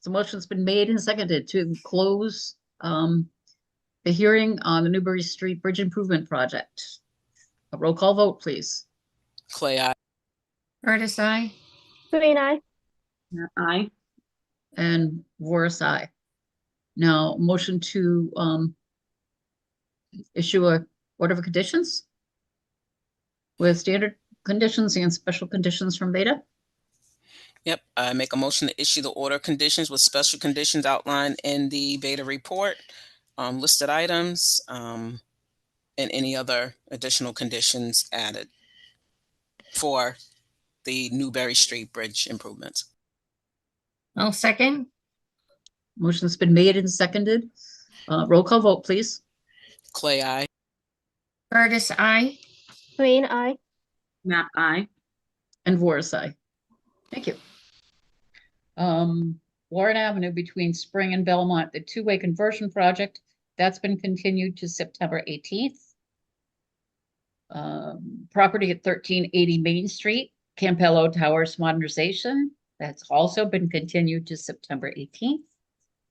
Speaker 1: So motion's been made and seconded to close the hearing on the Newbury Street Bridge Improvement Project. A roll call vote, please.
Speaker 8: Clay, I.
Speaker 2: Curtis, I.
Speaker 3: Green eye.
Speaker 7: Aye.
Speaker 1: And Voris, aye. Now, motion to issue a order of conditions with standard conditions and special conditions from Beta.
Speaker 8: Yep, I make a motion to issue the order of conditions with special conditions outlined in the Beta report, listed items, and any other additional conditions added. for the Newberry Street Bridge improvements.
Speaker 2: I'll second.
Speaker 1: Motion's been made and seconded. Roll call vote, please.
Speaker 8: Clay, I.
Speaker 2: Curtis, I.
Speaker 3: Green eye.
Speaker 7: Map I.
Speaker 1: And Voris, aye. Thank you. Warren Avenue between Spring and Belmont, the two-way conversion project, that's been continued to September 18th. Property at 1380 Main Street, Campello Towers modernization, that's also been continued to September 18th.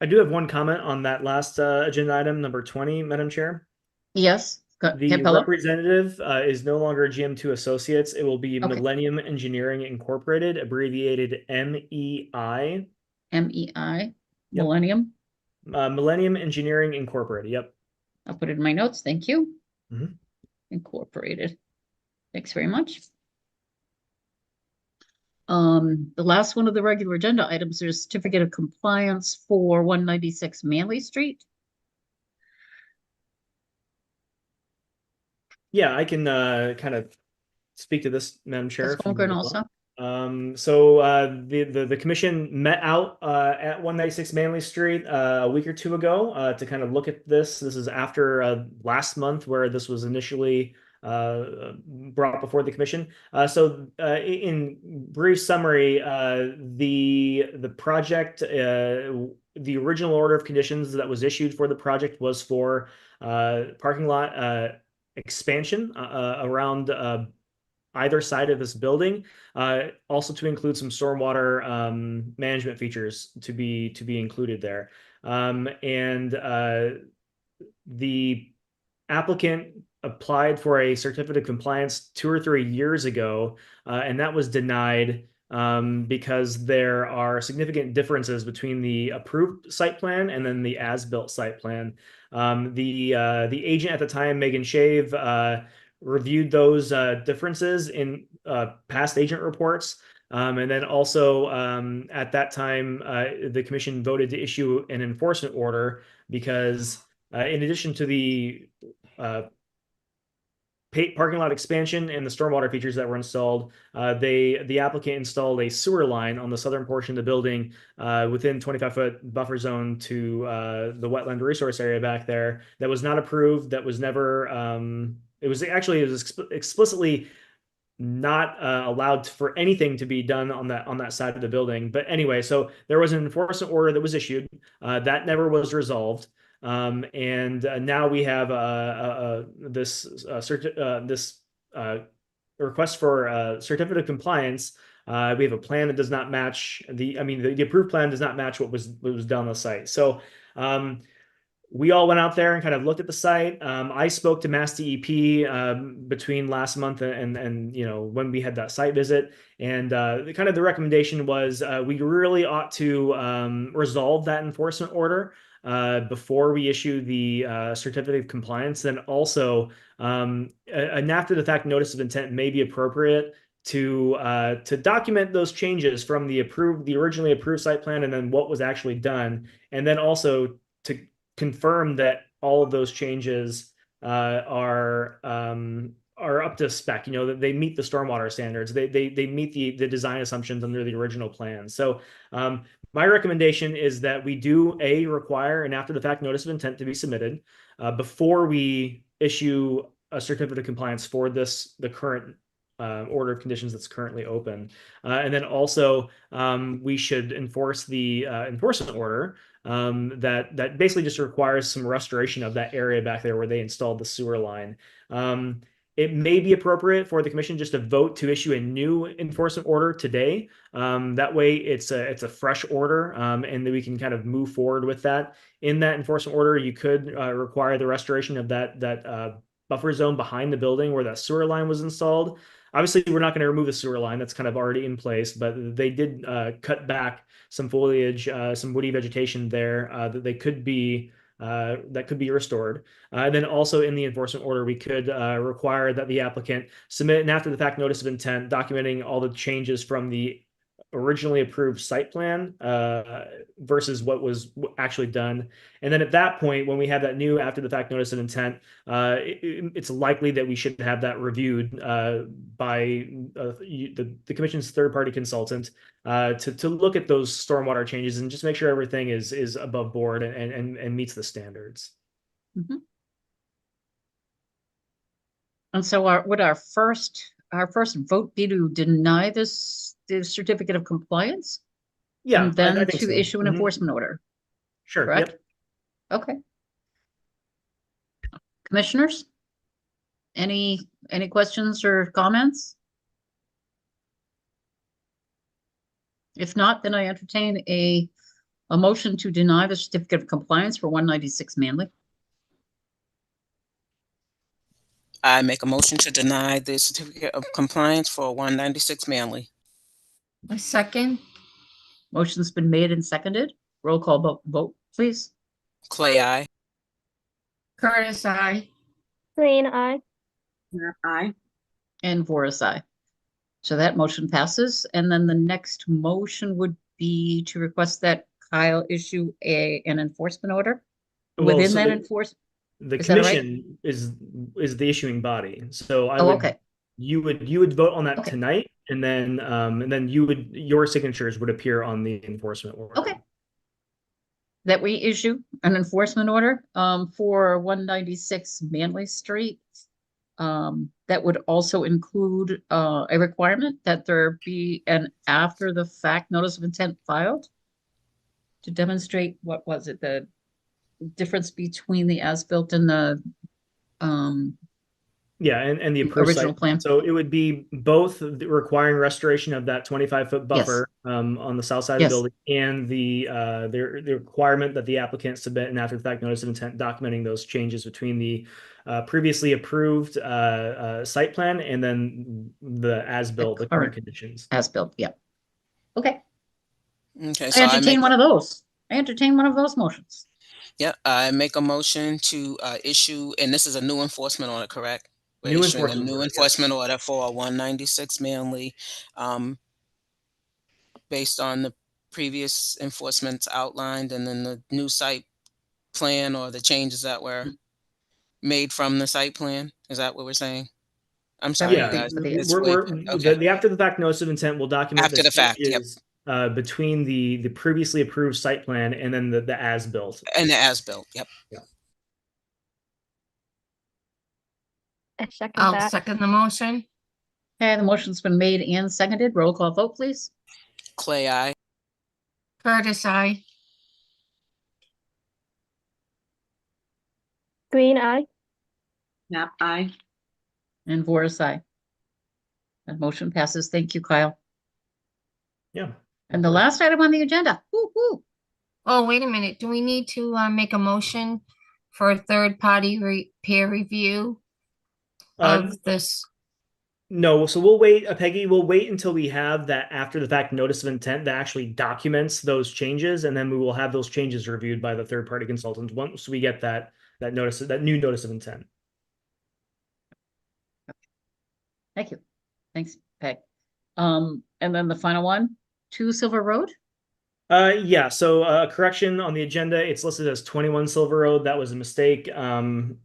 Speaker 5: I do have one comment on that last agenda item, number 20, Madam Chair.
Speaker 1: Yes,
Speaker 5: The
Speaker 1: Campello.
Speaker 5: representative is no longer GM2 Associates. It will be
Speaker 1: Okay.
Speaker 5: Millennium Engineering Incorporated, abbreviated MEI.
Speaker 1: MEI,
Speaker 5: Yep.
Speaker 1: Millennium.
Speaker 5: Millennium Engineering Incorporated. Yep.
Speaker 1: I'll put it in my notes. Thank you.
Speaker 5: Mhm.
Speaker 1: Incorporated. Thanks very much. The last one of the regular agenda items is certificate of compliance for 196 Manley Street.
Speaker 5: Yeah, I can kind of speak to this, Madam Chair.
Speaker 1: Ms.
Speaker 5: if you
Speaker 1: Holmgren
Speaker 5: would
Speaker 1: also.
Speaker 5: like. So the commission met out at 196 Manley Street a week or two ago to kind of look at this. This is after last month where this was initially brought before the commission. So in brief summary, the project, the original order of conditions that was issued for the project was for parking lot expansion around either side of this building, also to include some stormwater management features to be included there. The applicant applied for a certificate of compliance 2 or 3 years ago, and that was denied because there are significant differences between the approved site plan and then the as-built site plan. The agent at the time, Megan Shave, reviewed those differences in past agent reports. And then also at that time, the commission voted to issue an enforcement order because in addition to the parking lot expansion and the stormwater features that were installed, the applicant installed a sewer line on the southern portion of the building within 25-foot buffer zone to the wetland resource area back there that was not approved, that was never, it was explicitly not allowed for anything to be done on that side of the building. But anyway, so there was an enforcement order that was issued that never was resolved. And now we have this request for certificate of compliance. We have a plan that does not match the approved plan does not match what was done on the site. So we all went out there and kind of looked at the site. I spoke to Mass DEP between last month and when we had that site visit, and kind of the recommendation was we really ought to resolve that enforcement order before we issue the certificate of compliance. Then also an after the fact notice of intent may be appropriate to document those changes from the originally approved site plan and then what was actually done, and then also to confirm that all of those changes are up to spec, that they meet the stormwater standards, they meet the design assumptions under the original plan. So my recommendation is that we do require an after the fact notice of intent to be submitted before we issue a certificate of compliance for the current order of conditions that's currently open. And then also we should enforce the enforcement order that basically just requires some restoration of that area back there where they installed the sewer line. It may be appropriate for the commission just to vote to issue a new enforcement order today. That way it's a fresh order, and then we can kind of move forward with that. In that enforcement order, you could require the restoration of that buffer zone behind the building where that sewer line was installed. Obviously, we're not going to remove the sewer line. That's kind of already in place, but they did cut back some foliage, some woody vegetation there that could be restored. And then also in the enforcement order, we could require that the applicant submit an after the fact notice of intent documenting all the changes from the originally approved site plan versus what was actually done. And then at that point, when we have that new after the fact notice of intent, it's likely that we should have that reviewed by the commission's third party consultant to look at those stormwater changes and just make sure everything is above board and meets the standards.
Speaker 1: Mhm. And so would our first vote be to deny the certificate of compliance?
Speaker 5: Yeah,
Speaker 1: And then
Speaker 5: I think
Speaker 1: to
Speaker 5: so.
Speaker 1: issue an
Speaker 5: Mhm.
Speaker 1: enforcement order,
Speaker 5: Sure.
Speaker 1: correct?
Speaker 5: Yep.
Speaker 1: Okay. Commissioners? Any questions or comments? If not, then I entertain a motion to deny the certificate of compliance for 196 Manley.
Speaker 8: I make a motion to deny the certificate of compliance for 196 Manley.
Speaker 2: A second.
Speaker 1: Motion's been made and seconded. Roll call vote, please.
Speaker 8: Clay, aye.
Speaker 2: Curtis, I.
Speaker 3: Green eye.
Speaker 7: Aye.
Speaker 1: And Voris, aye. So that motion passes. And then the next motion would be to request that Kyle issue an enforcement order
Speaker 5: Well,
Speaker 1: within
Speaker 5: so
Speaker 1: that
Speaker 5: the-
Speaker 1: enforcement.
Speaker 5: The
Speaker 1: Is that right?
Speaker 5: commission is the issuing body. So I
Speaker 1: Oh,
Speaker 5: would
Speaker 1: okay.
Speaker 5: you would vote on that
Speaker 1: Okay.
Speaker 5: tonight, and then your signatures would appear on the enforcement order.
Speaker 1: Okay. That we issue an enforcement order for 196 Manley Street. That would also include a requirement that there be an after the fact notice of intent filed to demonstrate, what was it, the difference between the as-built and the
Speaker 5: Yeah, and the approved
Speaker 1: original
Speaker 5: site.
Speaker 1: plan.
Speaker 5: So it would be both requiring restoration of that 25-foot buffer on the south side of the
Speaker 1: Yes.
Speaker 5: building, and the requirement that the applicant submit an after the fact notice of intent documenting those changes between the previously approved site plan and then the as-built, the current conditions.
Speaker 1: As-built, yeah. Okay.
Speaker 8: Okay,
Speaker 1: I
Speaker 8: so I
Speaker 1: entertain
Speaker 8: make
Speaker 1: one of those. I entertain one of those motions.
Speaker 8: I make a motion to issue, and this is a new enforcement order, correct? We're
Speaker 5: New
Speaker 8: issuing a
Speaker 5: enforcement
Speaker 8: new
Speaker 5: order,
Speaker 8: enforcement
Speaker 5: yes.
Speaker 8: order for 196 Manley, based on the previous enforcements outlined, and then the new site plan or the changes that were made from the site plan. Is that what we're saying? I'm
Speaker 1: That
Speaker 8: sorry,
Speaker 1: would
Speaker 8: you
Speaker 1: be
Speaker 8: guys.
Speaker 1: for the-
Speaker 8: It's way. Okay.
Speaker 5: The after the fact notice of intent will document
Speaker 8: After the fact, yep.
Speaker 5: changes between the previously approved site plan and then the as-built.
Speaker 8: And the as-built, yep.
Speaker 5: Yeah.
Speaker 3: I second
Speaker 2: I'll
Speaker 3: that.
Speaker 2: second the motion.
Speaker 1: Okay, the motion's been made and seconded. Roll call vote, please.
Speaker 8: Clay, aye.
Speaker 2: Curtis, I.
Speaker 3: Green eye.
Speaker 7: Nap aye.
Speaker 1: And Voris, aye. That motion passes. Thank you, Kyle.
Speaker 5: Yeah.
Speaker 1: And the last item on the agenda. Woo-hoo.
Speaker 2: Oh, wait a minute. Do we need to make a motion for a third party peer review of this?
Speaker 5: No, so we'll wait, Peggy, we'll wait until we have that after the fact notice of intent that actually documents those changes, and then we will have those changes reviewed by the third party consultant once we get that new notice of intent.
Speaker 1: Thank you. Thanks, Peg. And then the final one, 2 Silver Road.
Speaker 5: Yeah, so correction on the agenda, it's listed as 21 Silver Road. That was a mistake. The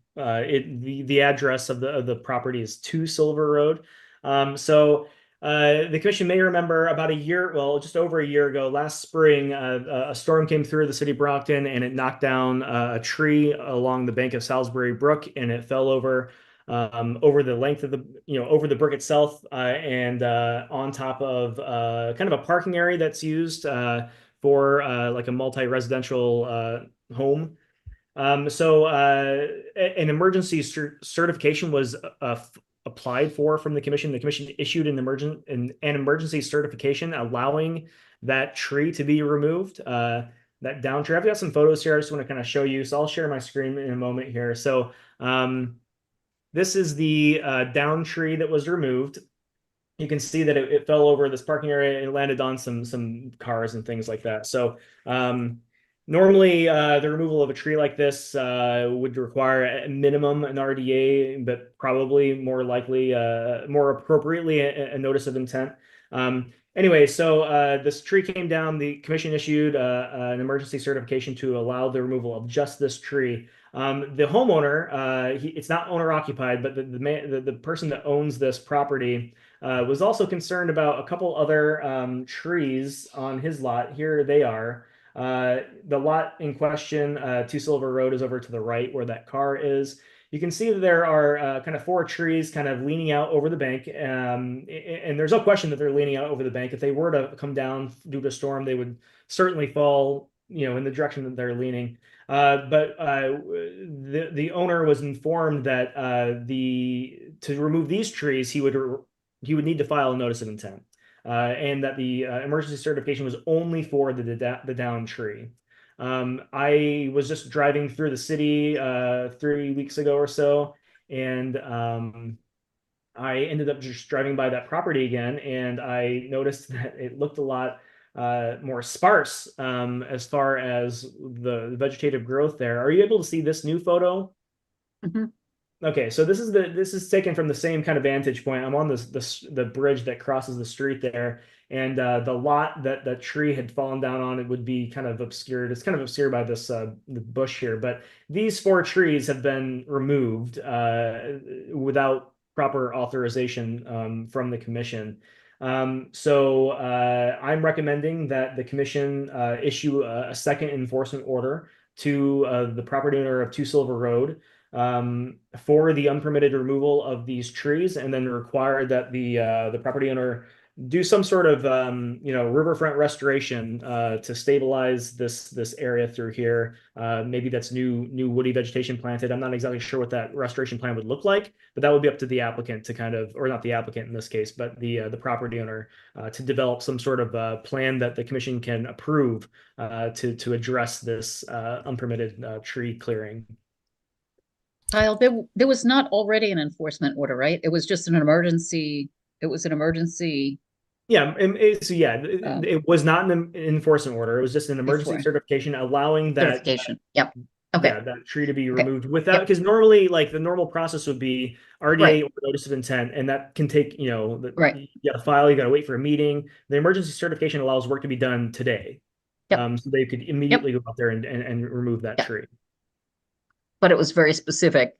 Speaker 5: address of the property is 2 Silver Road. The commission may remember about just over a year ago, last spring, a storm came through the city of Brockton and it knocked down a tree along the bank of Salisbury Brook, and it fell over the length of over the brook itself, and on top of kind of a parking area that's used for like a multi-residential home. An emergency certification was applied for from the commission. The commission issued an emergency certification allowing that tree to be removed. That down tree. I've got some photos here. I just want to kind of show you. So I'll share my screen in a moment here. So this is the down tree that was removed. You can see that it fell over this parking area and landed on some cars and things like that. So normally the removal of a tree like this would require a minimum an RDA, but probably more likely, more appropriately, a notice of intent. Anyway, so this tree came down. The commission issued an emergency certification to allow the removal of just this tree. The homeowner, it's not owner occupied, but the person that owns this property was also concerned about a couple other trees on his lot. Here they are. The lot in question, 2 Silver Road, is over to the right where that car is. You can see that there are kind of 4 trees kind of leaning out over the bank. And there's no question that they're leaning out over the bank. If they were to come down due to a storm, they would certainly fall, in the direction that they're leaning. But the owner was informed that to remove these trees, he would need to file a notice of intent, and that the emergency certification was only for the downed tree. I was just driving through the city 3 weeks ago or so, and I ended up just driving by that property again, and I noticed that it looked a lot more sparse as far as the vegetative growth there. Are you able to see this new photo?
Speaker 1: Mm-hmm.
Speaker 5: Okay, so this is taken from the same kind of vantage point. I'm on the bridge that crosses the street there, and the lot that the tree had fallen down on, it would be kind of obscured. It's kind of obscured by this the bush here, but these 4 trees have been removed without proper authorization from the commission. So I'm recommending that the commission issue a second enforcement order to the property owner of 2 Silver Road for the unpermitted removal of these trees, and then require that the property owner do some sort of riverfront restoration to stabilize this area through here. Maybe that's new woody vegetation planted. I'm not exactly sure what that restoration plan would look like, but that would be up to the applicant to kind of, or not the applicant in this case, but the property owner to develop some sort of plan that the commission can approve to address this unpermitted tree clearing.
Speaker 1: Kyle, there was not already an enforcement order, right? It was just an emergency. It was an emergency.
Speaker 5: Yeah, it was not an enforcement order. It was just an emergency
Speaker 1: Before.
Speaker 5: certification allowing that
Speaker 1: Certification. Yep. Okay.
Speaker 5: yeah, that tree to be
Speaker 1: Okay.
Speaker 5: removed without, because normally, like, the normal process would be RDA
Speaker 1: Right.
Speaker 5: or notice of intent, and that can take,
Speaker 1: Right.
Speaker 5: you got to file, you got to wait for a meeting. The emergency certification allows work to be done today.
Speaker 1: Yep.
Speaker 5: So they could immediately go out there and remove that
Speaker 1: Yep.
Speaker 5: tree.
Speaker 1: But it was very specific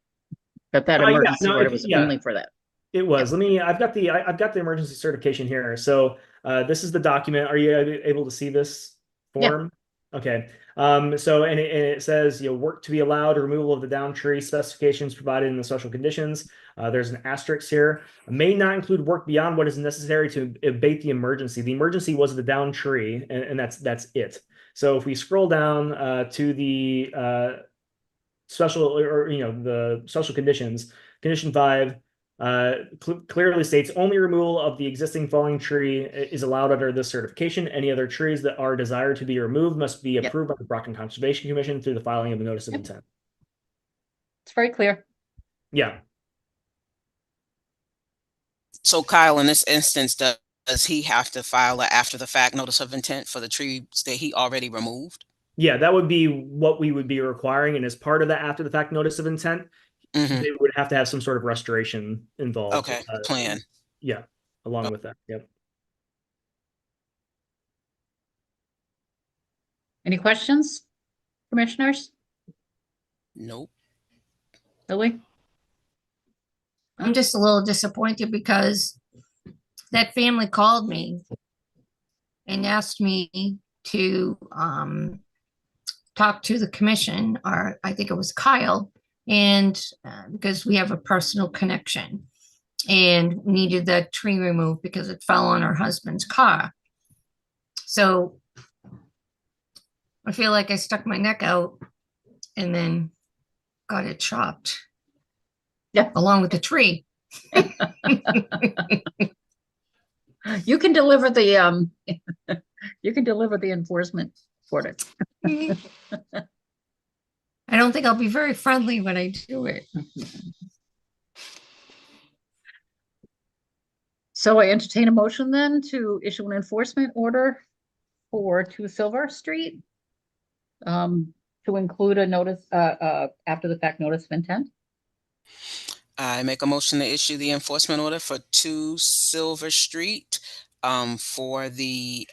Speaker 1: that
Speaker 5: Yeah,
Speaker 1: emergency
Speaker 5: no,
Speaker 1: order was only for that.
Speaker 5: It was. I've got the emergency certification here. So this is the document. Are you able to see this form? Yeah. Okay. So it says, work to be allowed, removal of the downed tree, specifications provided in the special conditions. There's an asterisk here. May not include work beyond what is necessary to abate the emergency. The emergency was the downed tree, and that's it. So if we scroll down to the special, or the special conditions, condition 5 clearly states only removal of the existing falling tree is allowed under this certification. Any other trees that are desired to be removed must be approved by the Brockton Conservation Commission through the filing of a notice of intent.
Speaker 1: It's very clear.
Speaker 5: Yeah.
Speaker 8: So Kyle, in this instance, does he have to file an after the fact notice of intent for the trees that he already removed?
Speaker 5: Yeah, that would be what we would be requiring. And as part of that after the fact notice of intent, they would have to have some sort of restoration involved.
Speaker 8: Okay, plan.
Speaker 5: Yeah, along with that. Yep.
Speaker 1: Any questions, commissioners?
Speaker 8: Nope.
Speaker 1: Lily?
Speaker 2: I'm just a little disappointed because that family called me and asked me to talk to the commission, or I think it was Kyle, and because we have a personal connection, and needed that tree removed because it fell on her husband's car. So I feel like I stuck my neck out and then got it chopped.
Speaker 1: Yeah.
Speaker 2: Along with the tree.
Speaker 1: You can deliver the you can deliver the enforcement order.
Speaker 2: I don't think I'll be very friendly when I do it.
Speaker 1: So I entertain a motion then to issue an enforcement order for 2 Silver Street, to include a notice, after the fact notice of intent.
Speaker 8: I make a motion to issue the enforcement order for 2 Silver Street for the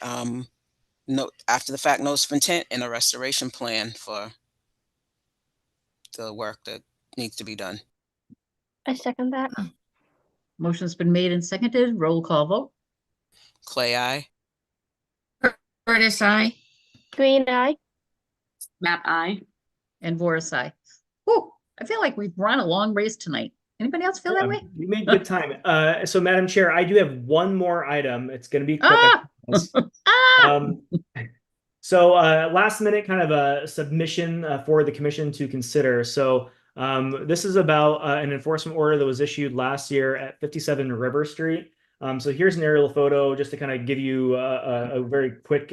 Speaker 8: note after the fact notice of intent and a restoration plan for the work that needs to be done.
Speaker 3: I second that.
Speaker 1: Motion's been made and seconded. Roll call vote.
Speaker 8: Clay, I.
Speaker 2: Curtis, I.
Speaker 3: Green eye.
Speaker 7: Map I.
Speaker 1: And Voris, aye. Whew, I feel like we've run a long race tonight. Anybody else feel that way?
Speaker 5: We made good time. So Madam Chair, I do have one more item. It's going to be quick.
Speaker 1: Ah!
Speaker 5: I promise. So last minute kind of a submission for the commission to consider. So this is about an enforcement order that was issued last year at 57 River Street. So here's an aerial photo just to kind of give you a very quick,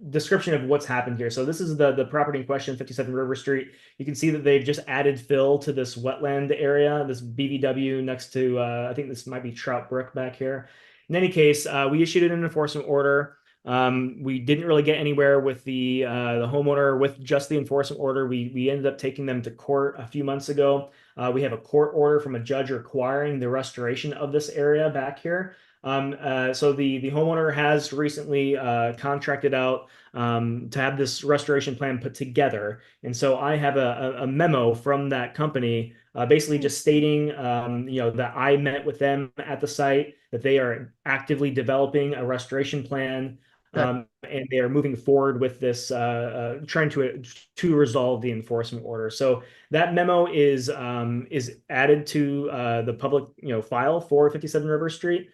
Speaker 5: description of what's happened here. So this is the property in question, 57 River Street. You can see that they've just added fill to this wetland area, this BVW next to, I think this might be Trout Brook back here. In any case, we issued an enforcement order. We didn't really get anywhere with the homeowner with just the enforcement order. We ended up taking them to court a few months ago. We have a court order from a judge requiring the restoration of this area back here. So the homeowner has recently contracted out to have this restoration plan put together. And so I have a memo from that company basically just stating, that I met with them at the site, that they are actively developing a restoration plan. And they are moving forward with this, trying to resolve the enforcement order. So that memo is added to the public file for 57 River Street.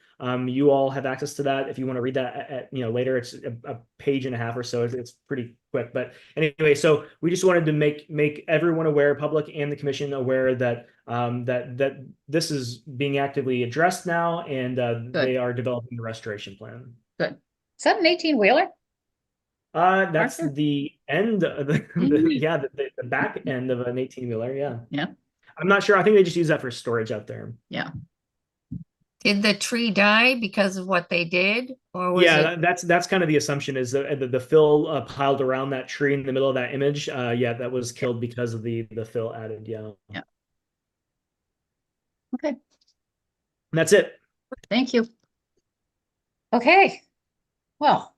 Speaker 5: You all have access to that if you want to read that later. It's a page and a half or so. It's pretty quick. But anyway, so we just wanted to make everyone aware, public and the commission aware that that this is being actively addressed now, and they are developing the restoration plan.
Speaker 1: Good. Is that an 18-wheeler?
Speaker 5: That's the end of the back end of an 18-wheeler. Yeah.
Speaker 1: Yeah.
Speaker 5: I'm not sure. I think they just use that for storage out there.
Speaker 1: Yeah.
Speaker 2: Did the tree die because of what they did, or was it?
Speaker 5: That's kind of the assumption, is the fill piled around that tree in the middle of that image. That was killed because of the fill added. Yeah.
Speaker 1: Okay.
Speaker 5: And that's it.
Speaker 1: Thank you. Okay. Well,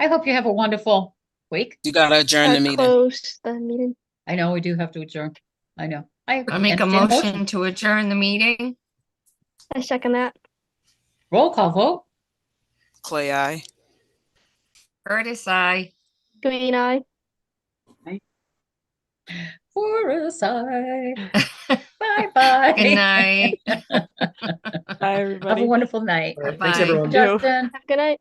Speaker 1: I hope you have a wonderful week.
Speaker 8: You gotta adjourn the meeting.
Speaker 3: Close the meeting.
Speaker 1: I know we do have to adjourn. I know.
Speaker 2: I make a
Speaker 1: entertain
Speaker 2: motion to adjourn the meeting.
Speaker 3: I second that.
Speaker 1: Roll call vote.
Speaker 8: Clay, I.
Speaker 2: Curtis, I.
Speaker 3: Green eye.
Speaker 1: Forest eye. Bye-bye.
Speaker 2: Good night.
Speaker 15: Bye, everybody.
Speaker 1: Have a wonderful night.
Speaker 5: Thanks, everyone.
Speaker 1: Justin.
Speaker 3: Good night.